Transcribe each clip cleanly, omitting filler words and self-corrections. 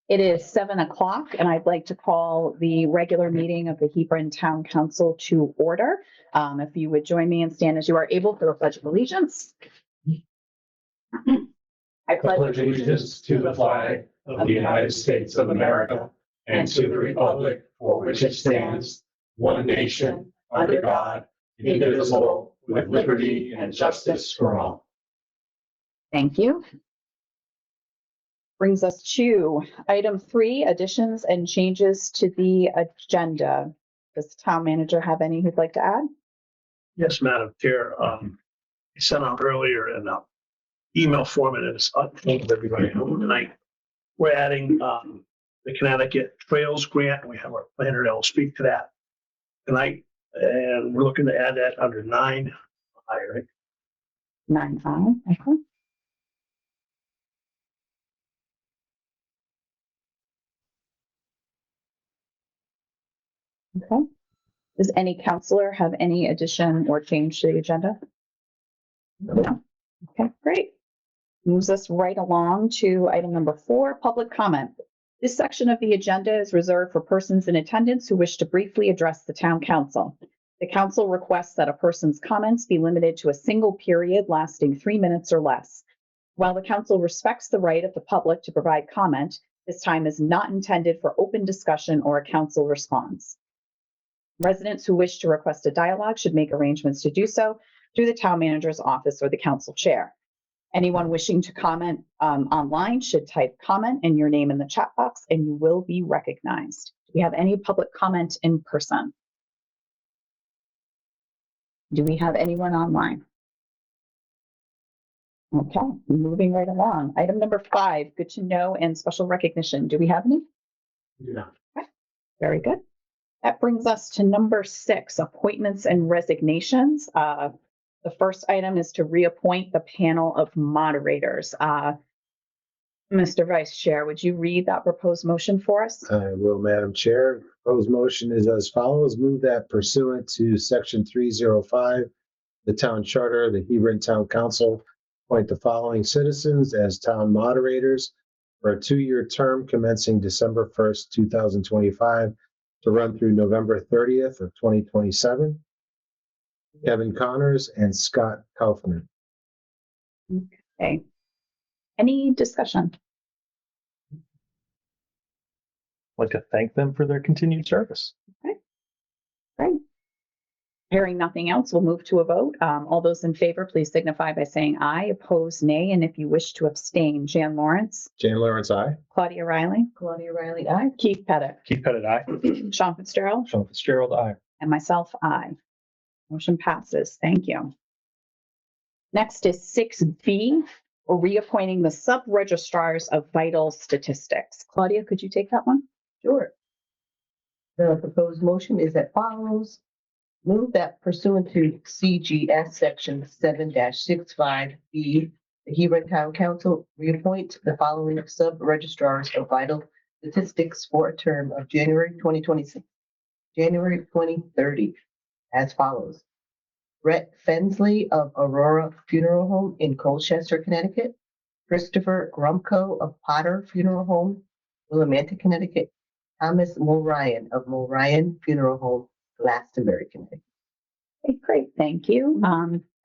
It is 7 o'clock, and I'd like to call the regular meeting of the Hebron Town Council to order. If you would join me and stand as you are able for the Pledge of Allegiance. I pledge allegiance to the flag of the United States of America and to the republic for which it stands, one nation, under God, indivisible, with liberty and justice for all. Thank you. Brings us to item 3, additions and changes to the agenda. Does the town manager have any who'd like to add? Yes, Madam Chair. I sent out earlier in an email format, and it's up to everybody tonight. We're adding the Connecticut Trails Grant. We have our planner that will speak to that tonight, and we're looking to add that under 9I, right? 9I. Okay. Okay. Does any counselor have any addition or change to the agenda? No. Okay, great. Moves us right along to item number 4, public comment. This section of the agenda is reserved for persons in attendance who wish to briefly address the town council. The council requests that a person's comments be limited to a single period lasting 3 minutes or less. While the council respects the right of the public to provide comment, this time is not intended for open discussion or a council response. Residents who wish to request a dialogue should make arrangements to do so through the town manager's office or the council chair. Anyone wishing to comment online should type comment and your name in the chat box and you will be recognized. Do we have any public comment in person? Do we have anyone online? Okay, moving right along. Item number 5, good to know and special recognition. Do we have any? Yeah. Okay, very good. That brings us to number 6, appointments and resignations. The first item is to reappoint the panel of moderators. Mr. Vice Chair, would you read that proposed motion for us? I will, Madam Chair. Proposed motion is as follows. Move that pursuant to Section 305, the Town Charter, the Hebron Town Council appoint the following citizens as town moderators for a 2-year term commencing December 1st, 2025 to run through November 30th of 2027. Kevin Connors and Scott Kaufman. Okay. Any discussion? I'd like to thank them for their continued service. Okay, great. Hearing nothing else, we'll move to a vote. All those in favor, please signify by saying aye. Opposed, nay. And if you wish to abstain, Jan Lawrence. Jan Lawrence, aye. Claudia Riley. Claudia Riley, aye. Keith Pettit. Keith Pettit, aye. Sean Fitzgerald. Sean Fitzgerald, aye. And myself, aye. Motion passes. Thank you. Next is 6B, reappointing the sub-registrars of vital statistics. Claudia, could you take that one? Sure. The proposed motion is as follows. Move that pursuant to CGS Section 7-65B, the Hebron Town Council reappoint the following sub-registrars of vital statistics for a term of January 2026, January 2030, as follows. Brett Fensley of Aurora Funeral Home in Colchester, Connecticut. Christopher Grumko of Potter Funeral Home, Willimantic, Connecticut. Thomas Mulryan of Mulryan Funeral Home, Glastonbury, Connecticut. Okay, great. Thank you.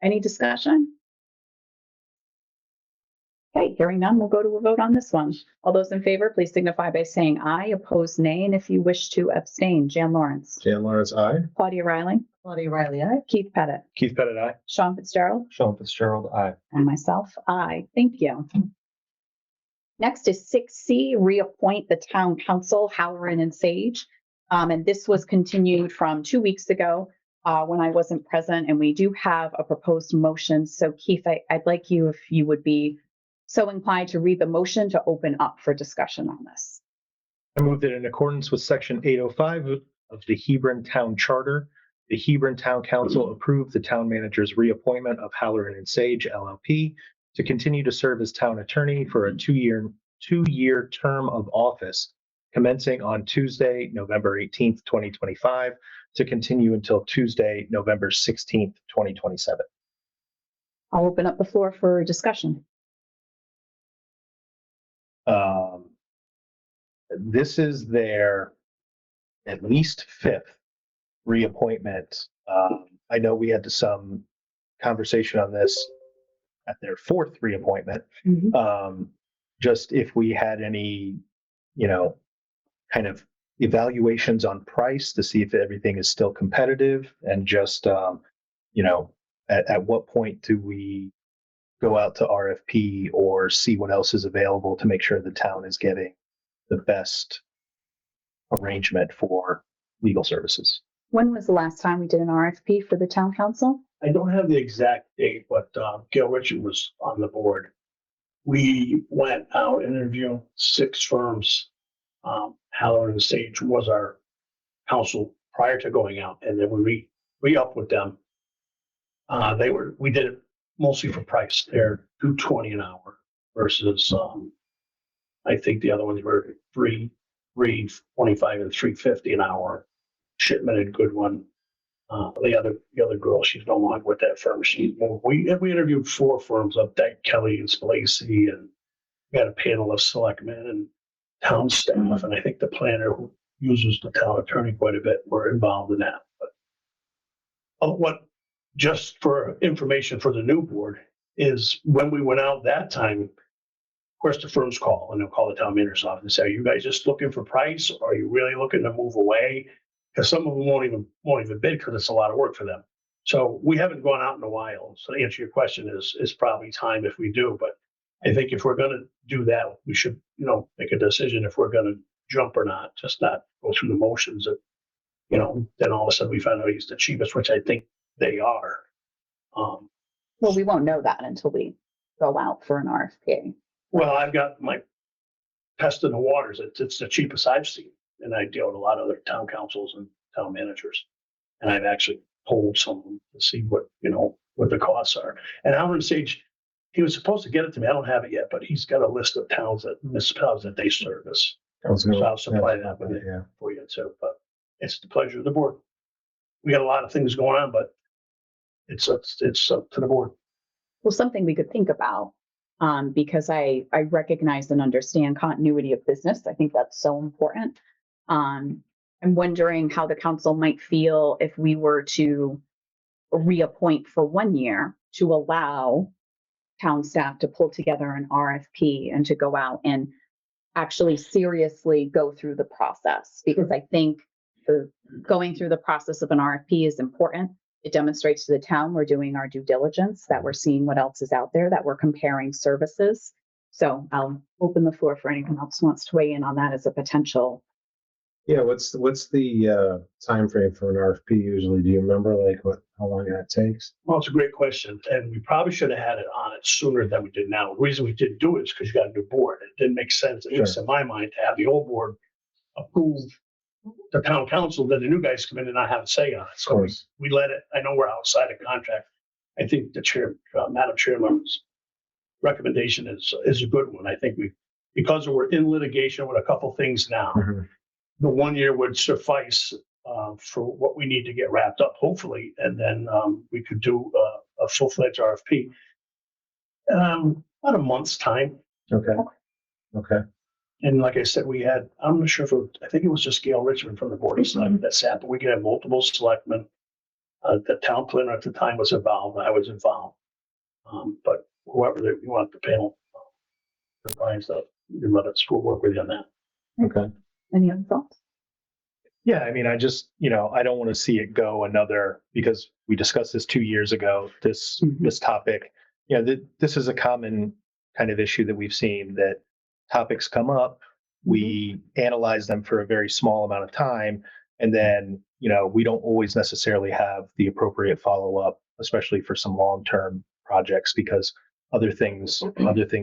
Any discussion? Okay, hearing none, we'll go to a vote on this one. All those in favor, please signify by saying aye. Opposed, nay. And if you wish to abstain, Jan Lawrence. Jan Lawrence, aye. Claudia Riley. Claudia Riley, aye. Keith Pettit. Keith Pettit, aye. Sean Fitzgerald. Sean Fitzgerald, aye. And myself, aye. Thank you. Next is 6C, reappoint the town council, Halloran and Sage. And this was continued from 2 weeks ago when I wasn't present, and we do have a proposed motion. So Keith, I'd like you, if you would be so inclined to read the motion to open up for discussion on this. I move that in accordance with Section 805 of the Hebron Town Charter, the Hebron Town Council approve the town manager's reappointment of Halloran and Sage LLP to continue to serve as town attorney for a 2-year term of office commencing on Tuesday, November 18th, 2025, to continue until Tuesday, November 16th, 2027. I'll open up the floor for discussion. this is their at least fifth reappointment. I know we had some conversation on this at their fourth reappointment. Just if we had any, kind of evaluations on price to see if everything is still competitive, and just, at what point do we go out to RFP or see what else is available to make sure the town is getting the best arrangement for legal services. When was the last time we did an RFP for the town council? I don't have the exact date, but Gail Richard was on the board. We went out and interviewed 6 firms. Halloran and Sage was our counsel prior to going out, and then we re-upped with them. We did it mostly for price. They're $2.20 an hour versus I think the other ones were $3.25 and $3.50 an hour. Shipment had a good one. The other girl, she's no longer with that firm. We interviewed 4 firms up Dyke, Kelly, and Spalacy, and we had a panel of selectmen and town staff, and I think the planner who uses the town attorney quite a bit were involved in that. But just for information for the new board is when we went out that time, of course the firms call, and they'll call the town manager's office and say, are you guys just looking for price, or are you really looking to move away? Because some of them won't even bid because it's a lot of work for them. So we haven't gone out in a while. So to answer your question is probably time if we do. But I think if we're going to do that, we should, make a decision if we're going to jump or not, just not go through the motions of, then all of a sudden we find out he's the cheapest, which I think they are. Well, we won't know that until we go out for an RFP. Well, I've got my test in the waters. It's the cheapest I've seen. And I deal with a lot of other town councils and town managers. And I've actually polled some of them to see what the costs are. And Halloran Sage, he was supposed to get it to me. I don't have it yet, but he's got a list of municipalities that they service. So I'll supply that with it for you too. But it's the pleasure of the board. We got a lot of things going on, but it's up to the board. Well, something we could think about, because I recognize and understand continuity of business. I think that's so important. I'm wondering how the council might feel if we were to reappoint for 1 year to allow town staff to pull together an RFP and to go out and actually seriously go through the process. Because I think going through the process of an RFP is important. It demonstrates to the town we're doing our due diligence, that we're seeing what else is out there, that we're comparing services. So I'll open the floor for anyone else who wants to weigh in on that as a potential. Yeah, what's the time frame for an RFP usually? Do you remember how long that takes? Well, it's a great question, and we probably should have had it on it sooner than we did now. The reason we didn't do it is because you got a new board. It didn't make sense, at least in my mind, to have the old board approve the town council, then the new guys come in and not have a say on it. So we let it. I know we're outside of contract. I think the Madam Chairman's recommendation is a good one. I think because we're in litigation with a couple things now, the 1 year would suffice for what we need to get wrapped up, hopefully, and then we could do a full-fledged RFP. About a month's time. Okay. And like I said, I'm not sure I think it was just Gail Richmond from the Board of Selectmen that sat, but we could have multiple selectmen. The town planner at the time was involved. I was involved. But whoever you want the panel combines stuff, you can let us work with you on that. Okay. Any other thoughts? Yeah, I mean, I just, I don't want to see it go because we discussed this 2 years ago, this topic. This is a common kind of issue that we've seen, that topics come up, we analyze them for a very small amount of time, and then, we don't always necessarily have the appropriate follow-up, especially for some long-term projects, because other things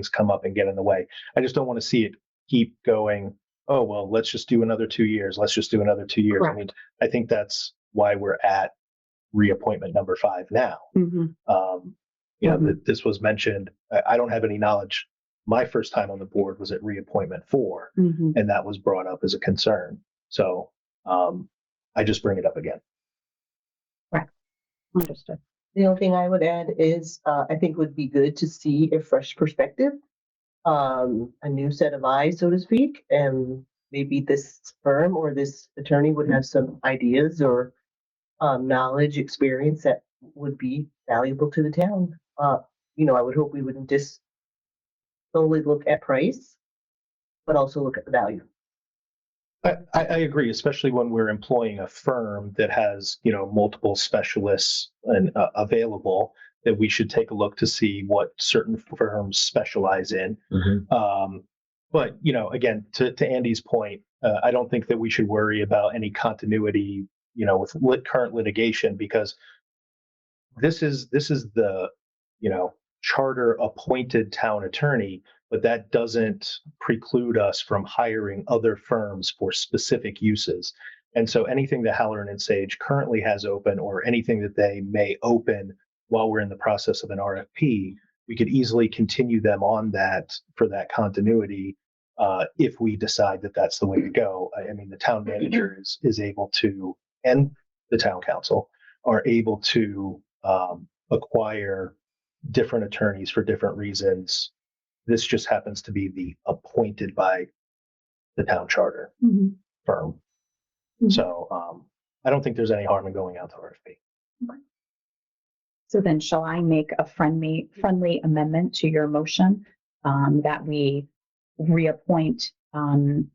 come up and get in the way. I just don't want to see it keep going. Oh, well, let's just do another 2 years. Let's just do another 2 years. Correct. I mean, I think that's why we're at reappointment number 5 now. This was mentioned. I don't have any knowledge. My first time on the board was at reappointment 4, and that was brought up as a concern. So I just bring it up again. Right. Understood. The only thing I would add is I think it would be good to see a fresh perspective, a new set of eyes, so to speak. And maybe this firm or this attorney would have some ideas or knowledge, experience that would be valuable to the town. I would hope we wouldn't just solely look at price, but also look at the value. I agree, especially when we're employing a firm that has, multiple specialists and available, that we should take a look to see what certain firms specialize in. But, again, to Andy's point, I don't think that we should worry about any continuity, with current litigation, because this is the, charter appointed town attorney, but that doesn't preclude us from hiring other firms for specific uses. And so anything that Halloran and Sage currently has open, or anything that they may open while we're in the process of an RFP, we could easily continue them on that for that continuity, if we decide that that's the way to go. I mean, the town manager is able to, and the town council are able to acquire different attorneys for different reasons. This just happens to be the appointed by the town charter firm. So I don't think there's any harm in going out to RFP. So then shall I make a friendly amendment to your motion, that we reappoint, that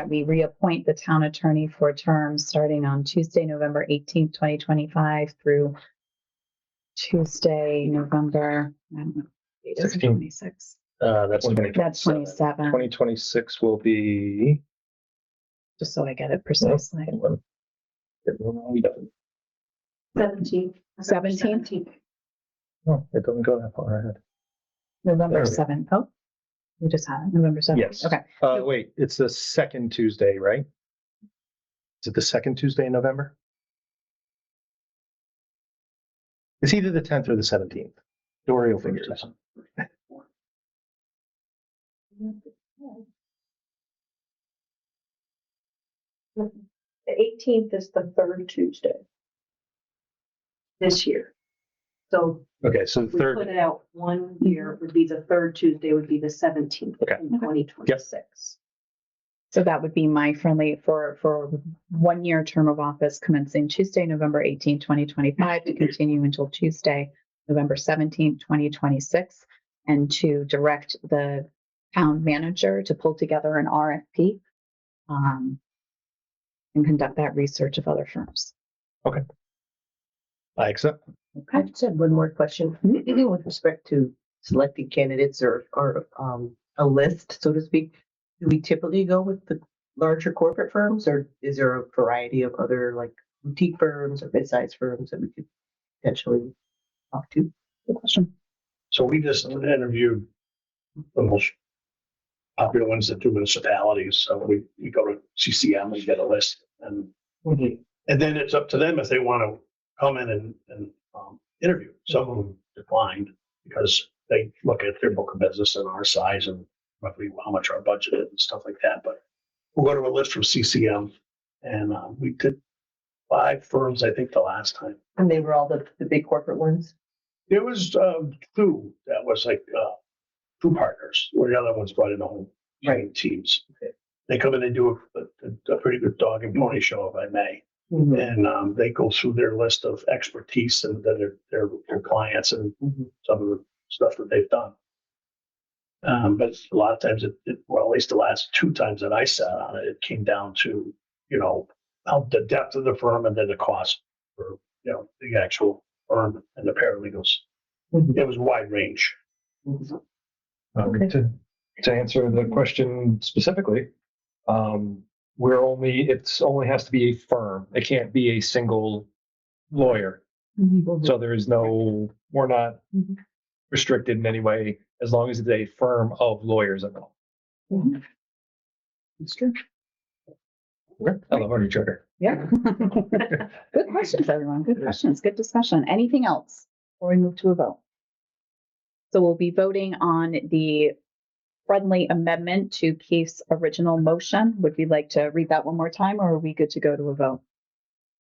we reappoint the town attorney for terms starting on Tuesday, November 18th, 2025 through Tuesday, November, I don't know, date is 16th. 26. That's That's 27, 2026 will be. just so I get it precisely. 17th, Oh, it doesn't go that far ahead. November There we go. 7th. Oh, we just had it, November 7th. Yes. Okay. Wait, it's the second Tuesday, right? Is it the second Tuesday in November? It's either the 10th or the 17th. Dory will figure it out. The 18th is the third Tuesday this year. So Okay, so the we third, put it out 1 year would be the third Tuesday would be the 17th Okay. in 2026. So that would be my friendly for 1 year term of office commencing Tuesday, November 18th, 2025 to continue until Tuesday, November 17th, 2026, and to direct the town manager to pull together an RFP and conduct that research of other firms. I accept. I just had one more question with respect to selecting candidates or a list, so to speak. Do we typically go with the larger corporate firms, or is there a variety of other like boutique firms or mid-sized firms that we could potentially talk to? Good question. So we just interviewed the most popular ones that do municipalities. So we go to CCM and get a list, and then it's up to them if they want to come in and interview. Some of them declined because they look at their book of business and our size and roughly how much our budget is and stuff like that. But we'll go to a list from CCM, and we did 5 firms, I think, the last time. And they were all the big corporate ones? There was 2 that was like 2 partners, where the other ones brought in the whole training teams. Okay. They come in and do a pretty good dog and pony show, if I may. And they go through their list of expertise and their clients and some of the stuff that they've done. But a lot of times, well, at least the last 2 times that I sat on it, it came down to, how the depth of the firm and then the cost for, the actual firm and the paralegals. It was a wide range. To answer the question specifically, it only has to be a firm. It can't be a single lawyer. So we're not restricted in any way as long as it's a firm of lawyers involved. It's true. I love our new charter. Yeah. Good questions, everyone. Good questions. Good discussion. Anything else before we move to a vote? So we'll be voting on the friendly amendment to Keith's original motion. Would we like to read that one more time, or are we good to go to a vote?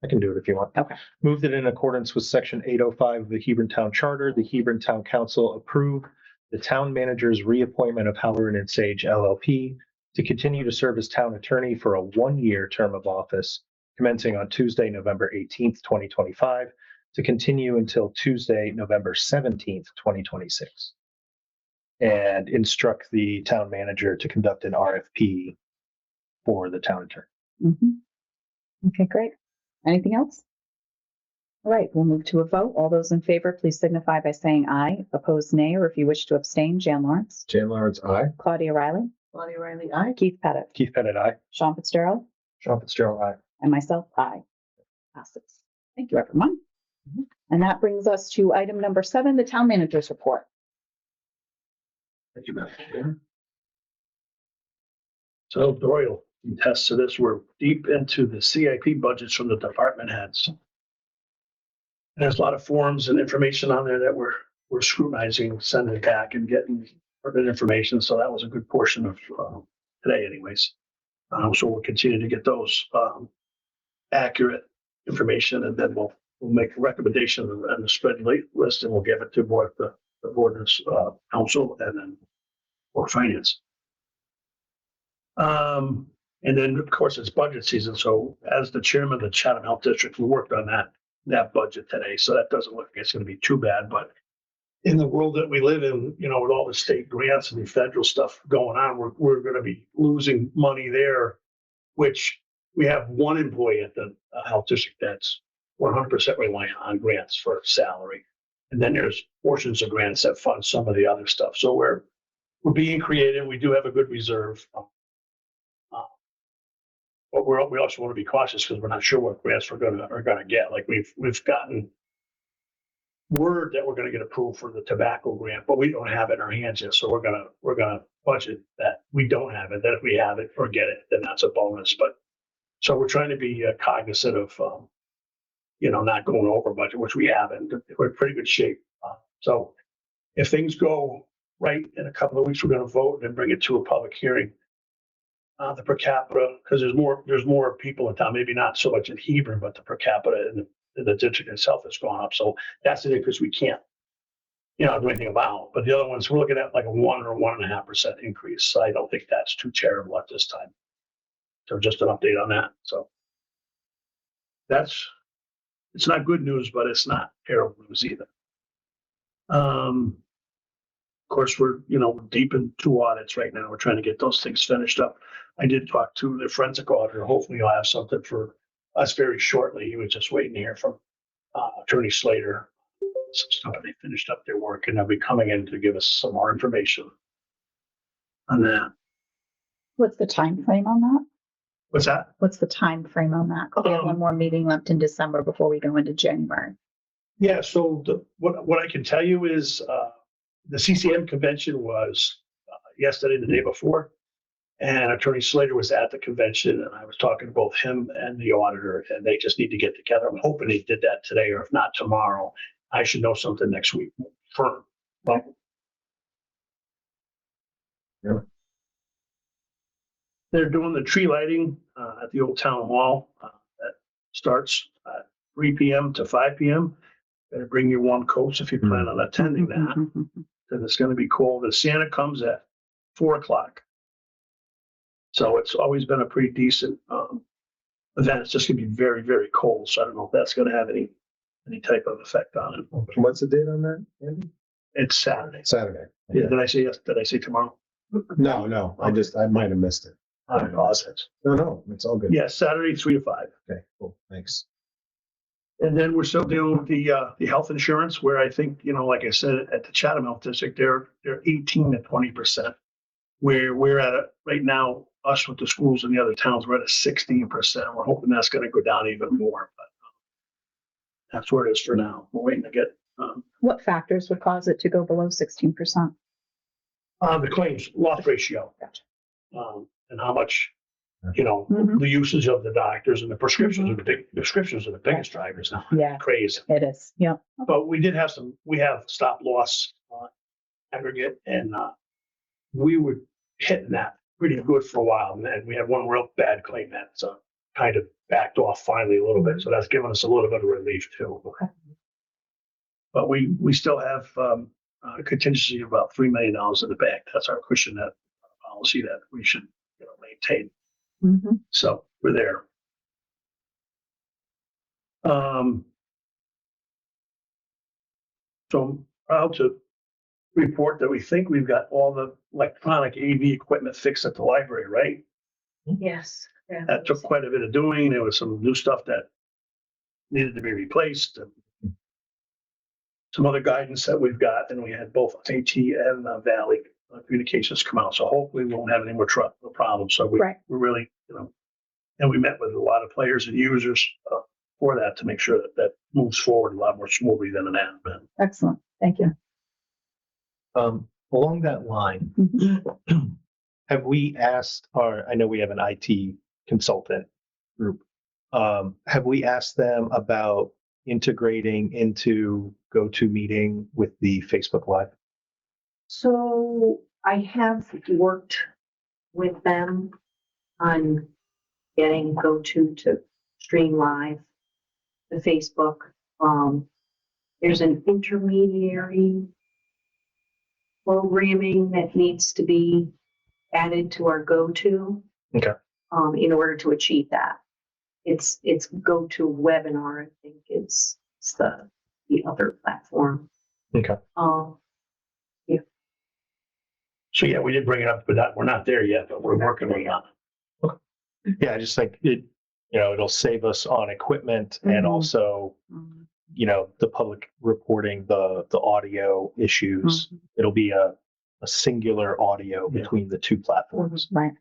I can do it if you want. Okay. Move that in accordance with section 805 of the Hebron Town Charter, the Hebron Town Council approve the town manager's reappointment of Halloran and Sage LLP to continue to serve as town attorney for a one-year term of office commencing on Tuesday, November 18th, 2025, to continue until Tuesday, November 17th, 2026. And instruct the town manager to conduct an RFP for the town attorney. Mhm. Okay, great. Anything else? All right, we'll move to a vote. All those in favor, please signify by saying aye. Opposed, nay, or if you wish to abstain, Jan Lawrence, Jan Lawrence, aye. Claudia Riley, Claudia Riley, aye. Keith Pettit, Keith Pettit, aye. Sean Fitzgerald, Sean Fitzgerald, aye. and myself, aye. Passes. Thank you, everyone. And that brings us to item number 7, the town manager's report. Thank you, Madam Chair. So Doyle, can attest to this, we're deep into the CIP budgets from the department heads. There's a lot of forms and information on there that we're scrutinizing, sending back and getting pertinent information. So that was a good portion of today anyways. So we'll continue to get those accurate information, and then we'll make a recommendation and the spread list, and we'll give it to both the board council and then for finance. And then of course it's budget season. So as the chairman of the Chatham Health District, we worked on that budget today. So that doesn't look like it's going to be too bad, but in the world that we live in, you know, with all the state grants and the federal stuff going on, we're going to be losing money there, which we have one employee at the health district that's 100% reliant on grants for salary. And then there's portions of grants that fund some of the other stuff. So we're being creative. We do have a good reserve. But we also want to be cautious because we're not sure what grants we're gonna get. Like we've gotten word that we're gonna get approved for the tobacco grant, but we don't have it in our hands yet. So we're gonna budget that we don't have it. Then if we have it or get it, then that's a bonus. But so we're trying to be cognizant of not going over budget, which we haven't. We're in pretty good shape. So if things go right in a couple of weeks, we're gonna vote and bring it to a public hearing. The per capita, because there's more people in town, maybe not so much in Hebron, but the per capita in the district itself has gone up. So that's an increase we can't, do anything about. But the other ones, we're looking at like a 1 or 1.5% increase. So I don't think that's too terrible at this time. So just an update on that. So it's not good news, but it's not terrible news either. Of course, we're deep in 2 audits right now. We're trying to get those things finished up. I did talk to the forensic auditor. Hopefully, you'll have something for us very shortly. He was just waiting to hear from Attorney Slater. Some stuff, they finished up their work, and they'll be coming in to give us some more information on that. What's the time frame on that? What's that? What's the time frame on that? 'Cause we have one more meeting left in December before we go into January. Yeah. So what I can tell you is the CCM convention was yesterday, the day before. And Attorney Slater was at the convention, and I was talking to both him and the auditor, and they just need to get together. I'm hoping they did that today, or if not tomorrow. I should know something next week. But Yeah. They're doing the tree lighting at the old town hall. That starts at 3 p.m. to 5 p.m. Better bring your warm coats if you plan on attending that. Then it's going to be cold. And Santa comes at 4 o'clock. So it's always been a pretty decent event. It's just going to be very, very cold. So I don't know if that's going to have any type of effect on it. What's the date on that, Andy? It's Saturday. Saturday. Yeah, did I say yes? Did I say tomorrow? No, I might have missed it. I apologize. No, it's all good. Yeah, Saturday, 3 to 5. Okay, cool, thanks. And then we're still dealing with the health insurance, where I think, like I said, at the Chatham Health District, they're 18 to 20%. Where we're at it right now, us with the schools in the other towns, we're at a 16%. We're hoping that's going to go down even more, but that's where it is for now. We're waiting to get What factors would cause it to go below 16%? the claims loss ratio, Gotcha. and how much, Mhm. the usage of the doctors and the prescriptions are the biggest drivers now. Yeah, Crazy. it is. Yeah. But we have stop loss aggregate, and we were hitting that pretty good for a while. And then we had one real bad claim that's kind of backed off finally a little bit. So that's given us a little bit of relief too. Okay. But we still have a contingency of about $3 million in the bank. That's our cushion, that policy that we should maintain. Mhm. So we're there. So I'm proud to report that we think we've got all the electronic AV equipment fixed at the library, right? Yes. Yeah. That took quite a bit of doing. There was some new stuff that needed to be replaced. And some other guidance that we've got, and we had both AT and Valley Communications come out. So hopefully we won't have any more problems. So Right. we're really, and we met with a lot of players and users for that to make sure that that moves forward a lot more smoothly than it has been. Excellent. Thank you. Along that line, Mhm. have we asked I know we have an IT consultant group. Have we asked them about integrating into GoToMeeting with the Facebook Live? So I have worked with them on getting to stream live the Facebook. There's an intermediary programming that needs to be added to our GoTo. Okay. In order to achieve that. It's GoTo Webinar, I think it's the other platform. Okay. So yeah, we did bring it up, but we're not there yet, but we're working on it. Yeah, I just think it'll save us on equipment and Mhm. also, the public reporting the audio issues. It'll be a singular audio Yeah. between the two platforms. Right.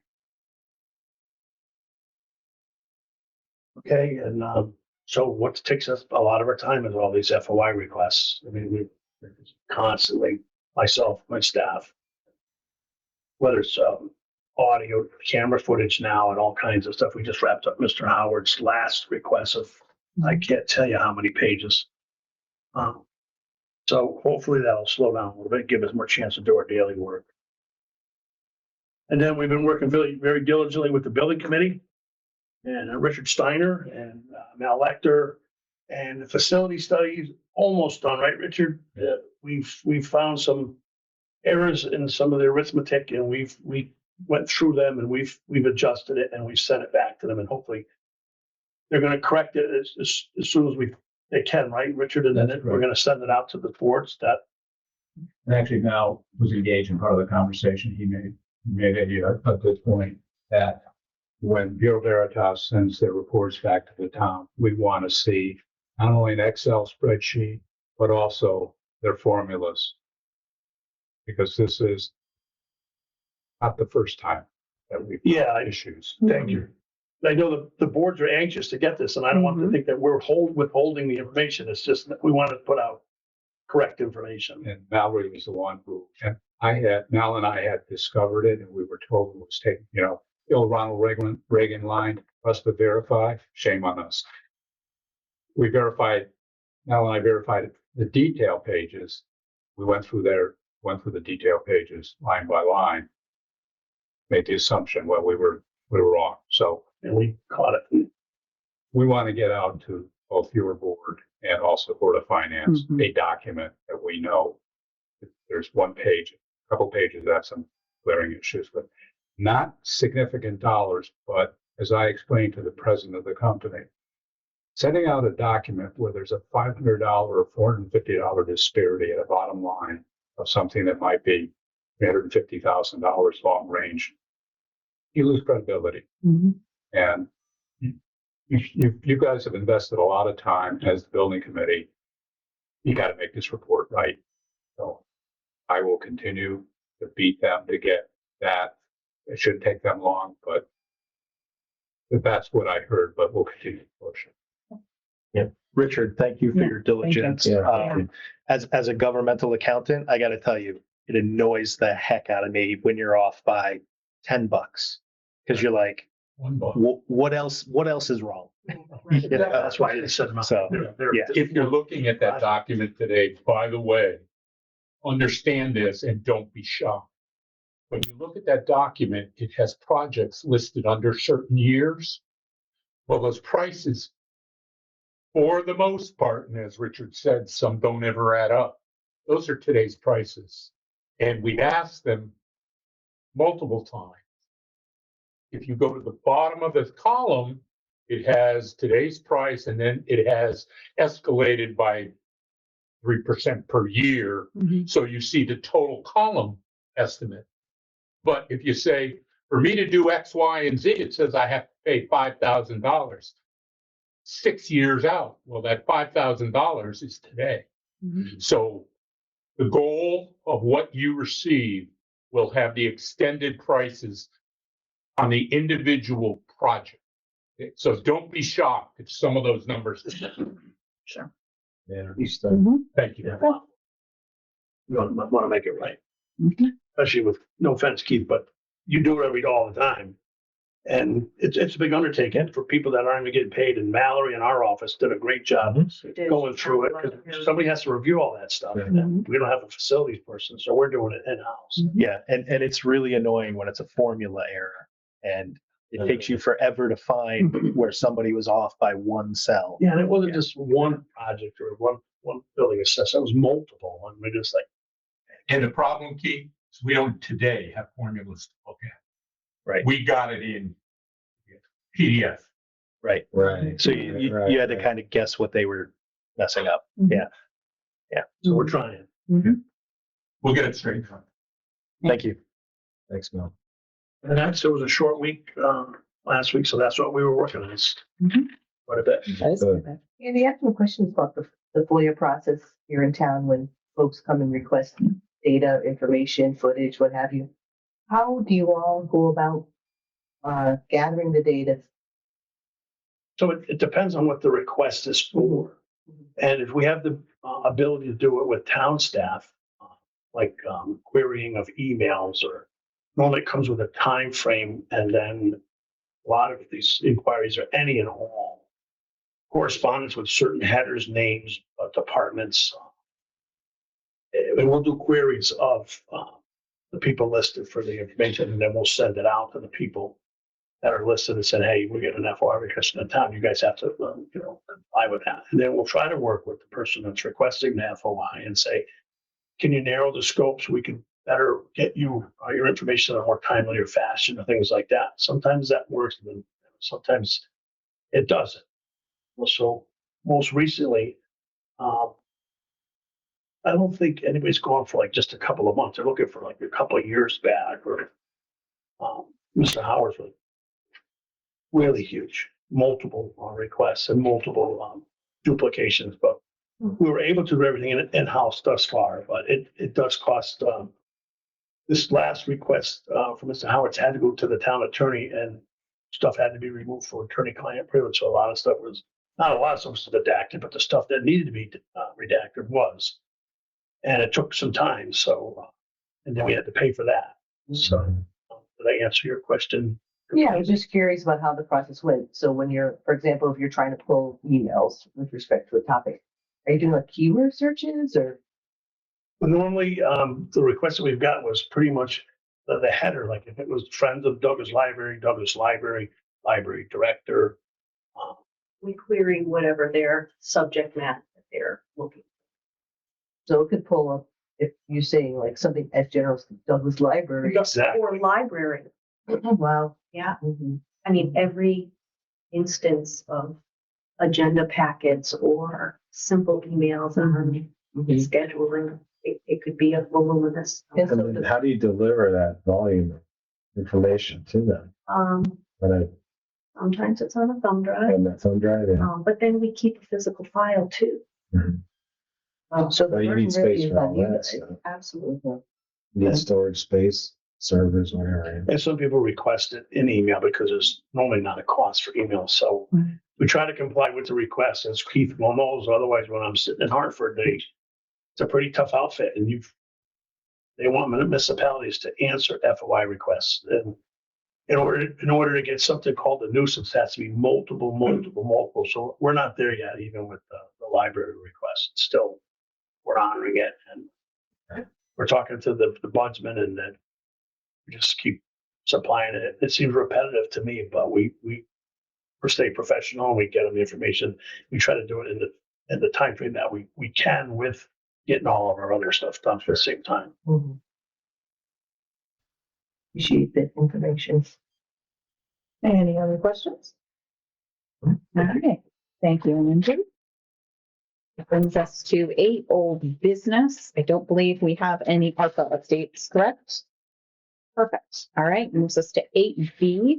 Okay, and so what takes us a lot of our time is all these FOI requests. I mean, we constantly, myself, my staff, whether it's audio, camera footage now, and all kinds of stuff. We just wrapped up Mr. Howard's last request of, I can't tell you how many pages. So hopefully that'll slow down a little bit, give us more chance to do our daily work. And then we've been working very, very diligently with the building committee and Richard Steiner and Mal Lecter, and the facility study is almost done, right, Richard? We've found some errors in some of the arithmetic, and we went through them and we've adjusted it and we've sent it back to them, and hopefully they're going to correct it as soon as they can, right, Richard? And then That's we're correct. going to send it out to the boards. That And actually Mal was engaged in part of the conversation. He made a good point that when Bureau Veritas sends their reports back to the town, we want to see not only an Excel spreadsheet, but also their formulas. Because this is not the first time that we've had issues. Thank you. I know the boards are anxious to get this, and I don't want to think that we're withholding the information. It's just that we want to put out correct information. And Mallory was the one who, and Mal and I had discovered it, and we were told it was taken, the old Ronald Reagan line, us to verify, shame on us. We verified, Mal and I verified the detail pages. We went through the detail pages line by line, made the assumption, well, we were wrong. So, And we caught it. we want to get out to both your board and also Board of Finance, a document that we know there's one page, a couple pages that have some glaring issues, but not significant dollars. But as I explained to the president of the company, sending out a document where there's a $500 or $450 disparity at a bottom line of something that might be $350,000 long range, you lose credibility. And you guys have invested a lot of time as the building committee. You got to make this report right. So I will continue to beat them to get that. It shouldn't take them long, but that's what I heard, but we'll continue to push it. Yeah. Richard, thank you for your diligence. Yeah. As a governmental accountant, I got to tell you, it annoys the heck out of me when you're off by $10 because you're like, what else is wrong? That's why I didn't send them out. So, yeah. If you're looking at that document today, by the way, understand this and don't be shocked. When you look at that document, it has projects listed under certain years. Well, those prices, for the most part, and as Richard said, some don't ever add up. Those are today's prices. And we've asked them multiple times if you go to the bottom of the column, it has today's price and then it has escalated by 3% per year. So you see the total column estimate. But if you say, for me to do X, Y, and Z, it says I have to pay $5,000 6 years out. Well, that $5,000 is today. So the goal of what you receive will have the extended prices on the individual project. So don't be shocked if some of those numbers. Sure. Yeah, understood. Thank you. You want to make it right, Mhm. especially with, no offense, Keith, but you do it all the time. And it's a big undertaking for people that aren't even getting paid. And Mallory in our office did a great job going through it, because somebody has to review all that stuff. Right. And we don't have a facilities person, so we're doing it in-house. Yeah, and it's really annoying when it's a formula error and it takes you forever to find where somebody was off by one cell. Yeah, and it wasn't just one project or one building assessment, it was multiple. And we're just like, And the problem, Keith, is we don't today have formulas to look at. Right. We got it in PDF. Right. Right. So you had to kind of guess what they were messing up. Yeah. so we're trying. We'll get it straightened out. Thank you. Thanks, Mel. And that's, it was a short week, last week, so that's what we were working on. It's quite a bit. That is Good. good. Andy, I have some questions about the FOIA process here in town when folks come and request data, information, footage, what have you. How do you all go about gathering the data? So it depends on what the request is for. And if we have the ability to do it with town staff, like querying of emails, or normally it comes with a time frame, and then a lot of these inquiries are any and all correspondence with certain headers, names, departments. And we'll do queries of the people listed for the information, and then we'll send it out to the people that are listed and said, hey, we're getting an FOI request in the town. You guys have to, comply with that. And then we'll try to work with the person that's requesting the FOI and say, can you narrow the scope so we can better get you your information in a more timely or fashion, or things like that. Sometimes that works, and sometimes it doesn't. So most recently, I don't think anybody's gone for like just a couple of months. They're looking for like a couple of years back, or Mr. Howard's really huge, multiple requests and multiple duplications, but we were able to do everything in-house thus far, but it does cost. This last request from Mr. Howard's had to go to the town attorney, and stuff had to be removed for attorney-client privilege. So a lot of stuff was, not a lot of stuff was redacted, but the stuff that needed to be redacted was. And it took some time, so, and then we had to pay for that. So, did I answer your question? Yeah, I was just curious about how the process went. So when you're, for example, if you're trying to pull emails with respect to a topic, are you doing like keyword searches or? But normally, the request that we've got was pretty much the header, like if it was Friends of Douglas Library, library director. We query whatever their subject matter that they're looking. So it could pull up if you're saying like something as general as Douglas Library. Exactly. Or library, Wow. yeah. Mhm. I mean, every instance of agenda packets or simple emails on scheduling, it could be a voluminous. And so And then how do you deliver that volume of information to them? When Sometimes it's on a thumb drive, on that thumb drive, yeah. but then we keep a physical file too. So the Well, you burden need really space is for on all you that guys. stuff. Absolutely. You need storage space, servers, whatever. And some people request it in email because there's normally not a cost for email. So we try to comply with the request, as Keith well knows. Otherwise, when I'm sitting in Hartford, it's a pretty tough outfit, and they want municipalities to answer FOI requests. And in order to get something called a nuisance, it has to be multiple. So we're not there yet, even with the library request. Still, we're honoring it, and we're talking to the budsman, and then we just keep supplying it. It seems repetitive to me, but we stay professional, and we get them the information. We try to do it in the time frame that we can, with getting all of our other stuff done at the same time. Appreciate the information. Any other questions? All right, thank you, Lindsay. That brings us to 8, old business. I don't believe we have any ARPA updates, correct? Perfect. All right, moves us to 8B,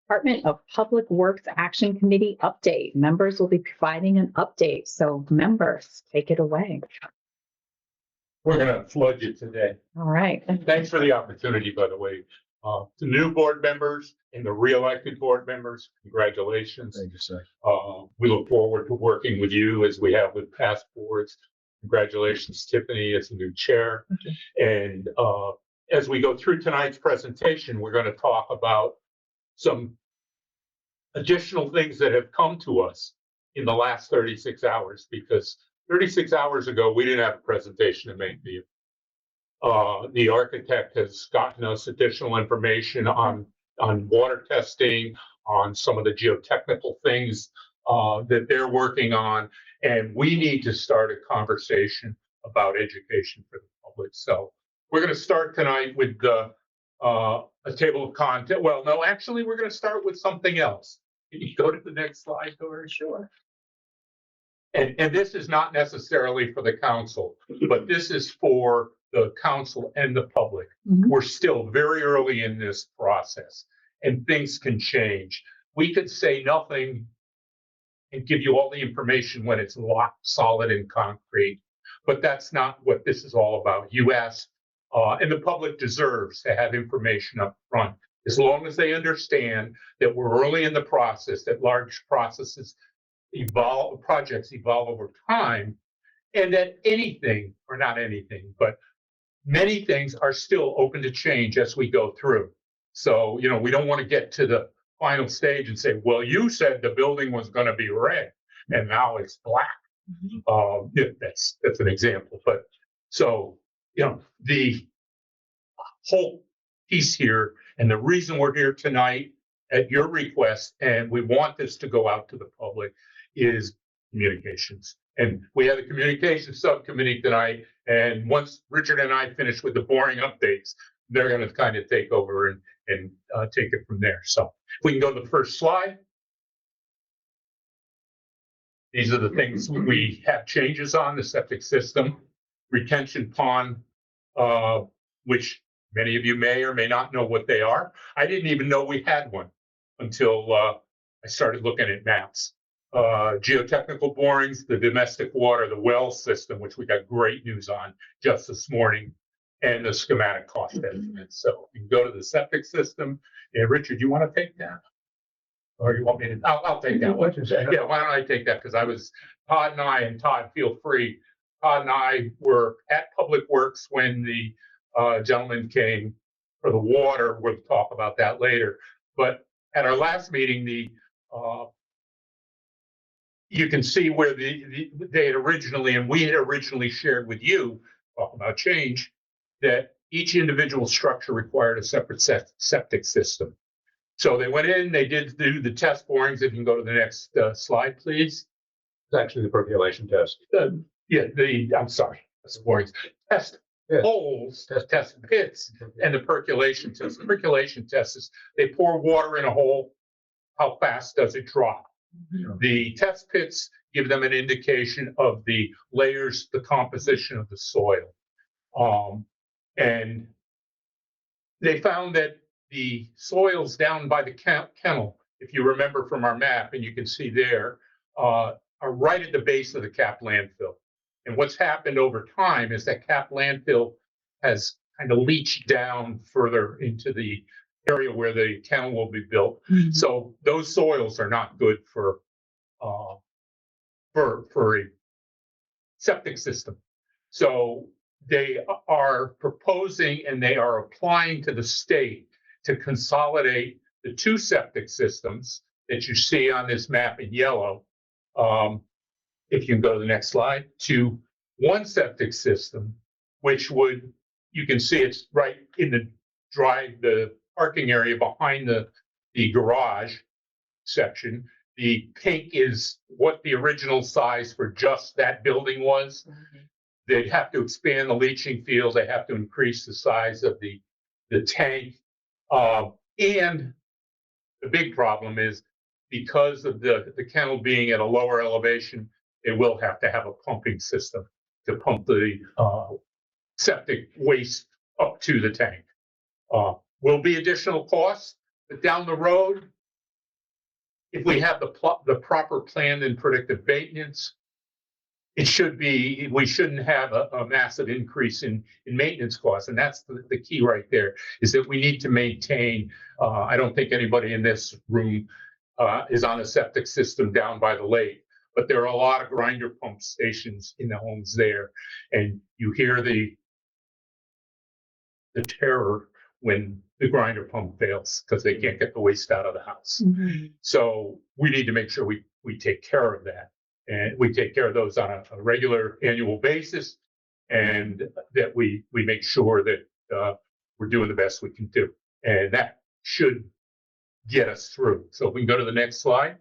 Department of Public Works Action Committee update. Members will be providing an update, so members, take it away. We're gonna flood you today. All right. Thanks for the opportunity, by the way. To new board members and the re-elected board members, congratulations. Thank you, sir. We look forward to working with you as we have with past boards. Congratulations, Tiffany, as the new chair. And as we go through tonight's presentation, we're going to talk about some additional things that have come to us in the last 36 hours, because 36 hours ago, we didn't have a presentation to make to you. The architect has gotten us additional information on water testing, on some of the geotechnical things that they're working on, and we need to start a conversation about education for the public. So we're going to start tonight with a table of content. Well, no, actually, we're going to start with something else. Can you go to the next slide, Dory? Sure. And this is not necessarily for the council, but this is for the council and the public. We're still very early in this process, and things can change. We could say nothing and give you all the information when it's locked, solid, and concrete, but that's not what this is all about. You asked, and the public deserves to have information up front, as long as they understand that we're early in the process, that large processes evolve, projects evolve over time, and that anything, or not anything, but many things are still open to change as we go through. So, you know, we don't want to get to the final stage and say, well, you said the building was going to be red and now it's black. Yeah, that's an example. But so, you know, the whole piece here, and the reason we're here tonight at your request, and we want this to go out to the public, is communications. And we have a communications subcommittee tonight, and once Richard and I finish with the boring updates, they're going to kind of take over and take it from there. So if we can go to the first slide. These are the things we have changes on: the septic system, retention pond, which many of you may or may not know what they are. I didn't even know we had one until I started looking at maps. Geotechnical borings, the domestic water, the well system, which we got great news on just this morning, and the schematic cost estimates. So you can go to the septic system. And Richard, you want to take that? Or you want me to? I'll take that one. Yeah, why don't I take that? Because I was, Todd and I, and Todd, feel free. Todd and I were at Public Works when the gentleman came for the water. We'll talk about that later. But at our last meeting, you can see where they had originally, and we had originally shared with you, talk about change, that each individual structure required a separate septic system. So they went in, they did do the test borings. If you can go to the next slide, please. It's actually the percolation test. I'm sorry, that's the borings. Test holes, test pits, and the percolation test. The percolation test is they pour water in a hole. How fast does it drop? The test pits give them an indication of the layers, the composition of the soil. And they found that the soils down by the kennel, if you remember from our map, and you can see there, are right at the base of the capped landfill. And what's happened over time is that capped landfill has kind of leached down further into the area where the kennel will be built. So those soils are not good for a septic system. So they are proposing, and they are applying to the state to consolidate the two septic systems that you see on this map in yellow. If you can go to the next slide, to one septic system, which would, you can see it's right in the parking area behind the garage section. The pink is what the original size for just that building was. They'd have to expand the leaching field. They have to increase the size of the tank. And The big problem is because of the kennel being at a lower elevation, it will have to have a pumping system to pump the septic waste up to the tank. Will be additional costs, but down the road, if we have the proper planned and predictive maintenance, we shouldn't have a massive increase in maintenance costs. And that's the key right there, is that we need to maintain, I don't think anybody in this room is on a septic system down by the lake, but there are a lot of grinder pump stations in the homes there. And you hear the terror when the grinder pump fails because they can't get the waste out of the house. So we need to make sure we take care of that. And we take care of those on a regular annual basis, and that we make sure that we're doing the best we can do. And that should get us through. So if we can go to the next slide.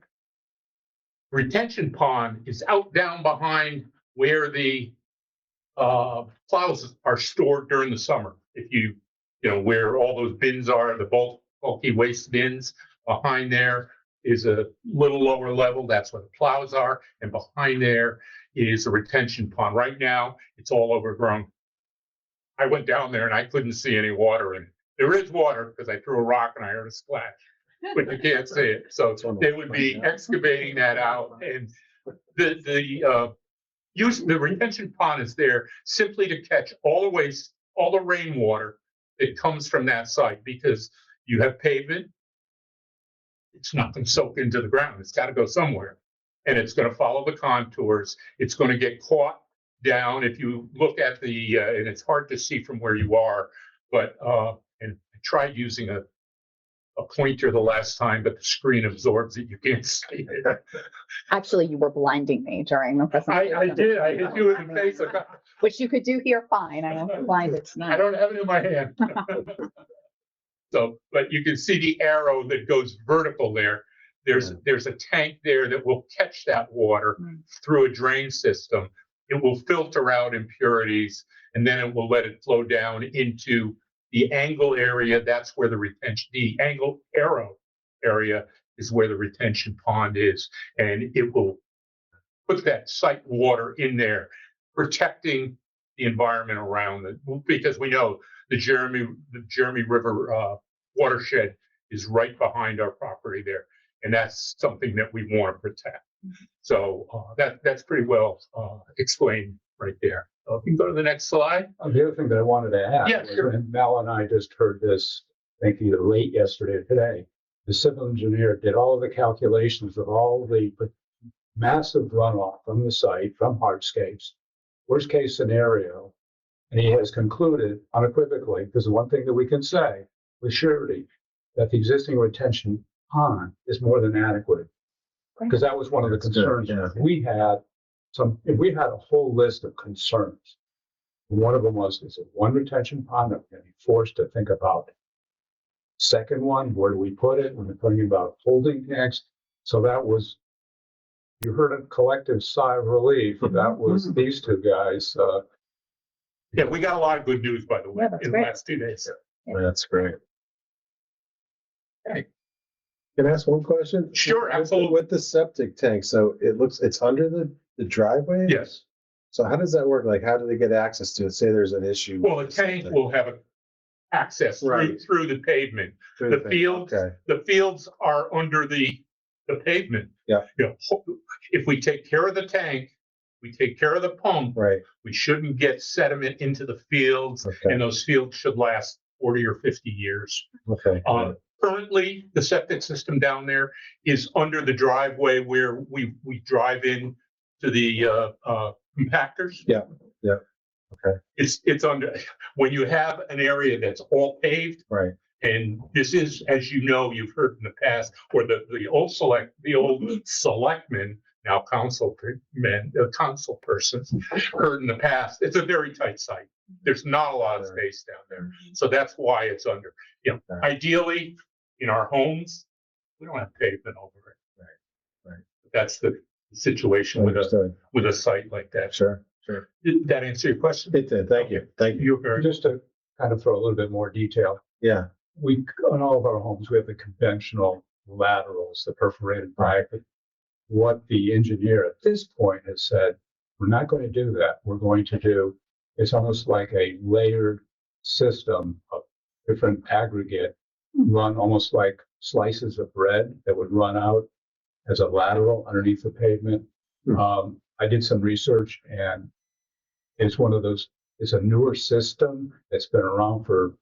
Retention pond is out down behind where the plows are stored during the summer. If you know where all those bins are, the bulky waste bins, behind there is a little lower level. That's where the plows are. And behind there is a retention pond. Right now, it's all overgrown. I went down there and I couldn't see any water in it. There is water because I threw a rock and I heard a splash, but you can't see it. So they would be excavating that out. And the retention pond is there simply to catch all the waste, all the rainwater that comes from that site, because you have pavement. It's not going to soak into the ground. It's got to go somewhere, and it's going to follow the contours. It's going to get caught down. If you look at and it's hard to see from where you are, but and I tried using a pointer the last time, but the screen absorbs it. You can't see it. Actually, you were blinding me during the presentation. I did. I hit you in the face. Which you could do here fine. I don't blind it's I not. don't have it in my hand. So, but you can see the arrow that goes vertical there. There's a tank there that will catch that water through a drain system. It will filter out impurities, and then it will let it flow down into the angle area. That's where the angle arrow area is where the retention pond is. And it will put that site water in there, protecting the environment around it, because we know the Jeremy River watershed is right behind our property there, and that's something that we want to protect. So that's pretty well explained right there. So if you can go to the next slide. The other thing that I wanted to add, Yeah, sure. and Mel and I just heard this, I think either late yesterday or today. The civil engineer did all of the calculations of all the massive runoff from the site, from hardscapes, worst case scenario. And he has concluded unequivocally, because the one thing that we can say with surety, that the existing retention pond is more than adequate. Because that was one of the concerns. Yeah. We had a whole list of concerns. One of them was, is it one retention pond that we're going to be forced to think about? Second one, where do we put it when we're talking about holding tanks? So that was, you heard a collective sigh of relief. That was these two guys. Yeah, we got a lot of good news, by the way, Yeah, that's in the great. last 2 days. That's great. Can I ask one question? Sure, absolutely. With the septic tank, so it's under the driveway? Yes. So how does that work? Like, how do they get access to it? Say there's an issue. Well, the tank will have access Right. through the pavement. through The thing. fields, Okay, the fields are under the pavement. Yeah. You know, if we take care of the tank, we take care of the pump, right, we shouldn't get sediment into the fields, okay, and those fields should last 40 or 50 years. okay. Currently, the septic system down there is under the driveway where we drive in to the compactors. Yeah, okay. It's under, when you have an area that's all paved, Right, and this is, as you know, you've heard in the past, or the old selectmen, now council persons, heard in the past, it's a very tight site. There's not a lot of space down there. So that's why it's under. You know, Okay. ideally, in our homes, we don't have pavement over it. right. That's the situation with Understood. a site like that. Sure. Did that answer your question? It did. Thank you. You're very. Just to kind of throw a little bit more detail, Yeah, on all of our homes, we have the conventional laterals, the perforated pipe. What the engineer at this point has said, we're not going to do that. We're going to do, it's almost like a layered system of different aggregate run almost like slices of bread that would run out as a lateral underneath the pavement. I did some research and it's one of those, it's a newer system that's been around for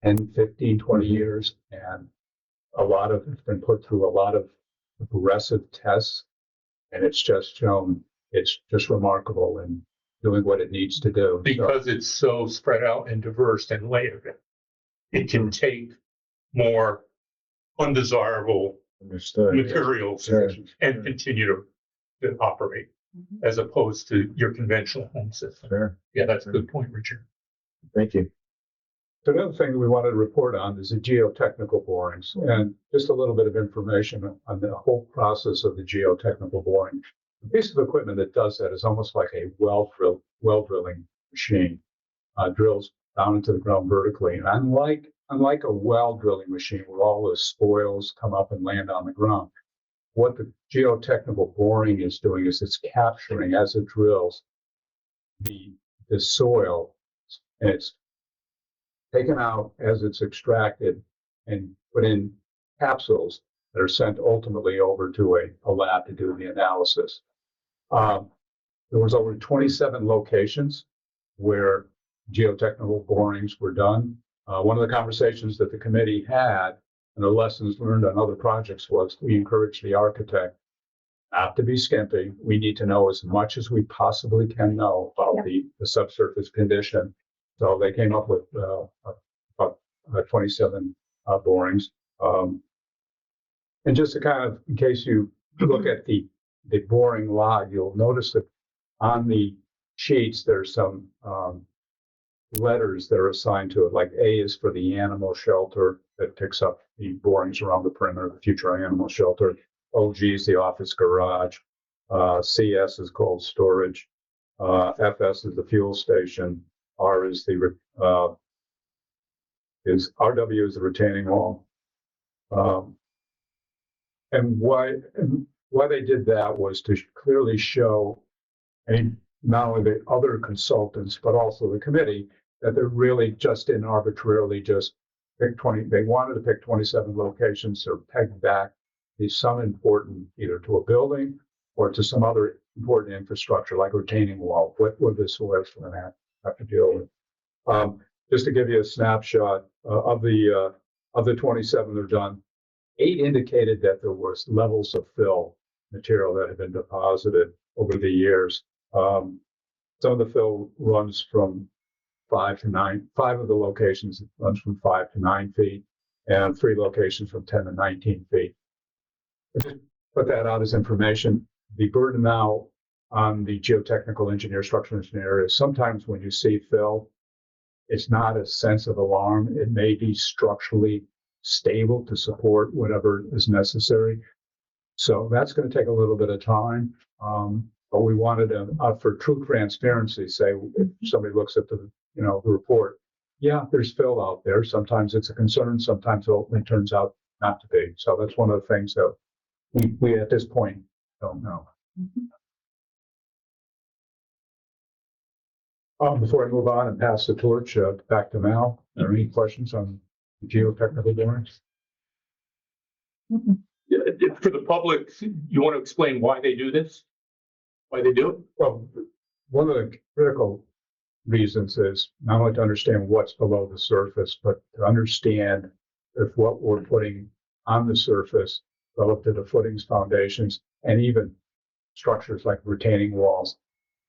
10, 15, 20 years. And it's been put through a lot of aggressive tests. And it's just shown, it's just remarkable in doing what it needs to do. Because it's so spread out and diverse and layered, it can take more undesirable Understood. materials Sure. and continue to operate as opposed to your conventional home system. Sure. Yeah, that's a good point, Richard. Thank you. So another thing that we wanted to report on is the geotechnical borings and just a little bit of information on the whole process of the geotechnical boring. The piece of equipment that does that is almost like a well drilling machine. Drills down into the ground vertically. And unlike a well drilling machine where all the spoils come up and land on the ground, what the geotechnical boring is doing is it's capturing as it drills the soil, and it's taken out as it's extracted and put in capsules that are sent ultimately over to a lab to do the analysis. There was over 27 locations where geotechnical borings were done. One of the conversations that the committee had and the lessons learned on other projects was we encourage the architect not to be skimpy. We need to know as much as we possibly can know about the subsurface condition. So they came up with about 27 borings. And just to kind of, in case you look at the boring log, you'll notice that on the sheets, there's some letters that are assigned to it, like A is for the animal shelter that picks up the borings around the perimeter of the future animal shelter. OG is the office garage. CS is cold storage. FS is the fuel station. R is RW is the retaining wall. And why they did that was to clearly show, and not only the other consultants, but also the committee, that they're really just didn't arbitrarily just pick 20. They wanted to pick 27 locations or peg back some important, either to a building or to some other important infrastructure like a retaining wall. What would the soils going to have to deal with? Just to give you a snapshot of the 27 that are done, 8 indicated that there was levels of fill material that had been deposited over the years. Some of the fill runs from 5 to 9. 5 of the locations runs from 5 to 9 feet, and 3 locations from 10 to 19 feet. Just put that out as information. The burden now on the geotechnical engineer, structural engineer, is sometimes when you see fill, it's not a sense of alarm. It may be structurally stable to support whatever is necessary. So that's going to take a little bit of time. But we wanted to, for true transparency, say if somebody looks at the report, yeah, there's fill out there. Sometimes it's a concern. Sometimes it ultimately turns out not to be. So that's one of the things that we at this point don't know. Before I move on and pass the torch back to Mal, are there any questions on the geotechnical borings? Yeah, for the public, you want to explain why they do this? Why they do it? Well, one of the critical reasons is not only to understand what's below the surface, but to understand if what we're putting on the surface relative to footings, foundations, and even structures like retaining walls,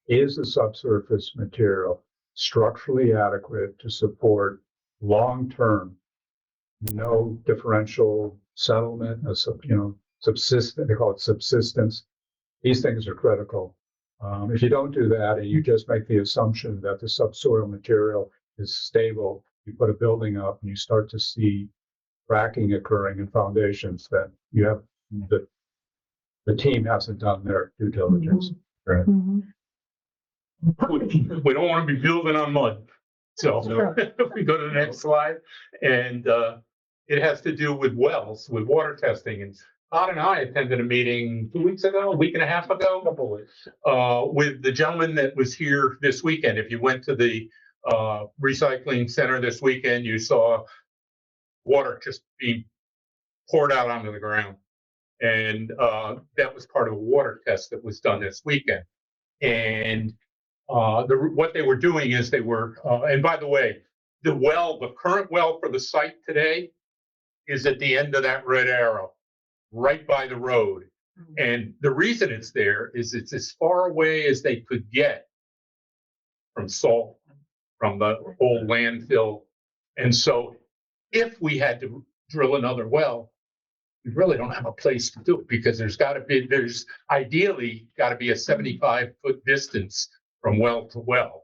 is the subsurface material structurally adequate to support long-term, no differential settlement, subsistence, they call it subsistence. These things are critical. If you don't do that and you just make the assumption that the subsoil material is stable, you put a building up and you start to see cracking occurring in foundations, that you have the team hasn't done their due diligence. Right. We don't want to be building on mud. So if we go to the next slide, and It has to do with wells, with water testing. And Todd and I attended a meeting 2 weeks ago, a week and a half ago, with the gentleman that was here this weekend. If you went to the recycling center this weekend, you saw water just being poured out onto the ground. And that was part of a water test that was done this weekend. And what they were doing is they were, and by the way, the current well for the site today is at the end of that red arrow, right by the road. And the reason it's there is it's as far away as they could get from salt, from the old landfill. And so if we had to drill another well, we really don't have a place to do it because there's ideally got to be a 75-foot distance from well to well.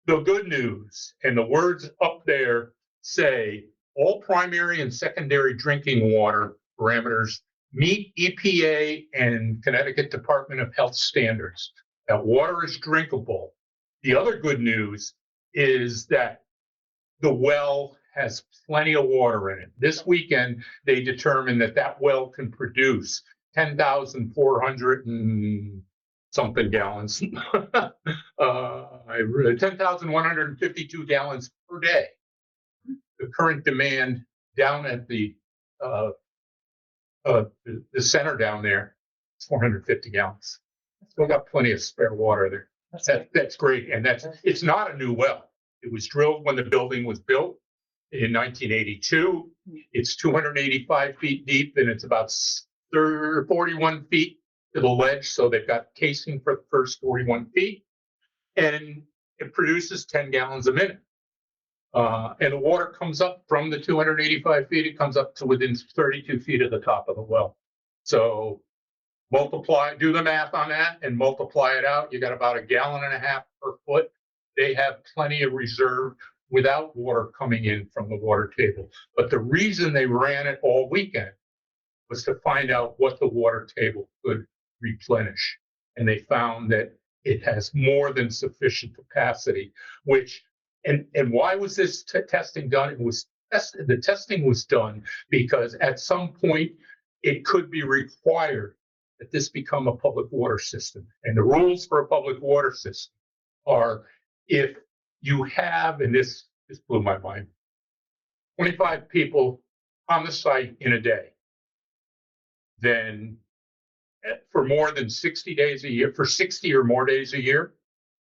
The good news, and the words up there say, all primary and secondary drinking water parameters meet EPA and Connecticut Department of Health standards. That water is drinkable. The other good news is that the well has plenty of water in it. This weekend, they determined that well can produce 10,400 and something gallons, 10,152 gallons per day. The current demand down at the center down there is 450 gallons. We've got plenty of spare water there. That's great. And it's not a new well. It was drilled when the building was built in 1982. It's 285 feet deep and it's about 41 feet to the ledge. So they've got casing for the first 41 feet and it produces 10 gallons a minute. And the water comes up from the 285 feet. It comes up to within 32 feet of the top of the well. So do the math on that and multiply it out. You got about 1.5 gallons per foot. They have plenty of reserve without water coming in from the water table. But the reason they ran it all weekend was to find out what the water table could replenish. And they found that it has more than sufficient capacity, and why was this testing done? The testing was done because at some point it could be required that this become a public water system. And the rules for a public water system are if you have, and this blew my mind, 25 people on the site in a day, then for more than 60 days a year, for 60 or more days a year,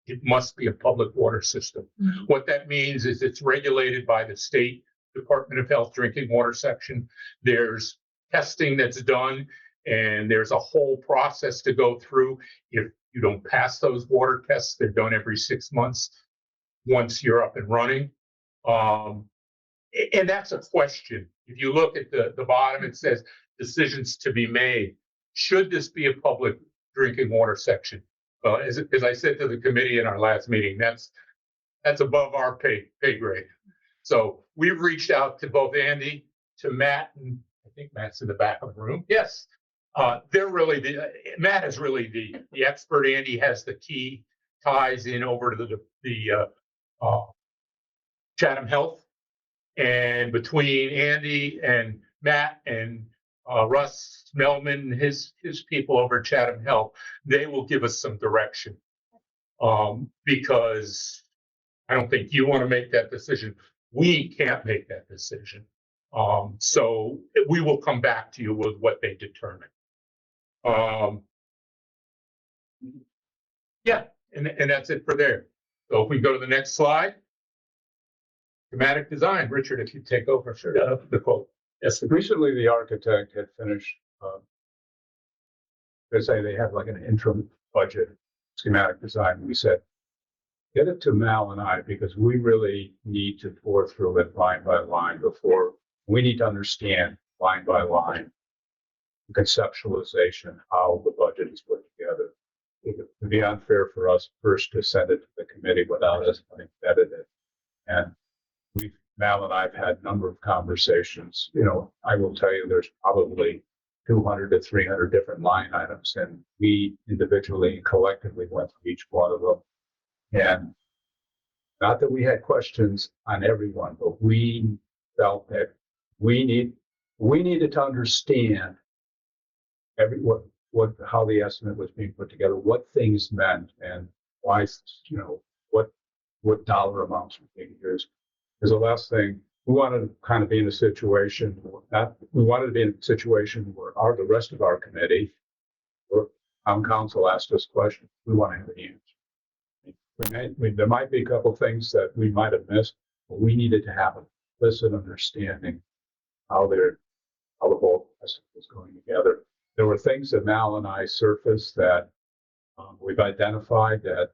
it must be a public water system. What that means is it's regulated by the state Department of Health drinking water section. There's testing that's done and there's a whole process to go through. If you don't pass those water tests, they're done every 6 months once you're up and running. And that's a question. If you look at the bottom, it says decisions to be made. Should this be a public drinking water section? Well, as I said to the committee in our last meeting, that's above our pay grade. So we've reached out to both Andy, to Matt, and I think Matt's in the back of the room. Yes, Matt is really the expert. Andy has the key ties in over to the Chatham Health, and between Andy and Matt and Russ Melman, his people over at Chatham Health, they will give us some direction. Because I don't think you want to make that decision. We can't make that decision. So we will come back to you with what they determine. Yeah, and that's it for there. So if we go to the next slide, schematic design. Richard, if you take over, sure. The quote. Yes, recently the architect had finished, they had like an interim budget schematic design. We said, get it to Mal and I, because we really need to pour through it line by line before we need to understand line by line conceptualization, how the budget is put together. It would be unfair for us first to send it to the committee without us having vetted it. And Mal and I've had a number of conversations. I will tell you there's probably 200 to 300 different line items, and we individually and collectively went through each one of them. And not that we had questions on everyone, but we felt that we needed to understand how the estimate was being put together, what things meant, and why, what dollar amounts were being used. Because the last thing, we wanted to kind of be in a situation where the rest of our committee or town council asked us questions. We want to have the answers. There might be a couple things that we might have missed, but we needed to have a implicit understanding how the whole estimate was going together. There were things that Mal and I surfaced that we've identified that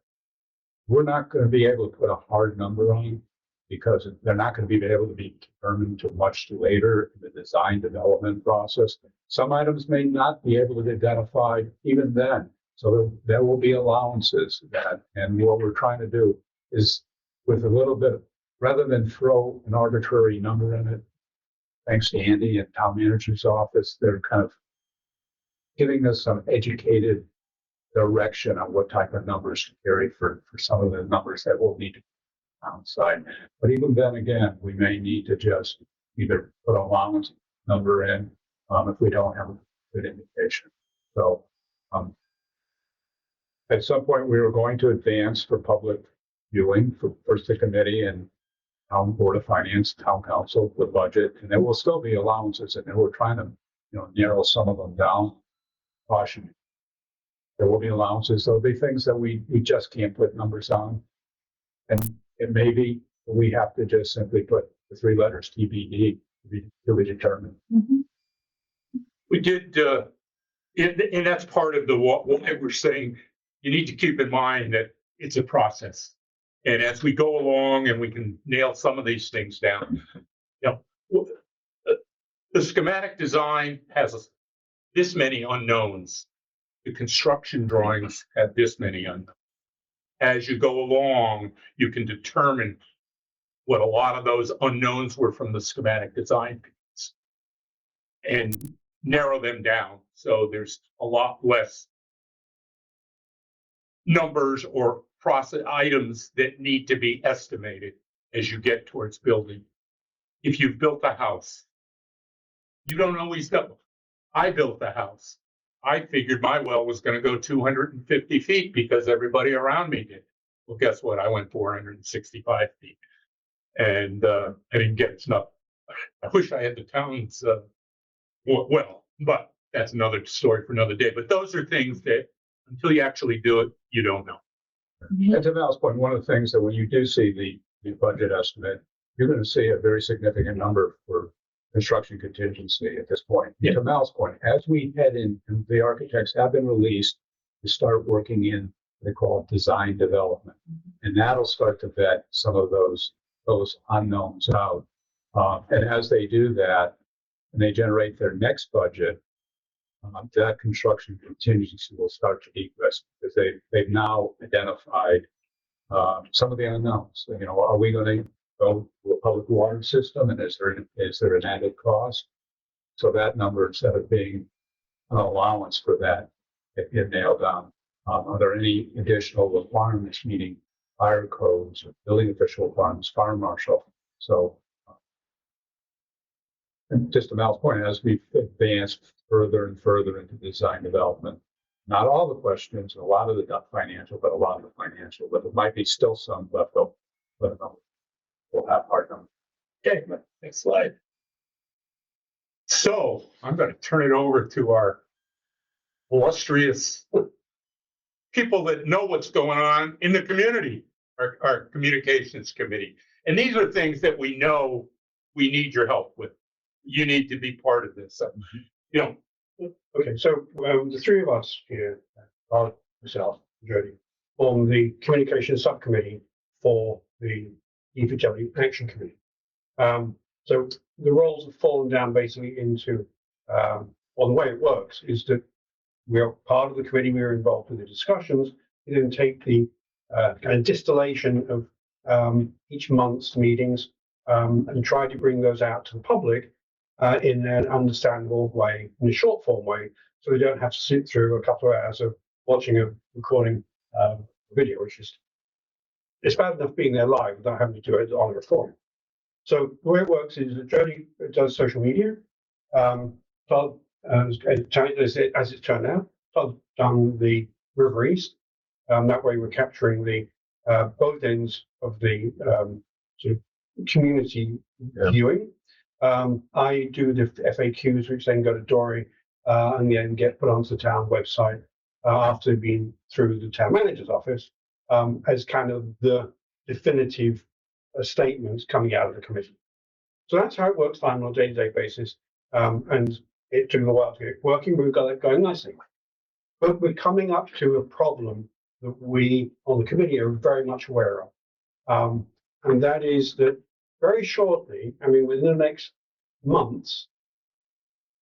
we're not going to be able to put a hard number on because they're not going to be able to be determined until much later in the design development process. Some items may not be able to be identified even then. So there will be allowances that, and what we're trying to do is with a little bit, rather than throw an arbitrary number in it, thanks to Andy and town manager's office, they're kind of giving us some educated direction on what type of numbers to carry for some of the numbers that we'll need to outside. But even then again, we may need to just either put an allowance number in if we don't have a good indication. So at some point we were going to advance for public viewing for first the committee and town board of finance, town council, the budget, and there will still be allowances, and we're trying to narrow some of them down. Caution. There will be allowances. There'll be things that we just can't put numbers on. And it may be we have to just simply put the 3 letters TBD to be determined. Mhm. We did, and that's part of what we're saying. You need to keep in mind that it's a process. And as we go along and we can nail some of these things down, the schematic design has this many unknowns. The construction drawings have this many unknowns. As you go along, you can determine what a lot of those unknowns were from the schematic design piece and narrow them down. So there's a lot less numbers or process items that need to be estimated as you get towards building. If you've built a house, you don't always know. I built a house. I figured my well was going to go 250 feet because everybody around me did. Well, guess what? I went 465 feet. And I didn't get enough. I wish I had the town's well, but that's another story for another day. But those are things that until you actually do it, you don't know. And to Mal's point, one of the things that when you do see the budget estimate, you're going to see a very significant number for construction contingency at this point. Yeah. To Mal's point, as we head in, and the architects have been released to start working in what they call design development. And that'll start to vet some of those unknowns out. And as they do that, and they generate their next budget, that construction contingency will start to decrease because they've now identified some of the unknowns. Are we going to go to a public water system, and is there an added cost? So that number, instead of being an allowance for that, it nailed down. Are there any additional requirements, meaning fire codes, or building official requirements, fire marshal? So, and just to Mal's point, as we advance further and further into design development, not all the questions, a lot of the financial, but a lot of the financial, but there might be still some left over. But we'll have hard numbers. Okay, next slide. So I'm going to turn it over to our illustrious people that know what's going on in the community, our communications committee. And these are things that we know we need your help with. You need to be part of this. So, Okay, so the 3 of us here, myself, Jody, form the communication subcommittee for the DPW Action Committee. So the roles have fallen down basically into, well, the way it works is that we are part of the committee, we are involved in the discussions, we then take the kind of distillation of each month's meetings and try to bring those out to the public in an understandable way, in a short form way, so we don't have to sit through a couple of hours of watching a recording video, which is, it's bad enough being there live without having to do it on a recording. So the way it works is that Jody does social media. Todd, as it's turned out, Todd done the River East. That way we're capturing the both ends of the sort of community viewing. I do the FAQs, which then go to Dory and then get put onto the town website after being through the town manager's office as kind of the definitive statements coming out of the commission. So that's how it works fine on a day-to-day basis. And it took a while to get working, but we've got it going nicely. But we're coming up to a problem that we on the committee are very much aware of. And that is that very shortly, I mean, within the next months,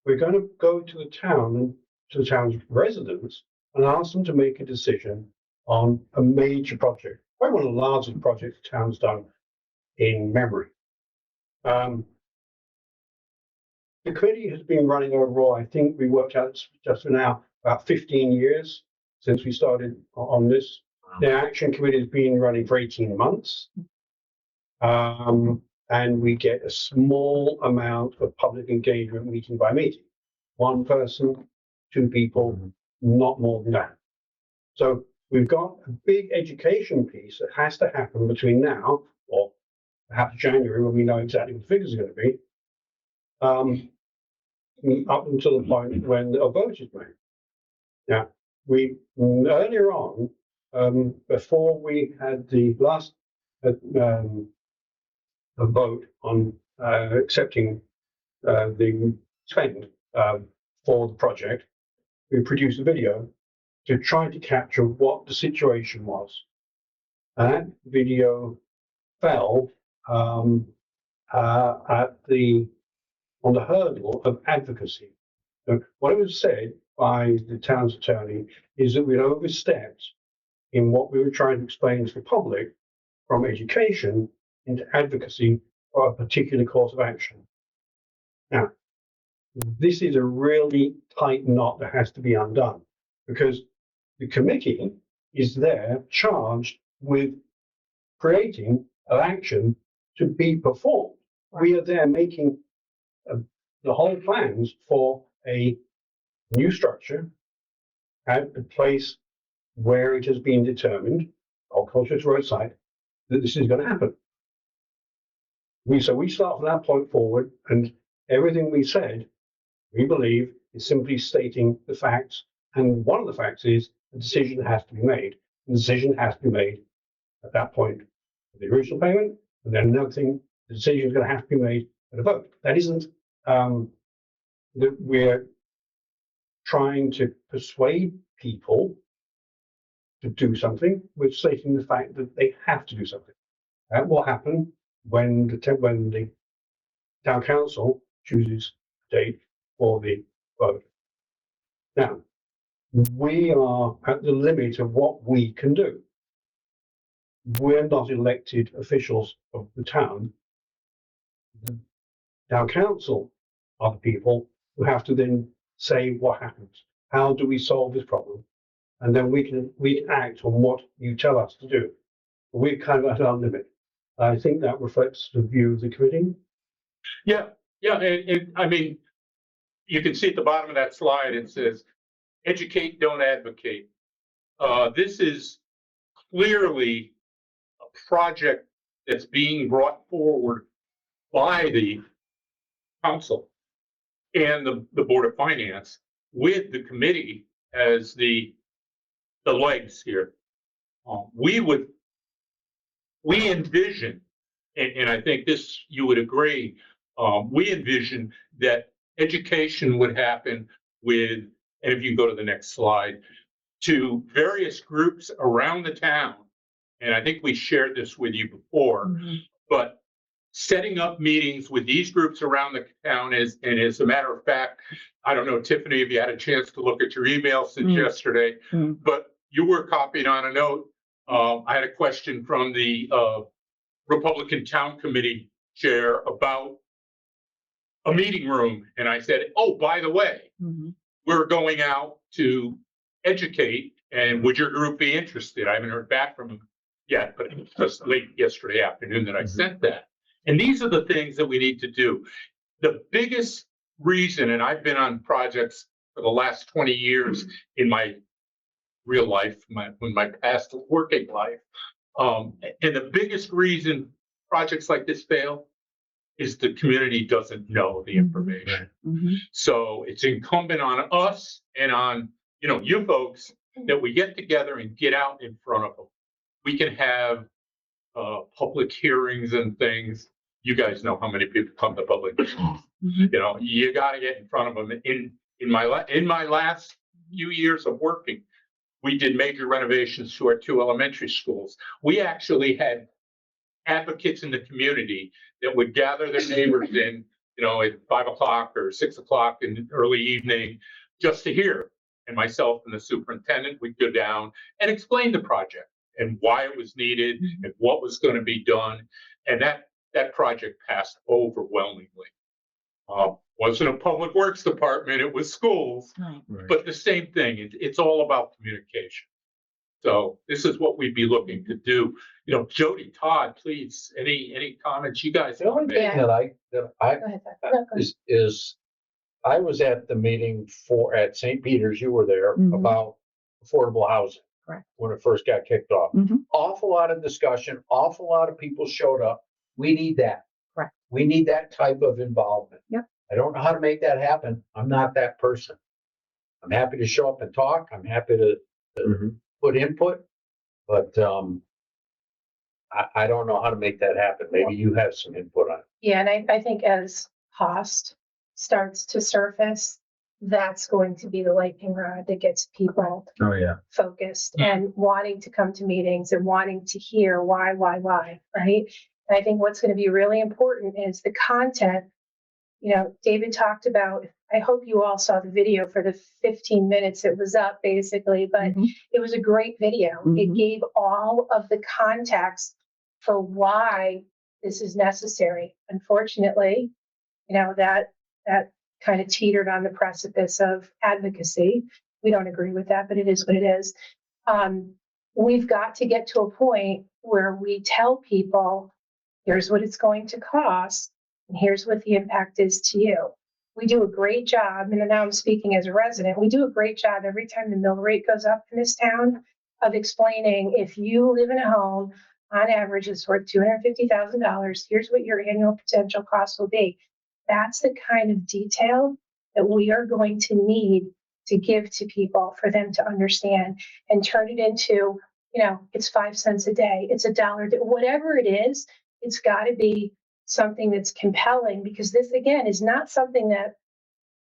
we're going to go to the town and to the town's residents and ask them to make a decision on a major project, probably one of the largest projects the town's done in memory. The committee has been running overall, I think we worked out just for now, about 15 years since we started on this. The action committee has been running for 18 months. And we get a small amount of public engagement meeting by meeting. One person, two people, not more than that. So we've got a big education piece that has to happen between now, or perhaps January, when we know exactly what the figures are going to be, up until the point when a vote is made. Now, we earlier on, before we had the last a vote on accepting the spend for the project, we produced a video to try to capture what the situation was. And that video fell on the hurdle of advocacy. So what it was said by the town's attorney is that we'd overstepped in what we were trying to explain to the public from education into advocacy for a particular course of action. Now, this is a really tight knot that has to be undone because the committee is there charged with creating an action to be performed. We are there making the whole plans for a new structure at a place where it has been determined, Culture's roadside, that this is going to happen. So we start from that point forward, and everything we said, we believe, is simply stating the facts. And one of the facts is the decision has to be made. The decision has to be made at that point for the original payment, and then another thing, the decision is going to have to be made at a vote. That isn't that we're trying to persuade people to do something. We're stating the fact that they have to do something. That will happen when the town council chooses a date for the vote. Now, we are at the limit of what we can do. We're not elected officials of the town. The town council are the people who have to then say what happens. How do we solve this problem? And then we can act on what you tell us to do. We're kind of at our limit. I think that reflects the view of the committee. Yeah, and I mean, you can see at the bottom of that slide, it says, educate, don't advocate. This is clearly a project that's being brought forward by the council and the Board of Finance with the committee as the legs here. We envision, and I think this you would agree, we envision that education would happen with, and if you go to the next slide, to various groups around the town. And I think we shared this with you before, but setting up meetings with these groups around the town and as a matter of fact, I don't know, Tiffany, if you had a chance to look at your email since yesterday, but you were copied on a note. I had a question from the Republican Town Committee chair about a meeting room. And I said, oh, by the way, we're going out to educate, and would your group be interested? I haven't heard back from them yet, but it was just late yesterday afternoon that I sent that. And these are the things that we need to do. The biggest reason, and I've been on projects for the last 20 years in my real life, my past working life. And the biggest reason projects like this fail is the community doesn't know the information. So it's incumbent on us and on, you folks that we get together and get out in front of them. We can have public hearings and things. You guys know how many people come to public hearings. You got to get in front of them. In my last few years of working, we did major renovations to our 2 elementary schools. We actually had advocates in the community that would gather their neighbors in, at 5 o'clock or 6 o'clock in the early evening, just to hear. And myself and the superintendent would go down and explain the project and why it was needed and what was going to be done. And that project passed overwhelmingly. Wasn't a public works department, it was schools, but the same thing. It's all about communication. So this is what we'd be looking to do. Jody, Todd, please, any comments you guys? The only thing that I Go ahead, Todd. is I was at the meeting at St. Peter's, you were there, about affordable housing. Correct. When it first got kicked off. Awful lot of discussion, awful lot of people showed up. We need that. Correct. We need that type of involvement. Yep. I don't know how to make that happen. I'm not that person. I'm happy to show up and talk. I'm happy to put input, but I don't know how to make that happen. Maybe you have some input on it. Yeah, and I think as cost starts to surface, that's going to be the lightning rod that gets people Oh, yeah. focused and wanting to come to meetings and wanting to hear why, right? And I think what's going to be really important is the content. David talked about, I hope you all saw the video for the 15 minutes it was up basically, but it was a great video. It gave all of the context for why this is necessary. Unfortunately, that kind of teetered on the precipice of advocacy. We don't agree with that, but it is what it is. We've got to get to a point where we tell people, here's what it's going to cost, and here's what the impact is to you. We do a great job, and now I'm speaking as a resident, we do a great job every time the mill rate goes up in this town of explaining, if you live in a home, on average it's worth $250,000, here's what your annual potential cost will be. That's the kind of detail that we are going to need to give to people for them to understand and turn it into, it's 5 cents a day, it's $1, whatever it is, it's got to be something that's compelling, because this, again, is not something that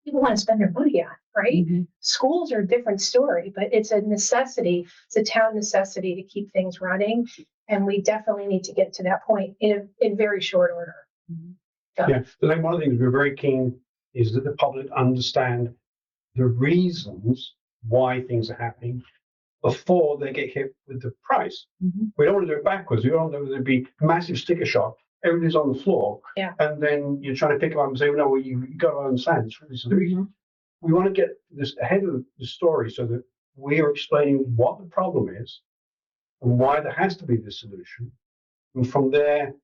people want to spend their money on, right? Schools are a different story, but it's a necessity. It's a town necessity to keep things running. And we definitely need to get to that point in very short order. Yeah, so I think one of the things we're very keen is that the public understand the reasons why things are happening before they get hit with the price. We don't want to do it backwards. We don't want there to be massive sticker shock. Everything's on the floor. Yeah. And then you're trying to pick them up and say, no, well, you got to understand. This is the reason. We want to get this ahead of the story so that we are explaining what the problem is and why there has to be this solution. And from there,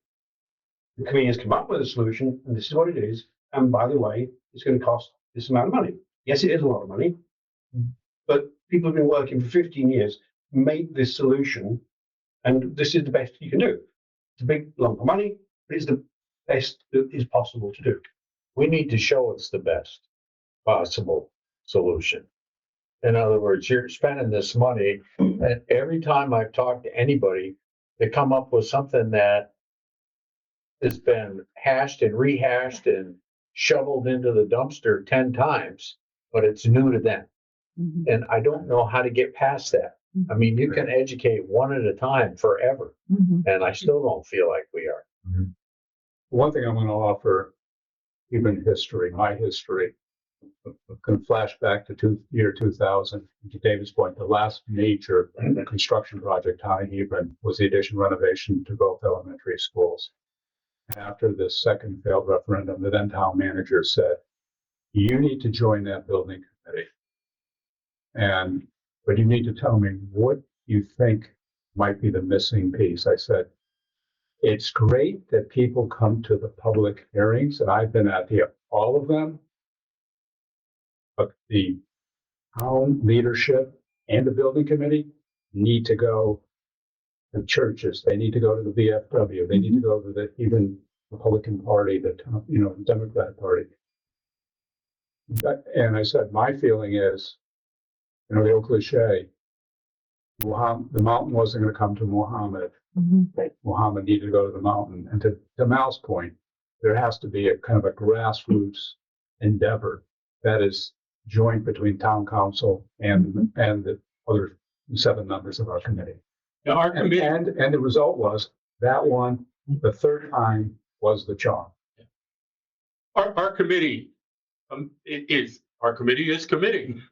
the committee has come up with a solution, and this is what it is. And by the way, it's going to cost this amount of money. Yes, it is a lot of money, but people have been working for 15 years, make this solution, and this is the best you can do. It's a big lump of money, but it's the best that is possible to do. We need to show it's the best possible solution. In other words, you're spending this money, and every time I've talked to anybody, they come up with something that has been hashed and rehashed and shoveled into the dumpster 10 times, but it's new to them. And I don't know how to get past that. I mean, you can educate one at a time forever, and I still don't feel like we are. One thing I'm going to offer, even history, my history, can flash back to year 2000. To David's point, the last major construction project in Hebron was the addition renovation to both elementary schools. After the second failed referendum, the then town manager said, you need to join that building committee. But you need to tell me what you think might be the missing piece. I said, It's great that people come to the public hearings, and I've been at all of them. But the town leadership and the building committee need to go to churches. They need to go to the VFW. They need to go to the even Republican Party, the Democratic Party. And I said, my feeling is, the old cliche, the mountain wasn't going to come to Muhammad. Muhammad needed to go to the mountain. And to Mal's point, there has to be a kind of a grassroots endeavor that is joint between town council and the other 7 members of our committee. Now, our committee, And the result was that one, the third time was the charm. our committee, our committee is committing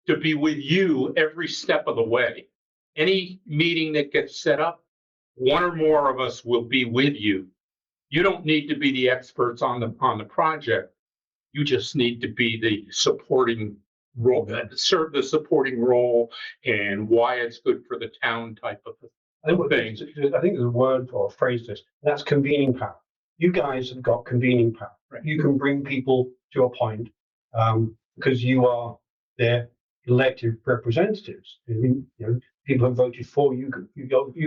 to be with you every step of the way. Any meeting that gets set up, one or more of us will be with you. You don't need to be the experts on the project. You just need to be the supporting role, serve the supporting role and why it's good for the town type of thing. I think there's a word or a phrase this, that's convening power. You guys have got convening power. Right. You can bring people to a point because you are their elected representatives. People have voted for you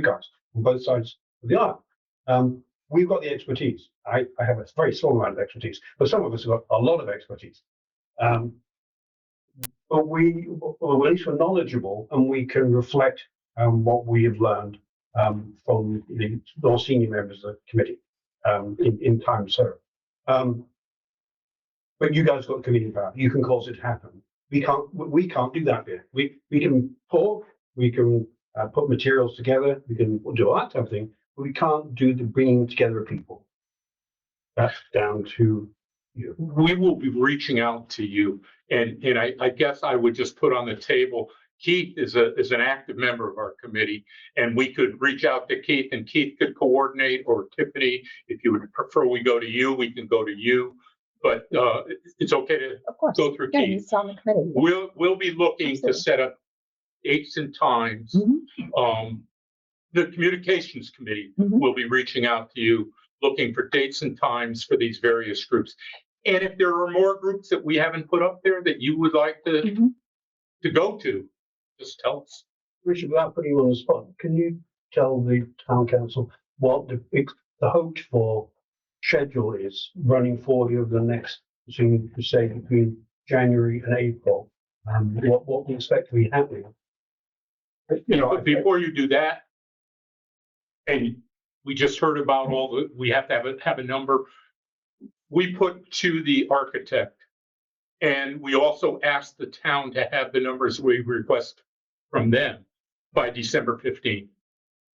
guys on both sides of the aisle. We've got the expertise. I have a very small amount of expertise, but some of us have got a lot of expertise. But at least we're knowledgeable and we can reflect what we have learned from the more senior members of the committee in time served. But you guys got convening power. You can cause it to happen. We can't do that here. We can talk, we can put materials together, we can do all that type of thing, but we can't do the bringing together of people. That's down to you. We will be reaching out to you, and I guess I would just put on the table, Keith is an active member of our committee, and we could reach out to Keith, and Keith could coordinate, or Tiffany, if you would prefer we go to you, we can go to you. But it's okay to Of course. go through Yeah, Keith. he's on the committee. We'll be looking to Absolutely. set up dates and times. The communications committee will be reaching out to you, looking for dates and times for these various groups. And if there are more groups that we haven't put up there that you would like to go to, just tell us. Richard, without putting you on the spot, can you tell the town council what the hoped for schedule is running forward over the next, say, between January and April? What we expect to be happening? But before you do that, and we just heard about we have to have a number. We put to the architect, and we also asked the town to have the numbers we request from them by December 15th.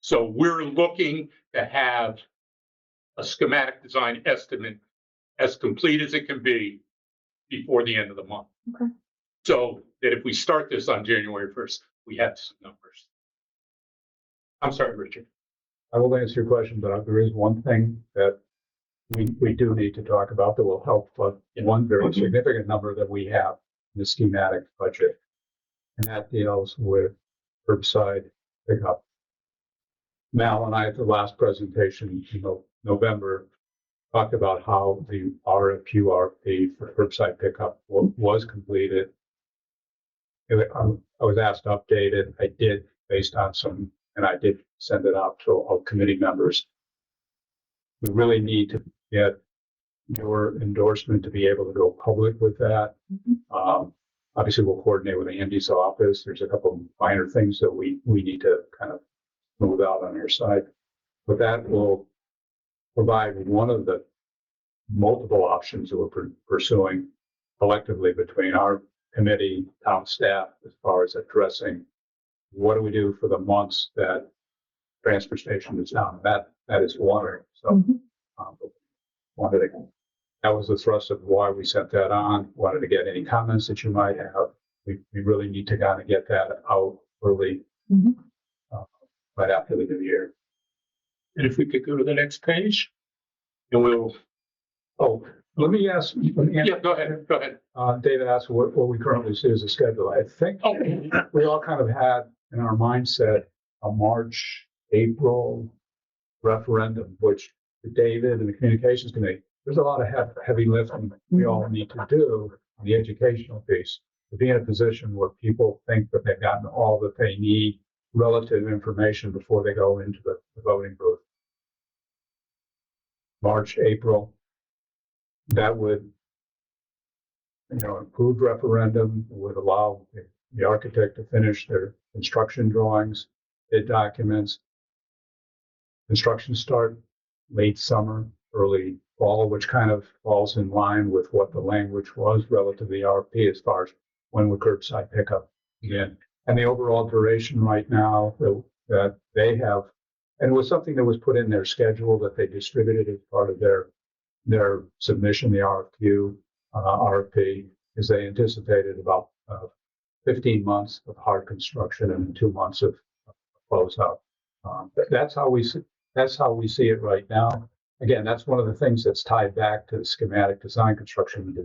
So we're looking to have a schematic design estimate as complete as it can be before the end of the month. Okay. So that if we start this on January 1st, we have some numbers. I'm sorry, Richard. I will answer your question, but there is one thing that we do need to talk about that will help, but one very significant number that we have in the schematic budget, and that deals with curbside pickup. Mal and I at the last presentation in November talked about how the RFP for curbside pickup was completed. I was asked to update it. I did, based on and I did send it out to all committee members. We really need to get your endorsement to be able to go public with that. Obviously, we'll coordinate with Andy's office. There's a couple of minor things that we need to kind of move out on your side. But that will provide one of the multiple options that we're pursuing collectively between our committee, town staff, as far as addressing what do we do for the months that transportation is down. That is water. So that was the thrust of why we sent that on. Wanted to get any comments that you might have. We really need to kind of get that out early, right after the new year. And if we could go to the next page, and we'll. Oh, let me ask. Yeah, go ahead. Go ahead. David asked what we currently see as a schedule. I think we all kind of had in our mindset a March, April referendum, which David and the communications committee, there's a lot of heavy lifting we all need to do on the educational piece to be in a position where people think that they've gotten all that they need relative information before they go into the voting booth. March, April, that would, improved referendum would allow the architect to finish their construction drawings, bid documents. Construction start late summer, early fall, which kind of falls in line with what the language was relative to the RFP as far as when would curbside pickup begin. And the overall duration right now that they have, and it was something that was put in their schedule that they distributed as part of their submission, the RFP, is they anticipated about 15 months of hard construction and 2 months of closeout. That's how we see it right now. Again, that's one of the things that's tied back to the schematic design, construction,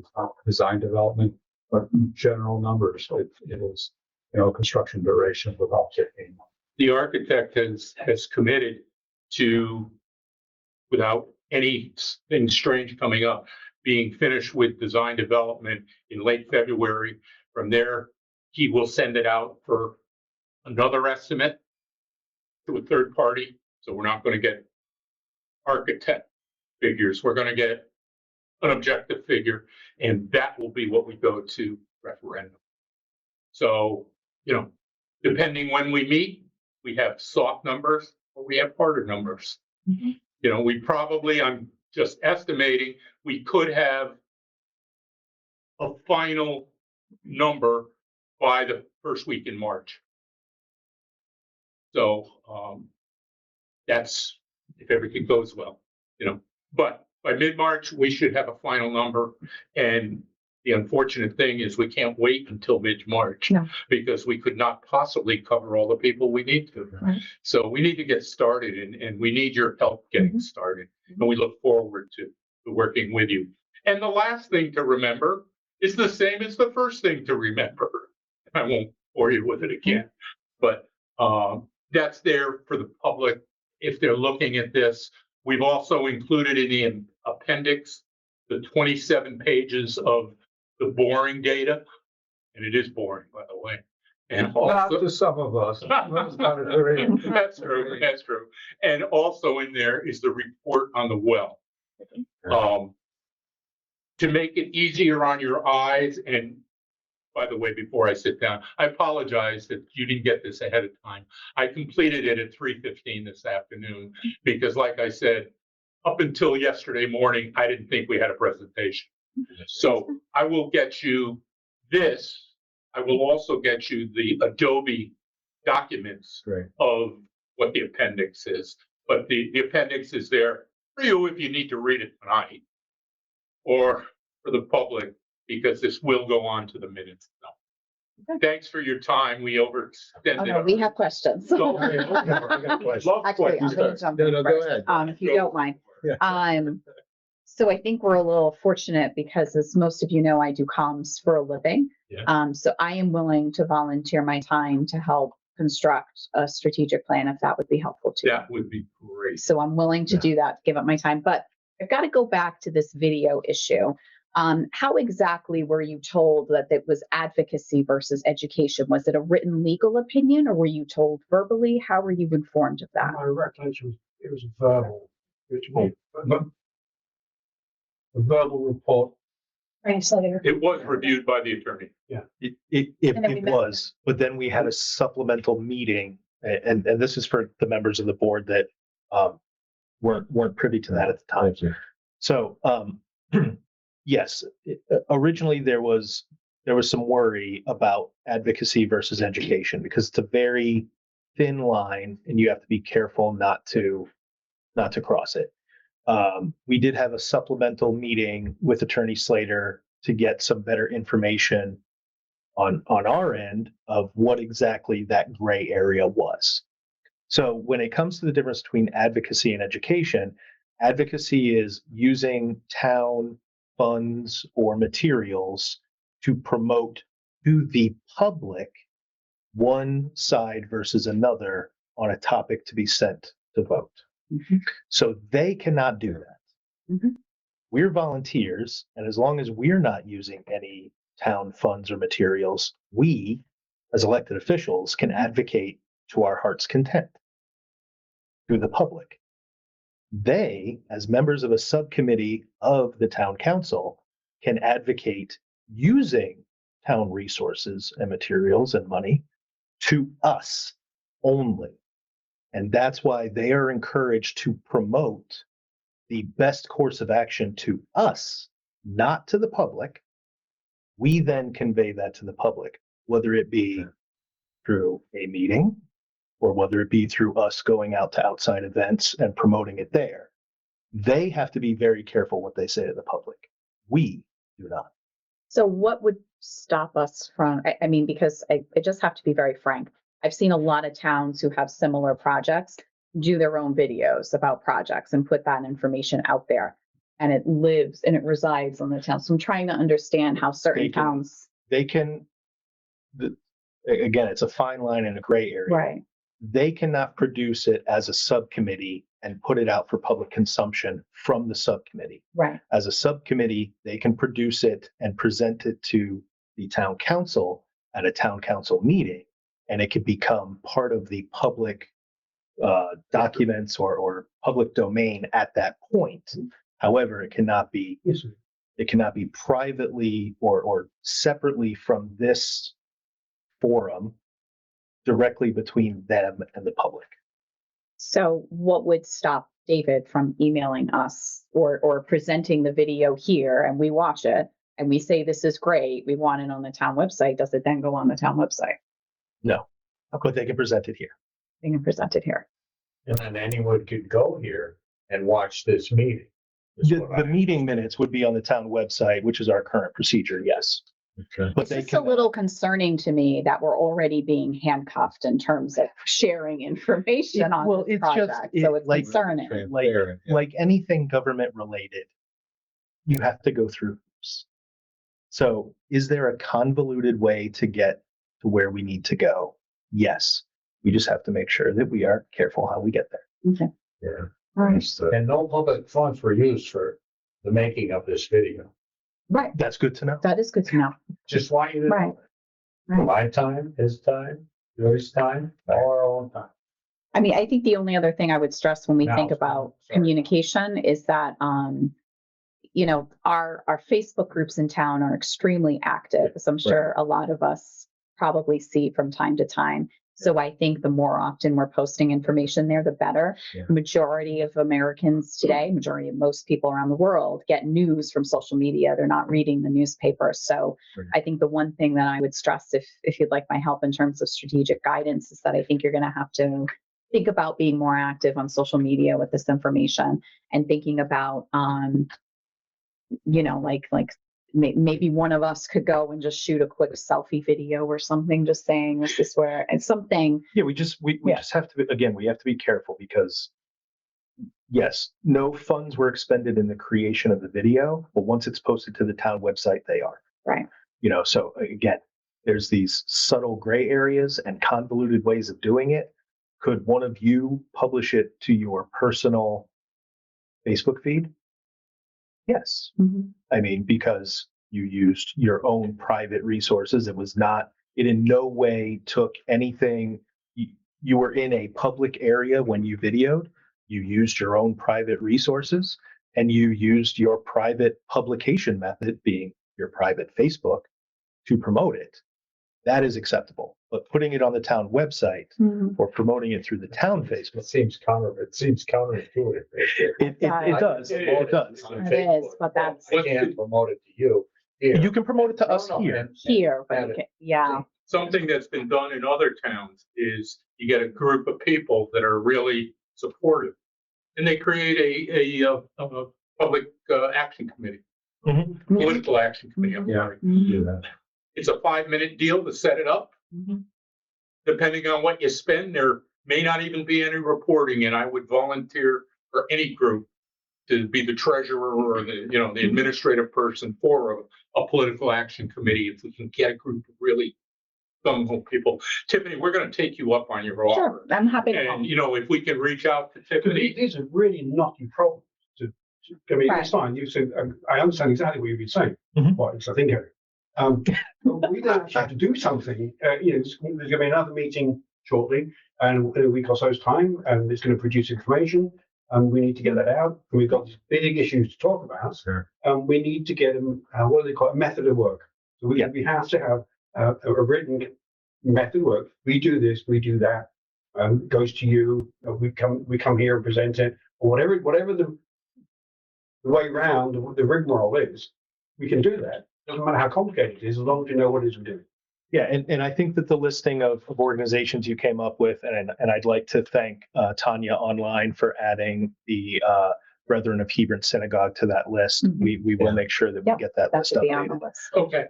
design development, but general numbers. It is, construction duration of about 15 months. The architect has committed to, without anything strange coming up, being finished with design development in late February. From there, he will send it out for another estimate to a third party. So we're not going to get architect figures. We're going to get an objective figure, and that will be what we go to referendum. So, depending when we meet, we have soft numbers or we have harder numbers. Mm-hmm. We probably, I'm just estimating, we could have a final number by the first week in March. So that's if everything goes well, but by mid-March, we should have a final number. And the unfortunate thing is we can't wait until mid-March because we could not possibly cover all the people we need to. Right. So we need to get started and we need your help getting started. And we look forward to working with you. And the last thing to remember is the same as the first thing to remember. I won't bore you with it again, but that's there for the public if they're looking at this. We've also included in the appendix the 27 pages of the boring data, and it is boring, by the way. And not to some of us. That's true. That's true. And also in there is the report on the well. To make it easier on your eyes, and by the way, before I sit down, I apologize that you didn't get this ahead of time. I completed it at 3:15 this afternoon because, like I said, up until yesterday morning, I didn't think we had a presentation. So I will get you this. I will also get you the Adobe documents of what the appendix is. But the appendix is there for you if you need to read it tonight, or for the public, because this will go on to the minutes. So, thanks for your time. We overextended. Oh, no, we have questions. So, Actually, I'm going to jump in Go first, ahead. if you don't mind. Yeah. So I think we're a little fortunate because, as most of you know, I do comms for a living. Yeah. So I am willing to volunteer my time to help construct a strategic plan if that would be helpful to you. that would be great. So I'm willing to do that, give up my time. But I've got to go back to this video issue. How exactly were you told that it was advocacy versus education? Was it a written legal opinion, or were you told verbally? How were you informed of that? My recollection was verbal. A verbal report. Right, so they're- It was reviewed by the attorney. And then we It met. was, but then we had a supplemental meeting, and this is for the members of the board that weren't privy to that at the time. So, yes, originally there was some worry about advocacy versus education because it's a very thin line, and you have to be careful not to cross it. We did have a supplemental meeting with Attorney Slater to get some better information on our end of what exactly that gray area was. So when it comes to the difference between advocacy and education, advocacy is using town funds or materials to promote to the public one side versus another on a topic to be sent to vote. Mhm. So they cannot do that. Mhm. We're volunteers, and as long as we're not using any town funds or materials, we, as elected officials, can advocate to our heart's content to the public. They, as members of a subcommittee of the town council, can advocate using town resources and materials and money to us only. And that's why they are encouraged to promote the best course of action to us, not to the public. We then convey that to the public, whether it be through a meeting or whether it be through us going out to outside events and promoting it there. They have to be very careful what they say to the public. We do not. So what would stop us from, I mean, because I just have to be very frank. I've seen a lot of towns who have similar projects do their own videos about projects and put that information out there. And it lives and it resides on the town. So I'm trying to understand how certain They can- towns. They can, again, it's a fine line and a gray area. Right, They cannot produce it as a subcommittee and put it out for public consumption from the subcommittee. right. As a subcommittee, they can produce it and present it to the town council at a town council meeting, and it could become part of the public documents or public domain at that point. However, it cannot be privately or separately from this forum directly between them and the public. So what would stop David from emailing us or presenting the video here and we watch it and we say, this is great, we want it on the town website? Does it then go on the town website? No, but they can present it here. They can present it here. And then anyone could go here and watch this meeting. is The, what the I- meeting minutes would be on the town website, which is our current procedure, yes. Okay. But they It's a can, little concerning to me that we're already being handcuffed in terms of sharing information on Well, this it's just- project. So it's like- concerning. Transparent, yeah. like anything government related, you have to go through hoops. So is there a convoluted way to get to where we need to go? Yes. We just have to make sure that we are careful how we get there. Okay. Yeah. All right. Understood. And no public funds were used for the making of this video. Right. That's good to know. That is good to know. Just want you to Right. know. Right. My time, his time, Joey's time, all our own time. I mean, I think the only other thing I would stress when we Now, think about sorry. communication is that, you know, our Facebook groups in town are extremely active, as I'm sure a lot of us probably see from time to time. So I think the more often we're posting information there, the better. Yeah. Majority of Americans today, majority of most people around the world get news from social media. They're not reading the newspaper. So Right. I think the one thing that I would stress, if you'd like my help in terms of strategic guidance, is that I think you're going to have to think about being more active on social media with this information and thinking about, you know, maybe one of us could go and just shoot a quick selfie video or something, just saying this is where, and something. Yeah, we just have to, again, we have to be careful because yes, no funds were expended in the creation of the video, but once it's posted to the town website, they are. Right. You know, so again, there's these subtle gray areas and convoluted ways of doing it. Could one of you publish it to your personal Facebook feed? Yes. I mean, because you used your own private resources. It in no way took anything. You were in a public area when you videoed. You used your own private resources and you used your private publication method, being your private Facebook, to promote it. That is acceptable. But putting it on the town website or promoting it through the town Facebook, It seems counterintuitive. it does. It does. It is, but that's I can't promote it to you. here. You can promote it to us No, no, here. and- here, but and- you can, yeah. Something that's been done in other towns is you get a group of people that are really supportive. And they create a public action committee, Mhm. political action committee. I'm Yeah. sorry. Do that. It's a 5-minute deal to set it up. Mhm. Depending on what you spend, there may not even be any reporting, and I would volunteer for any group to be the treasurer or the administrative person for a political action committee if we can get a group of really some people. Tiffany, we're gonna take you up on your Sure, offer. I'm happy to And, help. you know, if we can reach out to Because Tiffany, these are really knotty problems I mean, Right. it's fine. You said, I understand exactly what you've been saying. Mhm. Well, I think, but we don't have to do something, there's going to be another meeting shortly and in a week or so's time, and it's going to produce information. And we need to get that out. And we've got these big issues to talk about. Sure. And we need to get them, what do they call it, a method of work. So we have to have a written method of work. We do this, we do that. It goes to you. We come here and present it, or whatever the way round the rigmarole is. We can do that. Doesn't matter how complicated it is, as long as you know what it is we're doing. Yeah, and I think that the listing of organizations you came up with, and I'd like to thank Tanya online for adding the Brethren of Hebron Synagogue to that list. Mhm. We will Yeah. make sure that we Yep, get that That list should be on the updated. list. okay,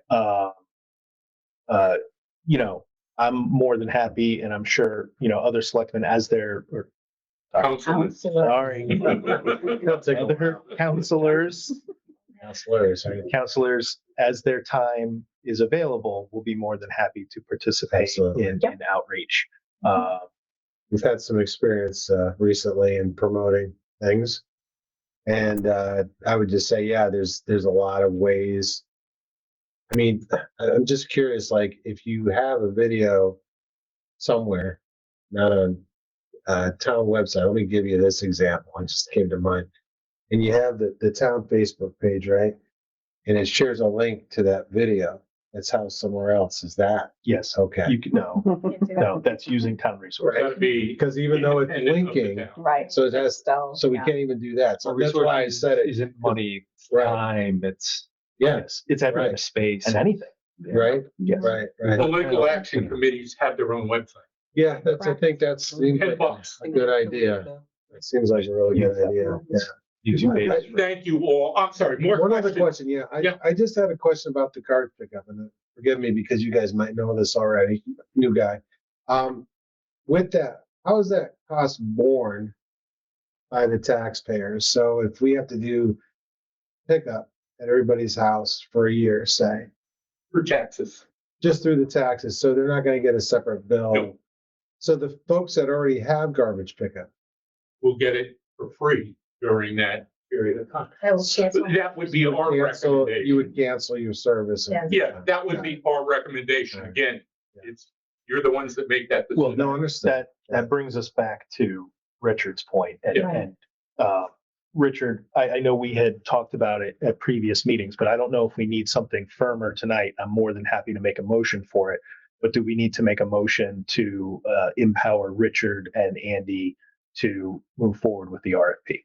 You know, I'm more than happy, and I'm sure, you know, other selectmen as their, or Councilman. Counselor. sorry, other counselors, counselors, as their time is available, will be more than happy to participate Absolutely. in Yep. outreach. We've had some experience recently in promoting things. And I would just say, yeah, there's a lot of ways. I mean, I'm just curious, like if you have a video somewhere, not on a town website, let me give you this example. It just came to mind. And you have the town Facebook page, right? And it shares a link to that video. It's how somewhere else is that. Yes, Okay. you can, no, that's using town resources. Gotta be. Because even though it's independent of the linking, town. Right. so it has, So, so we yeah. can't even do that. So that's why I said it. Isn't money, Right. time, it's. Yeah, Yes, it's everything, Right. Space. and anything. right, Yes. right, The right. Political action committees have their own website. Yeah, I think that's seems like $10. a good idea. It seems like a really good idea. Yeah. YouTube Yeah. page. Thank you all. I'm sorry, more One other questions? question, yeah, Yeah. I just had a question about the card pickup, and forgive me because you guys might know this already, new guy. With that, how is that cost borne by the taxpayers? So if we have to do pickup at everybody's house for a year, say, For taxes. just through the taxes, so they're not gonna get a separate bill. No. So the folks that already have garbage pickup, We'll get it for free during that period of time. I will cancel. But that would be our so you recommendation. would cancel your service. and- Yeah, that would be our recommendation. Again, it's, you're the ones that make that Well, decision. No, understand. That brings us back to Richard's point. And, Yeah. and Richard, I know we had talked about it at previous meetings, but I don't know if we need something firmer tonight. I'm more than happy to make a motion for it. But do we need to make a motion to empower Richard and Andy to move forward with the RFP?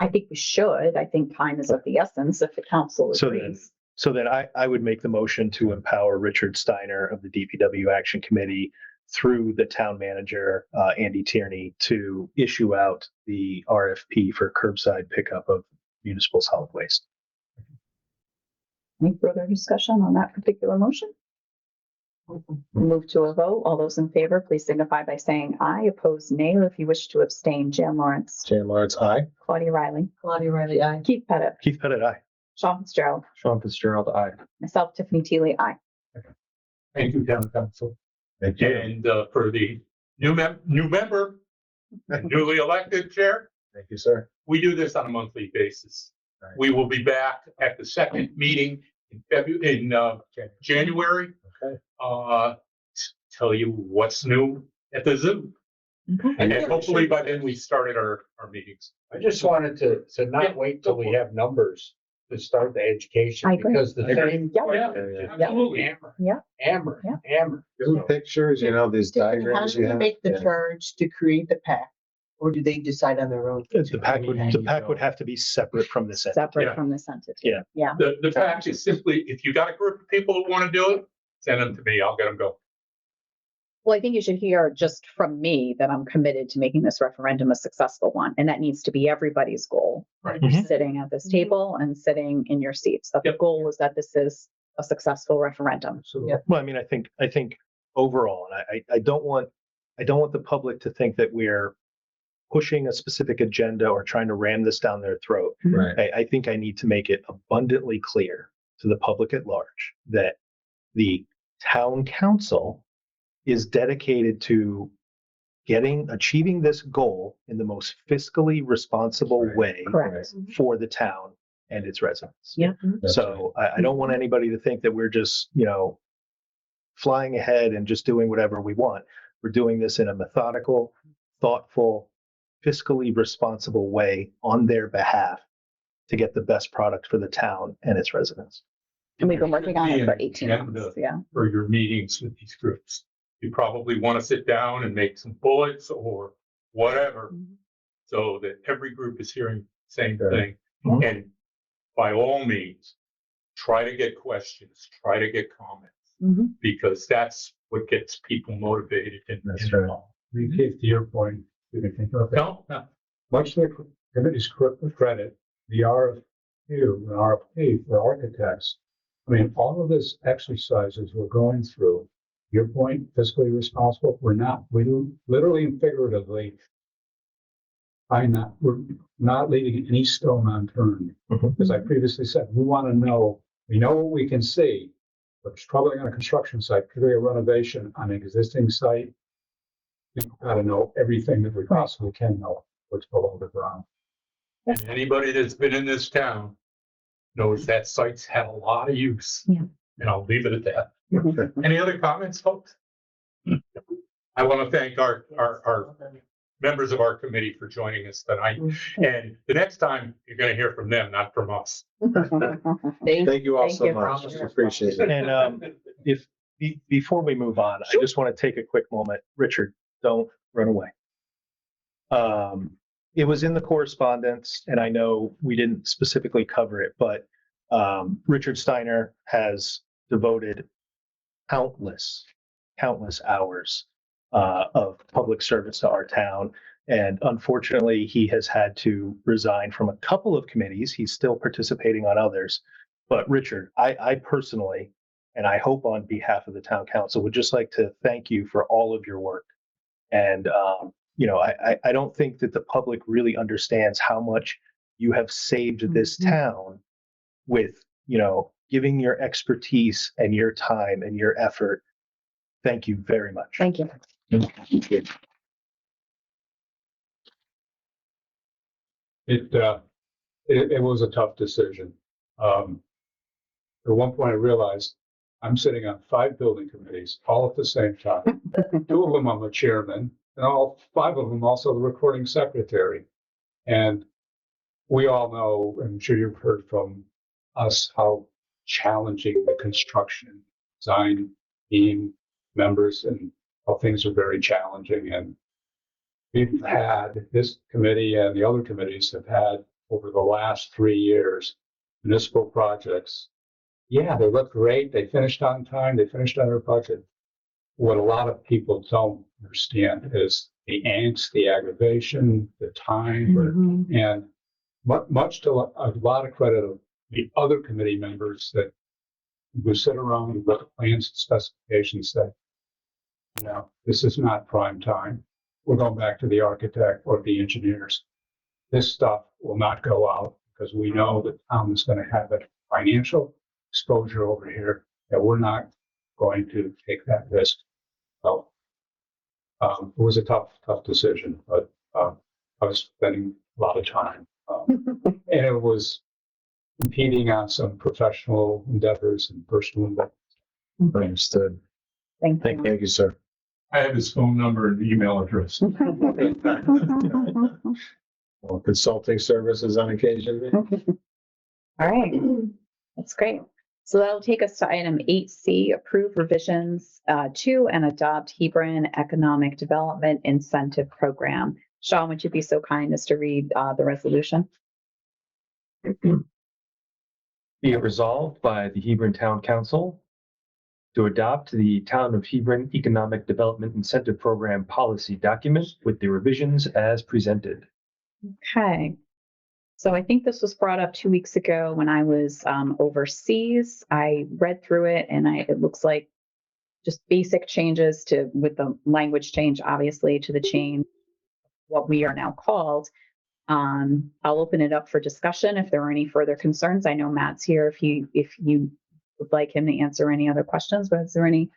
I think we should. I think time is of the essence if the council So then- agrees. So then I would make the motion to empower Richard Steiner of the DPW Action Committee through the town manager, Andy Tierney, to issue out the RFP for curbside pickup of municipal solid waste. Any further discussion on that particular motion? Move to a vote. All those in favor, please signify by saying aye. Opposed, nay, or if you wish to abstain, Jan Lawrence, Jan Lawrence, aye. Claudia Riley, Claudia Riley, aye. Keith Pettit, Keith Pettit, aye. Sean Fitzgerald, Sean Fitzgerald, aye. myself, Tiffany Teely, aye. Thank you, town council. Thank you. And for the new member, newly elected chair, Thank you, sir. we do this on a monthly basis. Right. We will be back at the second meeting in January. Okay. Tell you what's new at the Zoom. And then hopefully by then we started our meetings. I just wanted to not wait till we have numbers to start the education. I agree. Because the I agree. same. Yeah. Yeah. Absolutely. Hammer. Yeah. Hammer, Yeah. hammer. Give them pictures, you know, these How diagrams do you they have. make the Yeah. charge to create the pack? Or do they decide on their own? The pack would have to be separate from this entity. Separate Yeah. from this entity. Yeah. Yeah. The fact is simply, if you got a group of people who want to do it, send them to me. I'll get them going. Well, I think you should hear just from me that I'm committed to making this referendum a successful one. And that needs to be everybody's goal. Right. You're Mhm. sitting at this table and sitting in your seats. That the Yep. goal is that this is a successful referendum. Yeah. Well, I mean, I think overall, and I don't want the public to think that we're pushing a specific agenda or trying to ram this down their throat. Right. I think I need to make it abundantly clear to the public at large that the town council is dedicated to achieving this goal in the most fiscally responsible way Correct. for the town and its residents. Yeah. So I don't want anybody to think that we're just, flying ahead and just doing whatever we want. We're doing this in a methodical, thoughtful, fiscally responsible way on their behalf to get the best product for the town and its residents. And we've been working on it for 18 Agenda months. Yeah. For your meetings with these groups. You probably want to sit down and make some bullets or whatever, so that every group is hearing the same thing. Mhm. And by all means, try to get questions, try to get comments, Mhm. because that's what gets people motivated and That's right. involved. I mean, Keith, to your point, you can think of it. No, Much to the committee's credit, the RFQ and RFP for architects. I mean, all of this exercises we're going through, your point, fiscally responsible, we literally and figuratively we're not leaving any stone unturned. As I previously said, we want to know, we know what we can see, but it's probably on a construction site, particularly a renovation on an existing site. We've got to know everything that we possibly can know what's below the ground. and anybody that's been in this town knows that site's had a lot of use. Yeah. And I'll leave it at that. Any other comments, folks? I want to thank our members of our committee for joining us tonight. And the next time, you're going to hear from them, not from us. Thank you all Thank so you. much. Appreciate it. And before we move on, I just want to take a quick moment. Richard, don't run away. It was in the correspondence, and I know we didn't specifically cover it, but Richard Steiner has devoted countless hours of public service to our town. And unfortunately, he has had to resign from a couple of committees. He's still participating on others. But Richard, I personally, and I hope on behalf of the town council, would just like to thank you for all of your work. And, I don't think that the public really understands how much you have saved this town with, giving your expertise and your time and your effort. Thank you very much. Thank you. It was a tough decision. At one point I realized I'm sitting on 5 building committees all at the same time. 2 of them I'm a chairman, and all 5 of them also the recording secretary. And we all know, I'm sure you've heard from us, how challenging the construction design team members and how things are very challenging. And we've had, this committee and the other committees have had over the last 3 years, municipal projects. Yeah, they look great. They finished on time. They finished under budget. What a lot of people don't understand is the angst, the aggravation, the time, and much to a lot of credit of the other committee members that would sit around and look at plans and specifications, say, this is not prime time. We're going back to the architect or the engineers. This stuff will not go out because we know that town is going to have a financial exposure over here that we're not going to take that risk. So it was a tough decision, but I was spending a lot of time. And it was impeding on some professional endeavors and personal endeavors. Understood. Thank you. Thank you, sir. I have his phone number and email address. Well, consulting services on occasion. All right, that's great. So that'll take us to item 8C, approve revisions to and adopt Hebron Economic Development Incentive Program. Sean, would you be so kind as to read the resolution? Be it resolved by the Hebron Town Council to adopt the Town of Hebron Economic Development Incentive Program policy document with the revisions as presented. Okay. So I think this was brought up 2 weeks ago when I was overseas. I read through it and it looks like just basic changes with the language change, obviously, to the change, what we are now called. I'll open it up for discussion if there are any further concerns. I know Matt's here if you would like him to answer any other questions, but is there any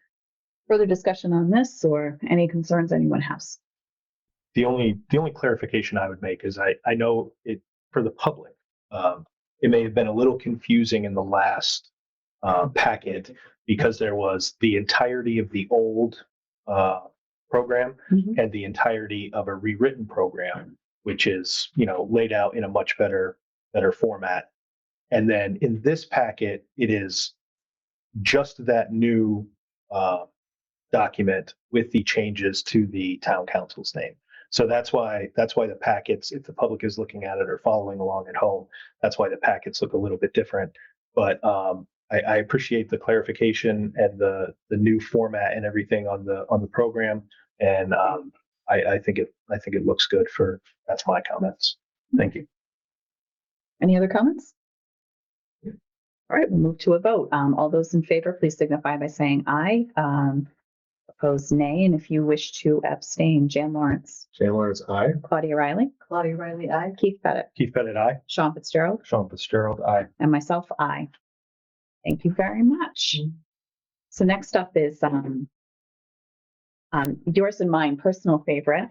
further discussion on this or any concerns anyone has? The only clarification I would make is I know it for the public, it may have been a little confusing in the last packet because there was the entirety of the old program Mhm. and the entirety of a rewritten program, which is, laid out in a much better format. And then in this packet, it is just that new document with the changes to the town council's name. So that's why the packets, if the public is looking at it or following along at home, that's why the packets look a little bit different. But I appreciate the clarification and the new format and everything on the program. And I think it looks good that's my comments. Thank you. Any other comments? All right, we'll move to a vote. All those in favor, please signify by saying aye. Opposed, nay. And if you wish to abstain, Jan Lawrence, Jan Lawrence, aye. Claudia Riley, Claudia Riley, aye. Keith Pettit, Keith Pettit, aye. Sean Fitzgerald, Sean Fitzgerald, aye. and myself, aye. Thank you very much. So next up is yours and mine personal favorite,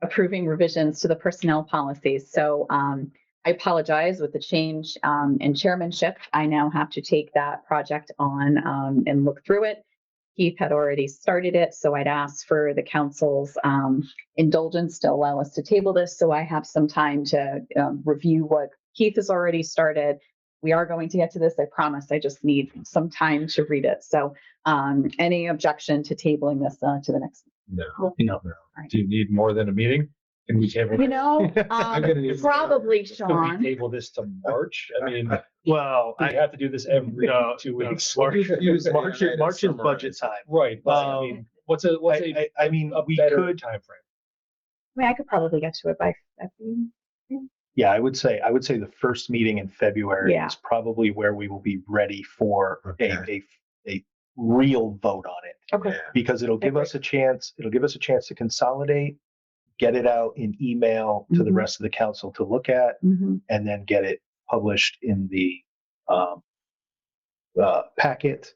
approving revisions to the personnel policies. So I apologize with the change in chairmanship. I now have to take that project on and look through it. Keith had already started it, so I'd ask for the council's indulgence to allow us to table this. So I have some time to review what Keith has already started. We are going to get to this, I promise. I just need some time to read it. So any objection to tabling this to the next? No. Do you need more than a meeting? Can we table? Probably, Could we Sean. table this to March? I mean, Well, we have to do this every No, 2 no, weeks. March- March is budget time. right, but I Um, mean, what's a I mean, we better could. timeframe? I mean, I could probably get to it by February. Yeah, I would say the first meeting in February Yeah. is probably where we will be ready for Okay. a real vote on it. Okay. Because it'll give us a chance to consolidate, get it out in email to the Mhm. rest of the council to look at, Mhm. and then get it published in the packet.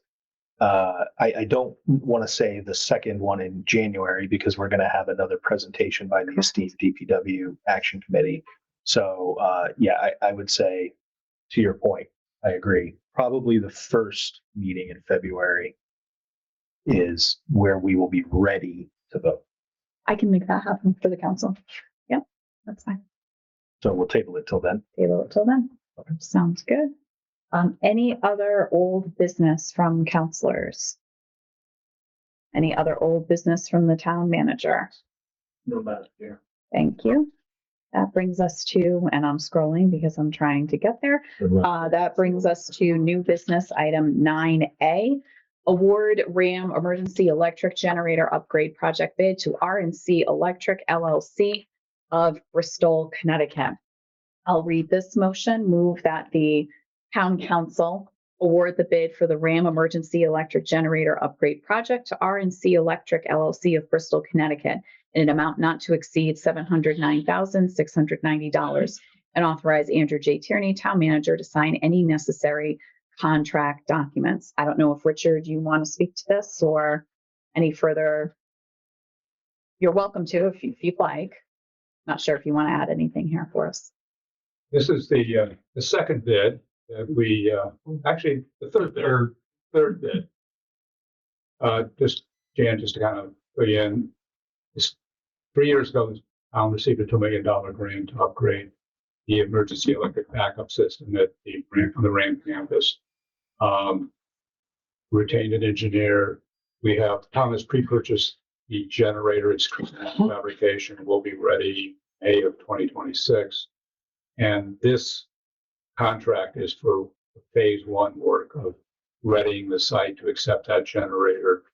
I don't want to say the second one in January because we're going to have another presentation by the esteemed DPW Action Committee. So I would say, to your point, I agree. Probably the first meeting in February is where we will be ready to vote. I can make that happen for the council. Yeah, that's fine. So we'll table it till then. Table it till then. Sounds good. Any other old business from counselors? Any other old business from the town manager? No matter here. Thank you. That brings us to, and I'm scrolling because I'm trying to get there. That brings us to new business item 9A. Award RAM emergency electric generator upgrade project bid to RNC Electric LLC of Bristol, Connecticut. I'll read this motion. Move that the town council award the bid for the RAM emergency electric generator upgrade project to RNC Electric LLC of Bristol, Connecticut in an amount not to exceed $709,690 and authorize Andrew J. Tierney, town manager, to sign any necessary contract documents. I don't know if Richard, you want to speak to this or any further. You're welcome to if you'd like. Not sure if you want to add anything here for us. This is the second bid that we, actually, the third bid. Jan, just to kind of put you in, 3 years ago, the town received a $2 million grant to upgrade the emergency electric backup system at on the RAM campus. Retained an engineer. Town has pre-purchased the generator. Its fabrication will be ready May of 2026. And this contract is for phase one work of readying the site to accept that generator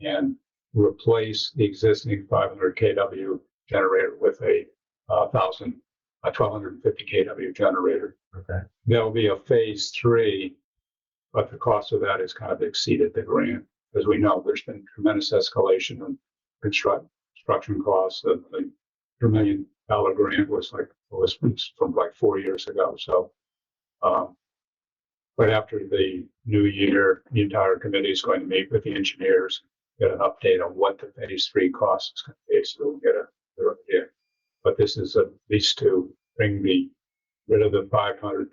and replace the existing 500 kW generator with a 1250 kW generator. Okay. There'll be a phase three, but the cost of that has kind of exceeded the grant. As we know, there's been tremendous escalation in construction costs. The $2 million grant was from like 4 years ago. So But after the new year, the entire committee is going to meet with the engineers, get an update on what the phase 3 cost is going to be, so we'll get a clear idea. But this is at least to bring rid of the 500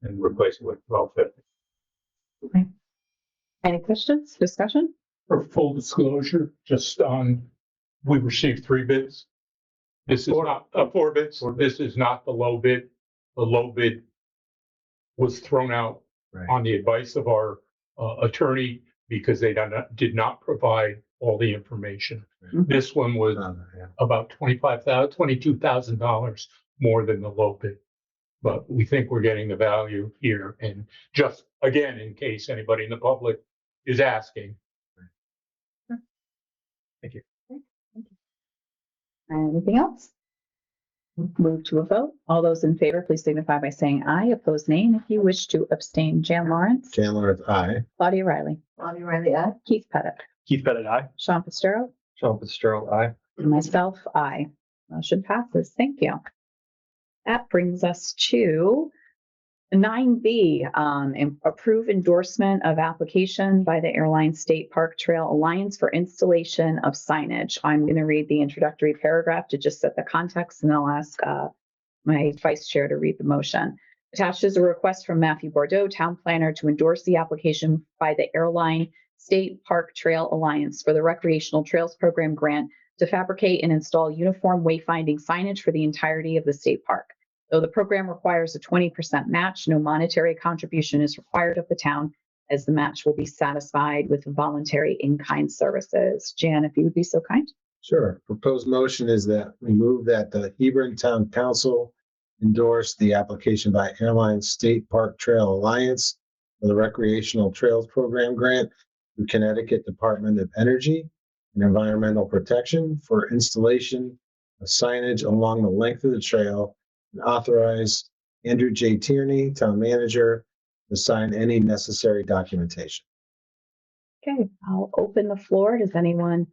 and replace it with 1250. Any questions, discussion? For full disclosure, just on, we received 3 bids. This is not, 4 bids, this is not the low bid. The low bid was thrown out Right. on the advice of our attorney because they did not provide all the information. Right. This one was Yeah. about $22,000 more than the low bid. But we think we're getting the value here, and just, again, in case anybody in the public is asking. Thank you. Anything else? Move to a vote. All those in favor, please signify by saying aye. Opposed, nay. And if you wish to abstain, Jan Lawrence, Jan Lawrence, aye. Claudia Riley, Bonnie Riley, aye. Keith Pettit, Keith Pettit, aye. Sean Fitzgerald, Sean Fitzgerald, aye. and myself, aye. Motion passes. Thank you. That brings us to 9B, approve endorsement of application by the Airline State Park Trail Alliance for installation of signage. I'm going to read the introductory paragraph to just set the context, and I'll ask my vice chair to read the motion. Attached is a request from Matthew Bordeaux, town planner, to endorse the application by the Airline State Park Trail Alliance for the Recreational Trails Program grant to fabricate and install uniform wayfinding signage for the entirety of the state park. Though the program requires a 20% match, no monetary contribution is required of the town, as the match will be satisfied with voluntary in-kind services. Jan, if you would be so kind. Sure. Proposed motion is that we move that the Hebron Town Council endorse the application by Airline State Park Trail Alliance for the Recreational Trails Program grant through Connecticut Department of Energy and Environmental Protection for installation of signage along the length of the trail, and authorize Andrew J. Tierney, town manager, to sign any necessary documentation. Okay, I'll open the floor. Does anyone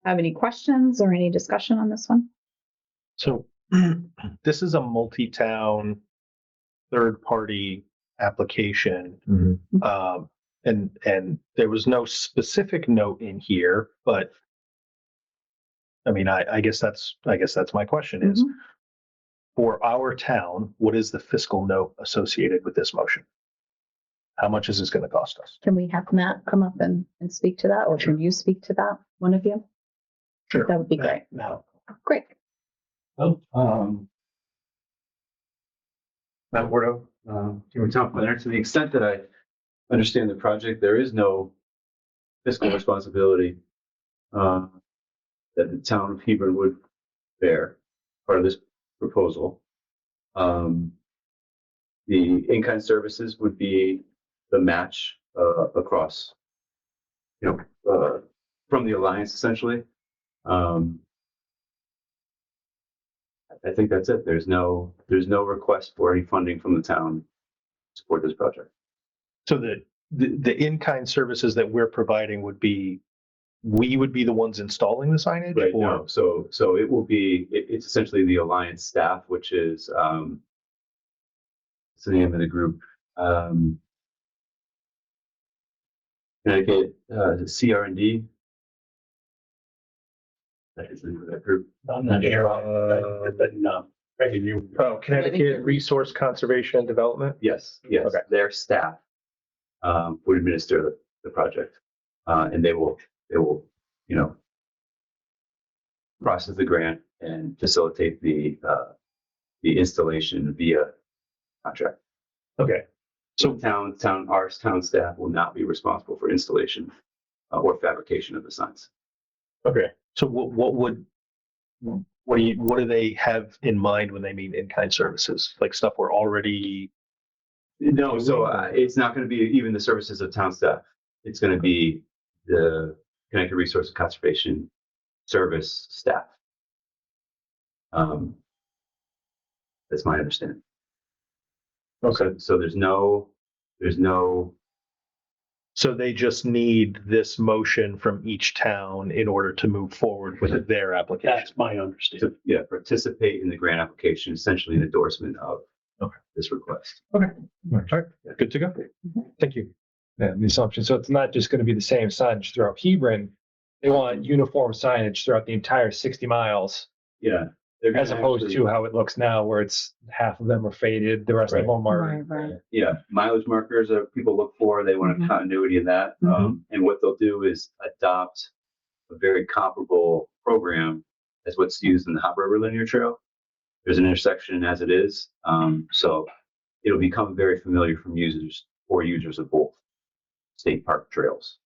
have any questions or any discussion on this one? So this is a multi-town, third-party application. And there was no specific note in here, but I mean, I guess that's my question is, for our town, what is the fiscal note associated with this motion? How much is this going to cost us? Can we have Matt come up and speak to that, or can you speak to that, one of you? Sure. That would be great. Now, Great. Matt Bordeaux, Hebron Town Planner. To the extent that I understand the project, there is no fiscal responsibility that the town of Hebron would bear part of this proposal. The in-kind services would be the match across, from the alliance essentially. I think that's it. There's no request for any funding from the town to support this project. so the in-kind services that we're providing we would be the ones installing the signage? Right. Or? No. So it will be. It's essentially the alliance staff, which is what's the name of the group? Connecticut CR&D. That is the name of that group. I'm not sure. Connecticut Resource Conservation and Development? Yes. Okay. Their staff would administer the project, and they will, process the grant and facilitate the installation via contract. Okay. So our town staff will not be responsible for installation or fabrication of the signs. Okay. So what do they have in mind when they mean in-kind services? Like stuff we're already. No, so it's not going to be even the services of town staff. It's going to be the Connecticut Resource and Conservation Service staff. That's my understanding. Okay. So there's no. So they just need this motion from each town in order to move forward with their application. That's my understanding. To participate in the grant application, essentially an endorsement of this request. All right, good to go. Thank you. Yeah, the assumption, so it's not just gonna be the same signage throughout Hebron. They want uniform signage throughout the entire 60 miles, Yeah. They're gonna as opposed actually- to how it looks now, where it's half of them are faded, the rest of them are. Right. Yeah, mileage markers are people look for, they want a Mhm. continuity in that. And what they'll do is adopt a very comparable program as what's used in the Hop River Linear Trail. There's an intersection as it is, so it'll become very familiar from users of both state park trails.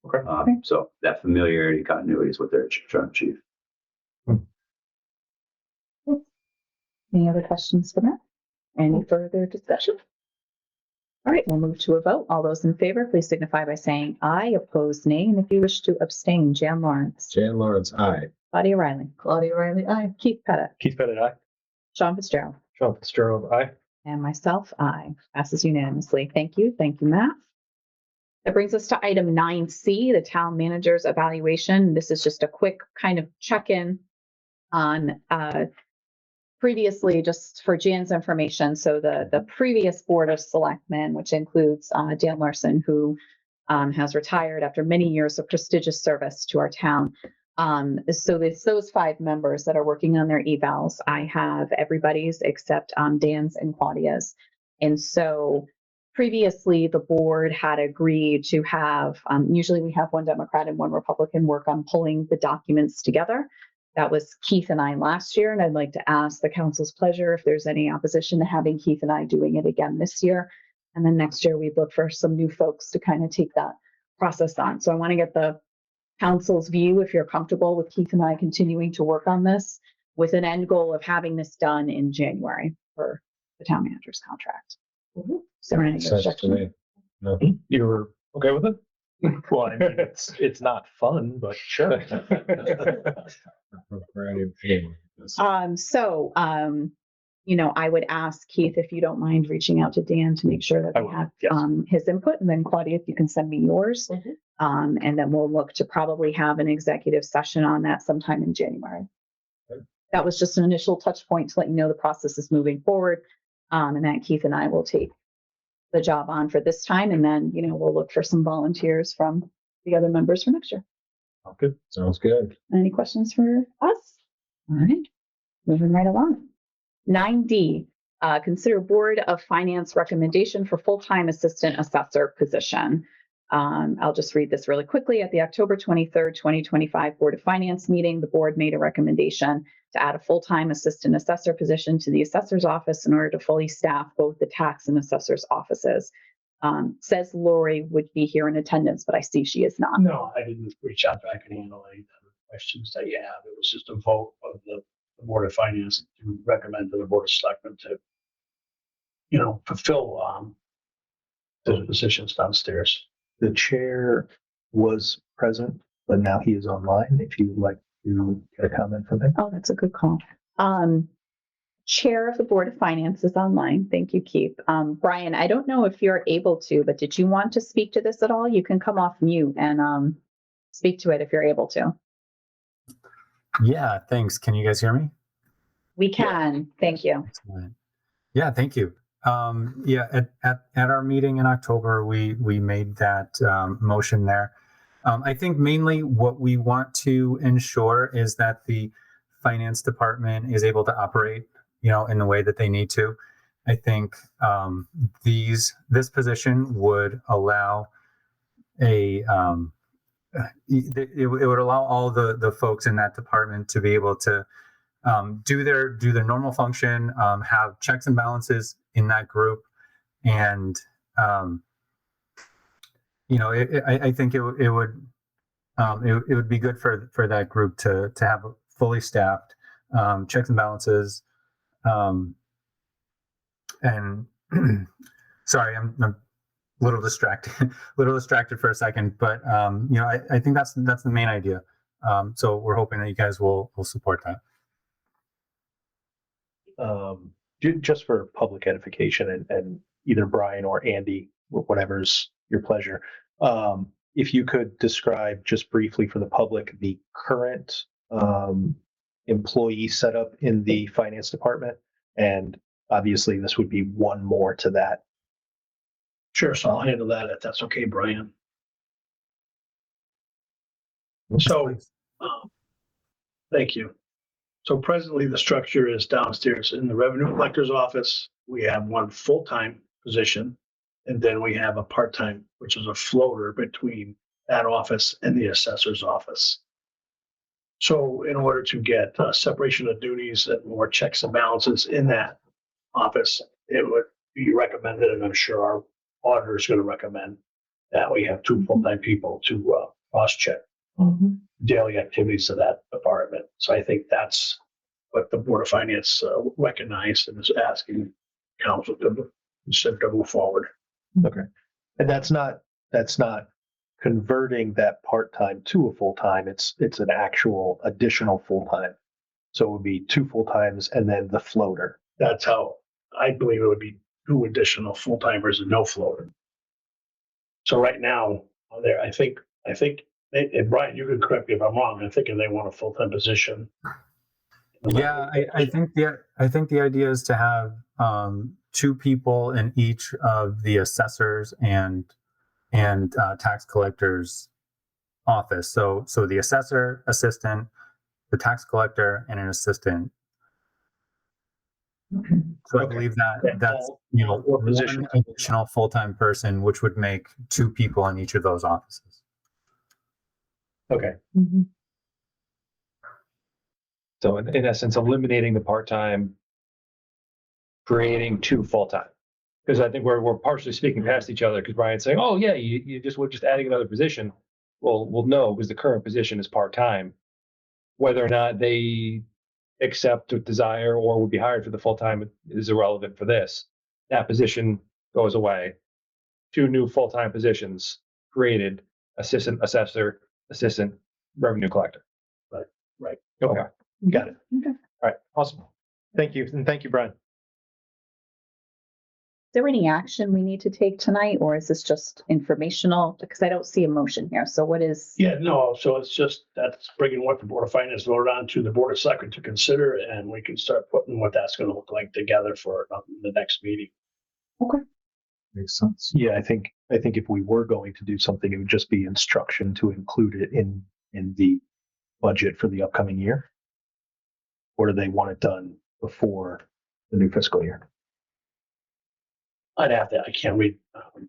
Okay. So that familiarity, continuity is what they're trying to achieve. Any other questions for Matt? Any further discussion? All right, we'll move to a vote. All those in favor, please signify by saying aye. Opposed, nay. And if you wish to abstain, Jan Lawrence, Jan Lawrence, aye. Claudia Riley, Claudia Riley, aye. Keith Pettit, Keith Pettit, aye. Sean Fitzgerald, Sean Fitzgerald, aye. and myself, aye. Passes unanimously. Thank you. Thank you, Matt. That brings us to item 9C, the town manager's evaluation. This is just a quick kind of check-in on previously, just for Jan's information. So the previous Board of Selectmen, which includes Dan Larson, who has retired after many years of prestigious service to our town. So it's those 5 members that are working on their evals. I have everybody's except Dan's and Claudia's. And so previously, the board had agreed to have, usually we have one Democrat and one Republican work on pulling the documents together. That was Keith and I last year, and I'd like to ask the council's pleasure if there's any opposition to having Keith and I doing it again this year. And then next year, we'd look for some new folks to kind of take that process on. So I want to get the council's view, if you're comfortable with Keith and I continuing to work on this with an end goal of having this done in January for the town manager's contract. Is there any Sense to objection? me. No. You were okay with it? Well, I mean, it's not fun, but sure. I would ask Keith if you don't mind reaching out to Dan to make sure that I we will, have yes. his input, and then Claudia, if you can send me yours. And then we'll look to probably have an executive session on that sometime in January. That was just an initial touch point to let you know the process is moving forward. And that Keith and I will take the job on for this time, and then, we'll look for some volunteers from the other members for next year. Good. Sounds good. Any questions for us? All right, moving right along. 9D, consider Board of Finance recommendation for full-time assistant assessor position. I'll just read this really quickly. At the October 23rd, 2025 Board of Finance meeting, the board made a recommendation to add a full-time assistant assessor position to the assessor's office in order to fully staff both the tax and assessor's offices. Says Lori would be here in attendance, but I see she is not. No, I didn't reach out back and handle any of the questions that you have. It was just a vote of the Board of Finance to recommend to the Board of Selectmen to, fulfill the positions downstairs. The chair was present, but now he is online. If you would like to get a comment from him. Oh, that's a good call. Chair of the Board of Finance is online. Thank you, Keith. Brian, I don't know if you're able to, but did you want to speak to this at all? You can come off mute and speak to it if you're able to. Yeah, thanks. Can you guys hear me? We can. Thank you. Excellent. Yeah, thank you. At our meeting in October, we made that motion there. I think mainly what we want to ensure is that the finance department is able to operate, in the way that they need to. I think this position would allow it would allow all the folks in that department to be able to do their normal function, have checks and balances in that group, and I think it would be good for that group to have fully staffed checks and balances. And sorry, I'm a little distracted for a second, but I think that's the main idea. So we're hoping that you guys will support that. Just for public edification and either Brian or Andy, whatever's your pleasure. If you could describe just briefly for the public the current employee setup in the finance department and Obviously, this would be one more to that. Sure, so I'll handle that if that's okay, Brian. So, thank you. So presently, the structure is downstairs in the revenue collector's office. We have one full-time position, and then we have a part-time, which is a floater between that office and the assessor's office. So in order to get separation of duties and more checks and balances in that office, it would be recommended, and I'm sure our auditor is going to recommend, that we have two full-time people to cross-check daily activities of that department. So I think that's what the Board of Finance recognized and is asking council to consider to move forward. Okay. And that's not converting that part-time to a full-time. It's an actual additional full-time. So it would be two full-times and then the floater. That's how I believe it would be, two additional full-timers and no floater. So right now, there, I think, and Brian, you can correct me if I'm wrong, I'm thinking they want a full-time position. Yeah, I think the idea is to have two people in each of the assessors and tax collector's office. So the assessor, assistant, the tax collector, and an assistant. So I believe that's one additional full-time person, which would make two people in each of those offices. Okay. So in essence, eliminating the part-time, creating two full-time. Because I think we're partially speaking past each other, because Brian's saying, oh yeah, we're just adding another position. Well, no, because the current position is part-time. Whether or not they accept or desire or would be hired for the full-time is irrelevant for this. That position goes away. Two new full-time positions created: assistant assessor, assistant revenue collector. Right. Okay. Got it. Okay. All right. Awesome. Thank you. And thank you, Brian. Is there any action we need to take tonight, or is this just informational? Because I don't see a motion here. So what is? Yeah, no, so it's just, that's bringing what the Board of Finance voted on to the Board of Selectmen to consider, and we can start putting what that's gonna look like together for the next meeting. Okay. Makes sense. Yeah, I think if we were going to do something, it would just be instruction to include it in the budget for the upcoming year. Or do they want it done before the new fiscal year? I'd have to, I can't read,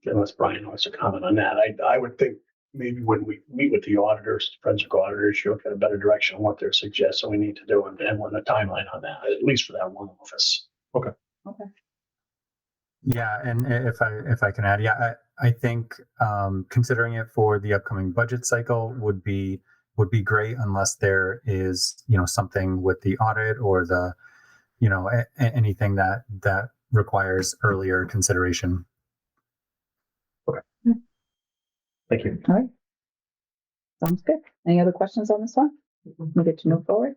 unless Brian wants to comment on that. I would think maybe when we meet with the auditors, forensic auditors, you'll get a better direction on what they're suggesting we need to do and when the timeline on that, at least for that one office. Okay. Yeah, and if I can add, I think considering it for the upcoming budget cycle would be great, unless there is something with the audit or the anything that requires earlier consideration. Okay. Thank you. All right. Sounds good. Any other questions on this one? We get to move forward.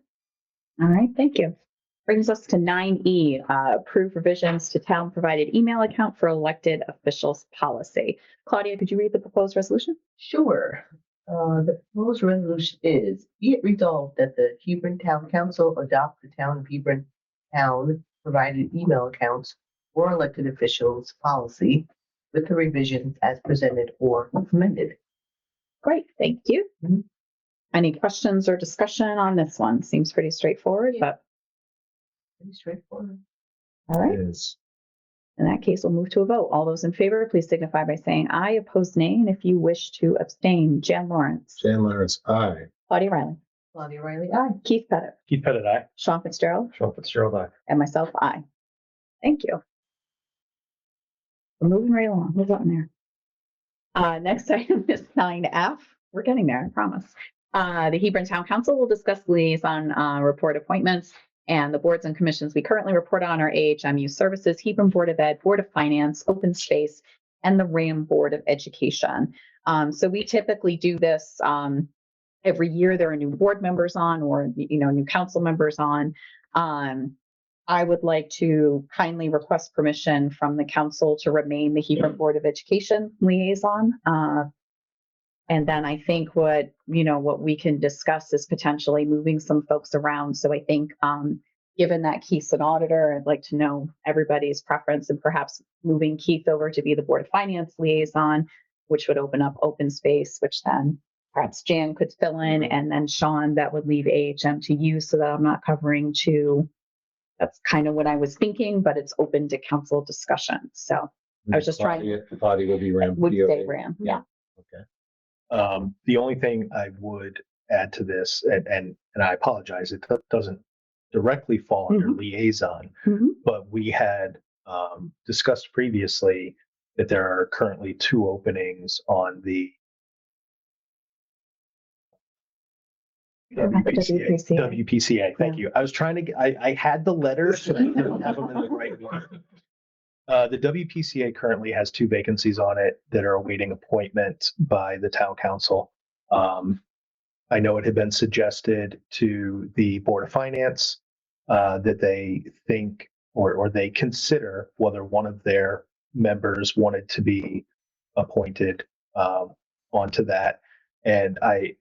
All right, thank you. Brings us to 9E, approve revisions to town provided email account for elected officials policy. Claudia, could you read the proposed resolution? Sure. The proposed resolution is, be it resolved that the Hebron Town Council adopt the Town of Hebron Town provided email accounts for elected officials policy with the revisions as presented or recommended. Great, thank you. Any questions or discussion on this one? Seems pretty straightforward, but Pretty straightforward. all right. It is. In that case, we'll move to a vote. All those in favor, please signify by saying aye. Opposed, nay. And if you wish to abstain, Jan Lawrence. Jan Lawrence, aye. Claudia Riley. Claudia Riley, aye. Keith Pettit. Keith Pettit, aye. Sean Fitzgerald. Sean Fitzgerald, aye. And myself, aye. Thank you. We're moving right along. Who's up in there? Next item is 9F. We're getting there, I promise. The Hebron Town Council will discuss liaison report appointments, and the boards and commissions we currently report on are AHMU Services, Hebron Board of Ed, Board of Finance, Open Space, and the RAM Board of Education. So we typically do this every year. There are new board members on, or new council members on. I would like to kindly request permission from the council to remain the Hebron Board of Education liaison. And then I think what we can discuss is potentially moving some folks around. So I think given that Keith's an auditor, I'd like to know everybody's preference and perhaps moving Keith over to be the Board of Finance liaison, which would open up open space, which then perhaps Jan could fill in, and then Sean, that would leave AHM to you so that I'm not covering two. That's kind of what I was thinking, but it's open to council discussion. So I was just trying. Claudia will be Ram. Would say Ram, yeah. Okay. The only thing I would add to this, and I apologize, it doesn't directly fall under liaison, but we had discussed previously that there are currently 2 openings on the WPCA. Thank you. I was trying to get, I had the letters, but I didn't have them in the right order. The WPCA currently has 2 vacancies on it that are awaiting appointment by the town council. I know it had been suggested to the Board of Finance that they think or they consider whether one of their members wanted to be appointed onto that. And I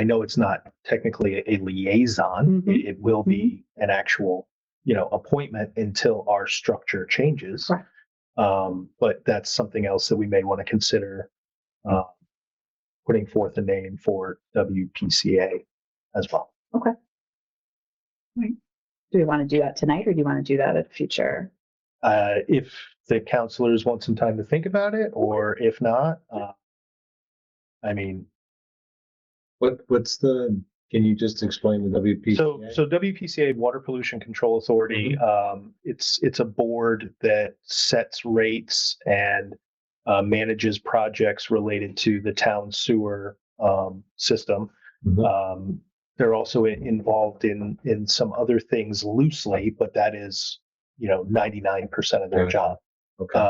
know it's not technically a liaison. It will be an actual, appointment until our structure changes. Right. But that's something else that we may want to consider putting forth a name for WPCA as well. Okay. Right. Do we want to do that tonight, or do you want to do that at a future? If the counselors want some time to think about it, or if not, I mean, can you just explain the WPCA? So WPCA, Water Pollution Control Authority, it's a board that sets rates and manages projects related to the town sewer system. They're also involved in some other things loosely, but that is, 99% of their job. Okay.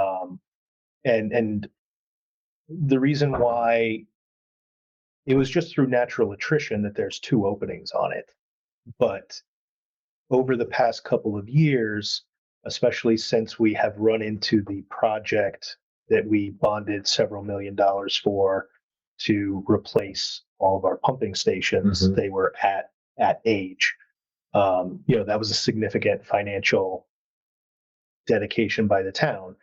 And the reason why it was just through natural attrition that there's 2 openings on it. But over the past couple of years, especially since we have run into the project that we bonded several $1 million for to replace all of our pumping stations, they were at age. That was a significant financial dedication by the town.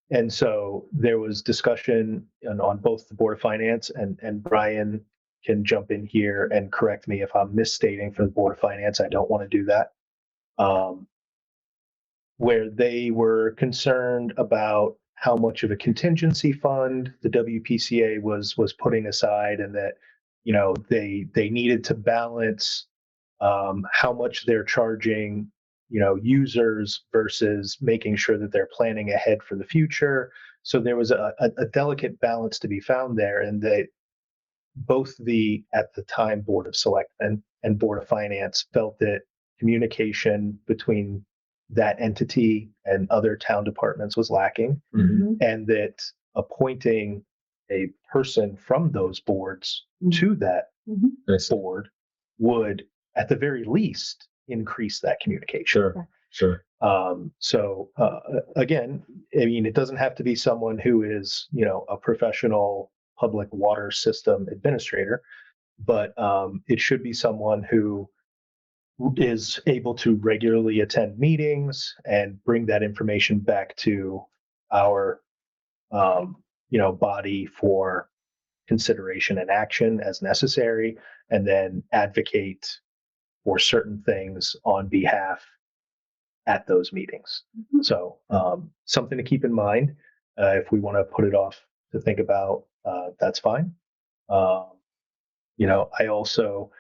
And so there was discussion on both the Board of Finance, and Brian can jump in here and correct me if I'm misstating for the Board of Finance. I don't want to do that. Where they were concerned about how much of a contingency fund the WPCA was putting aside, and that, they needed to balance how much they're charging, users versus making sure that they're planning ahead for the future. So there was a delicate balance to be found there, and that both at the time, Board of Selectmen and Board of Finance felt that communication between that entity and other town departments was lacking, and that appointing a person from those boards to that board would, at the very least, increase that communication. Sure. Again, I mean, it doesn't have to be someone who is, a professional public water system administrator, but it should be someone who is able to regularly attend meetings and bring that information back to our, body for consideration and action as necessary, and then advocate for certain things on behalf at those meetings. So something to keep in mind. If we want to put it off to think about, that's fine. I also,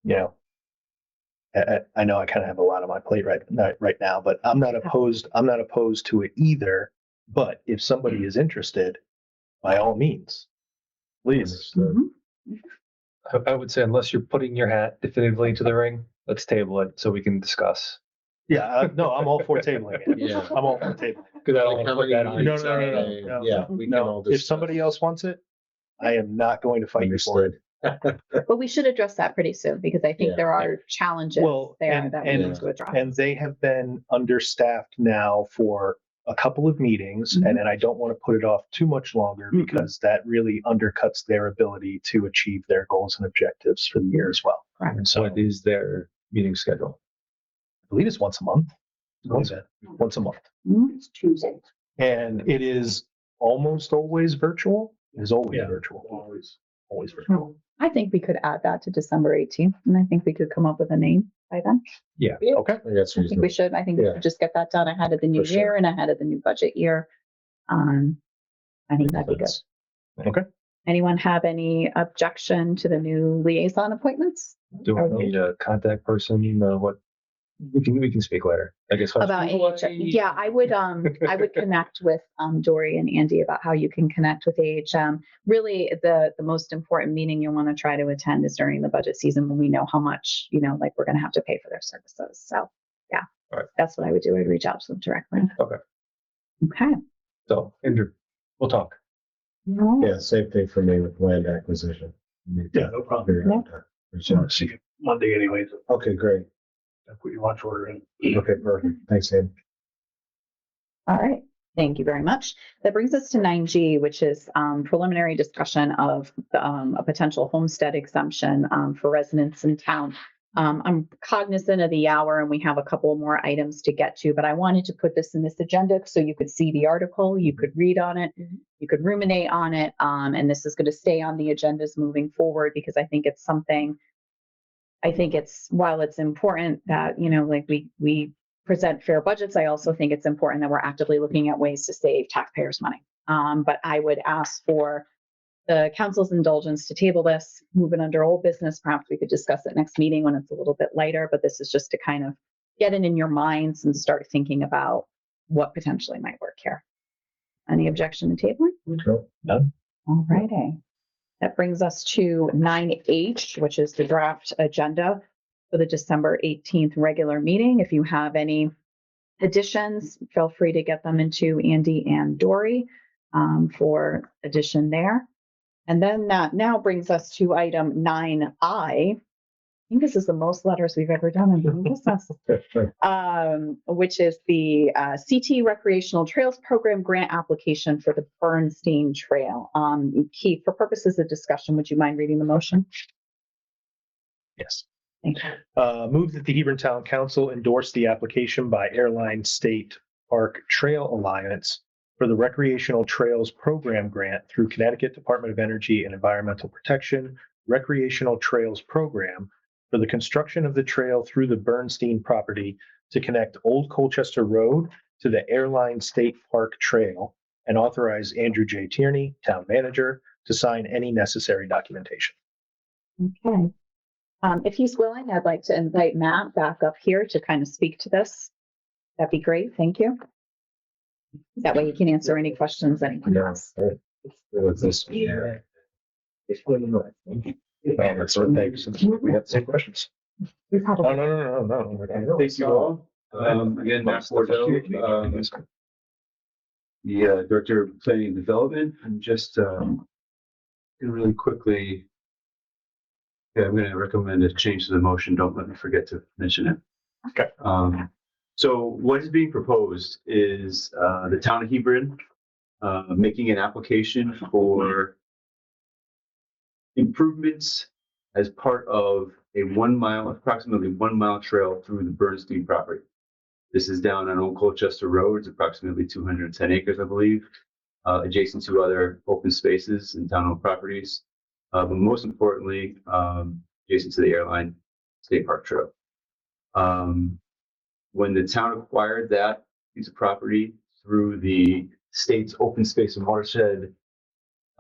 I know I kind of have a lot on my plate right now, but I'm not opposed to it either. But if somebody is interested, by all means, please. I would say, unless you're putting your hat definitively into the ring, let's table it so we can discuss. Yeah, no, I'm all for tabling it. Yeah. I'm all for tabling it. Because I don't want to put that on. No. Yeah, we can all discuss. If somebody else wants it, I am not going to fight you for it. But we should address that pretty soon, because I think there are challenges there that we need to address. And they have been understaffed now for a couple of meetings, and I don't want to put it off too much longer, because that really undercuts their ability to achieve their goals and objectives for the year as well. Correct. So what is their meeting schedule? believe it's once a month. Once a month. It's Tuesday. And it is almost always virtual. It is always Yeah. virtual. Always Hmm. virtual. I think we could add that to December 18th, and I think we could come up with a name by then. Yeah. Okay. I think that's I think we reasonable. should. I think we Yeah. should just get that done ahead of the new For sure. year and ahead of the new budget year. I think that'd be good. Okay. Anyone have any objection to the new liaison appointments? Do we need a contact person? What? We can speak later. I guess. About AHM? Yeah, I would connect with Dory and Andy about how you can connect with AHM. Really, the most important meeting you'll want to try to attend is during the budget season when we know how much, like we're going to have to pay for their services. So yeah, All right. That's what I would do. I'd reach out to them directly. Okay. Okay. So, Andrew, we'll talk. Yeah, same thing for me with land acquisition. Yeah, no problem. Figure out that. Reach out. See you Monday anyways. Okay, great. I'll put your lunch order in. Okay, perfect. Thanks, Ed. All right. Thank you very much. That brings us to 9G, which is preliminary discussion of a potential homestead exemption for residents in town. I'm cognizant of the hour and we have a couple more items to get to, but I wanted to put this in this agenda so you could see the article, you could read on it, you could ruminate on it, and this is going to stay on the agendas moving forward because I think it's something. I think while it's important that, like we present fair budgets, I also think it's important that we're actively looking at ways to save taxpayers' money. But I would ask for the council's indulgence to table this, move it under old business. Perhaps we could discuss it next meeting when it's a little bit lighter, but this is just to kind of get it in your minds and start thinking about what potentially might work here. Any objection to tabling? None. All righty. That brings us to 9H, which is the draft agenda for the December 18th regular meeting. If you have any additions, feel free to get them into Andy and Dory for addition there. And then that now brings us to item 9I. I think this is the most letters we've ever done in the business, which is the CT Recreational Trails Program grant application for the Bernstein Trail. Keith, for purposes of discussion, would you mind reading the motion? Yes. Thank you. Move that the Hebron Town Council endorse the application by Airline State Park Trail Alliance for the Recreational Trails Program Grant through Connecticut Department of Energy and Environmental Protection Recreational Trails Program for the construction of the trail through the Bernstein property to connect Old Colchester Road to the Airline State Park Trail and authorize Andrew J. Tierney, Town Manager, to sign any necessary documentation. Okay. If he's willing, I'd like to invite Matt back up here to kind of speak to this. That'd be great. Thank you. That way you can answer any questions anyone has. What's this? Yeah. That's what we have the same questions. We've had a- No. Thank you all. Again, Matt Bordeaux, the Director of Planning and Development. I'm just gonna really quickly. Yeah, I'm gonna recommend a change to the motion. Don't let me forget to mention it. Okay. So what is being proposed is the town of Hebron making an application for improvements as part of a approximately 1 mile trail through the Bernstein property. This is down on Old Colchester Road. It's approximately 210 acres, I believe, adjacent to other open spaces and town-owned properties. But most importantly, adjacent to the Airline State Park Trail. When the town acquired that piece of property through the state's open space and watershed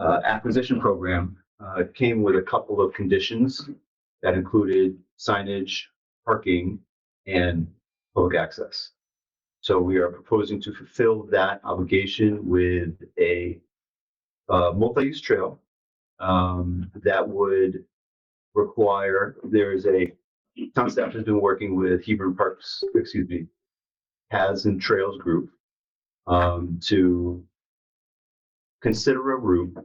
acquisition program, it came with a couple of conditions that included signage, parking, and public access. So we are proposing to fulfill that obligation with a multi-use trail that would require, town staff has been working with Hebron Paths and Trails Group to consider a route.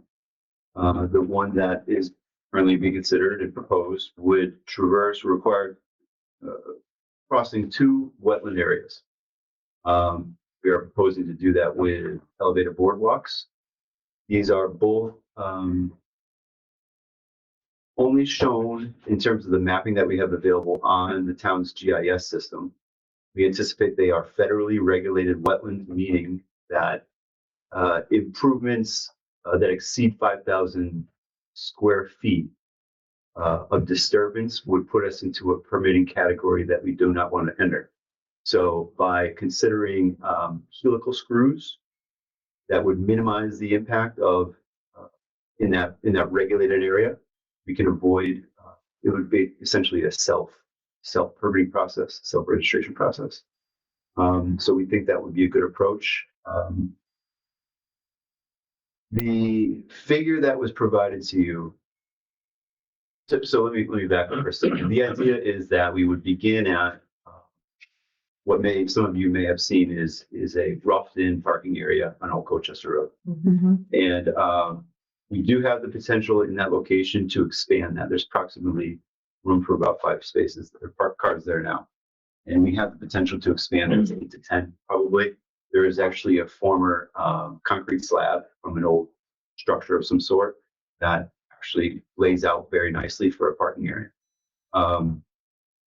The one that is currently being considered and proposed would require crossing 2 wetland areas. We are proposing to do that with elevated boardwalks. These are both only shown in terms of the mapping that we have available on the town's GIS system. We anticipate they are federally regulated wetlands, meaning that improvements that exceed 5,000 square feet of disturbance would put us into a permitting category that we do not want to enter. So by considering helical screws, that would minimize the impact of in that regulated area. We can avoid. It would be essentially a self permitting process, self registration process. So we think that would be a good approach. The figure that was provided to you. So let me back up for a second. The idea is that we would begin at what some of you may have seen is a roughed-in parking area on Old Colchester Road, and we do have the potential in that location to expand that. There's approximately room for about 5 spaces. There are parked cars there now, and we have the potential to expand it to 8 to 10 probably. There is actually a former concrete slab from an old structure of some sort that actually lays out very nicely for a parking area.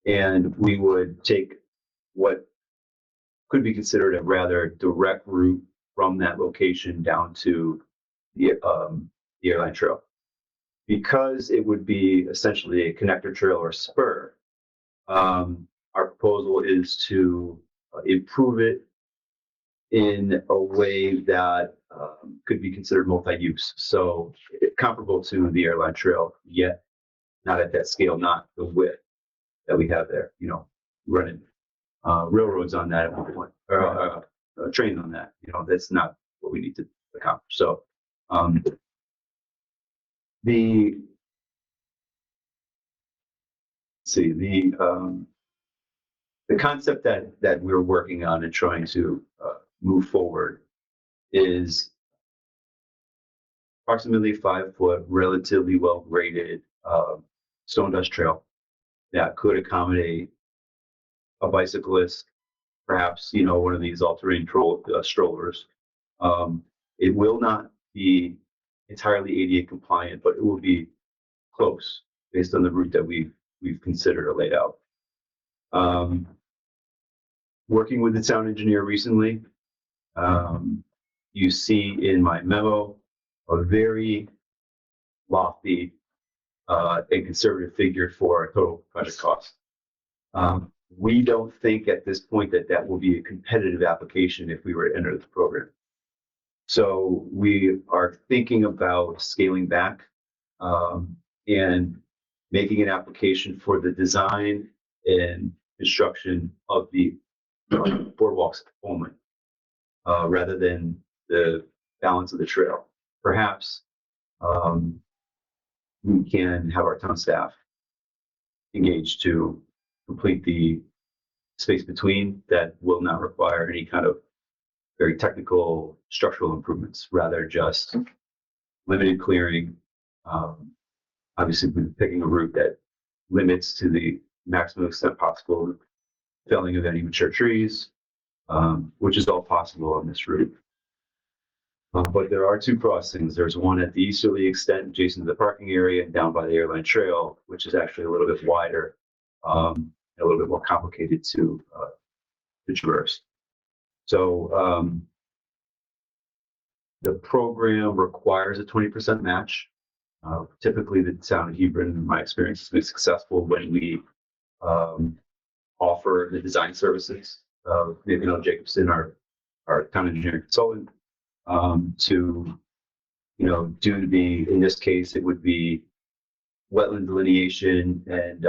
And we would take what could be considered a rather direct route from that location down to the airline trail. Because it would be essentially a connector trail or spur, our proposal is to improve it in a way that could be considered multi-use. So comparable to the airline trail, yet not at that scale, not the width that we have there. Running railroads on that at one point, or trains on that. That's not what we need to accomplish. So the concept that we're working on and trying to move forward is approximately 5-foot, relatively well graded stone dust trail that could accommodate a bicyclist, perhaps one of these all-terrain strollers. It will not be entirely ADA compliant, but it will be close based on the route that we've considered or laid out. Working with the town engineer recently, you see in my memo a very lofty and conservative figure for a total project cost. We don't think at this point that will be a competitive application if we were to enter the program. So we are thinking about scaling back and making an application for the design and construction of the boardwalks only, rather than the balance of the trail. Perhaps we can have our town staff engaged to complete the space between that will not require any kind of very technical structural improvements, rather just limited clearing. Obviously, we're picking a route that limits to the maximum extent possible felling of any mature trees, which is all possible on this route. But there are 2 crossings. There's one at the easterly extent adjacent to the parking area and down by the airline trail, which is actually a little bit wider, a little bit more complicated to traverse. So the program requires a 20% match. Typically, the town of Hebron, in my experience, has been successful when we offer the design services. Jacobson, our town engineering consultant, to do in this case, it would be wetland delineation and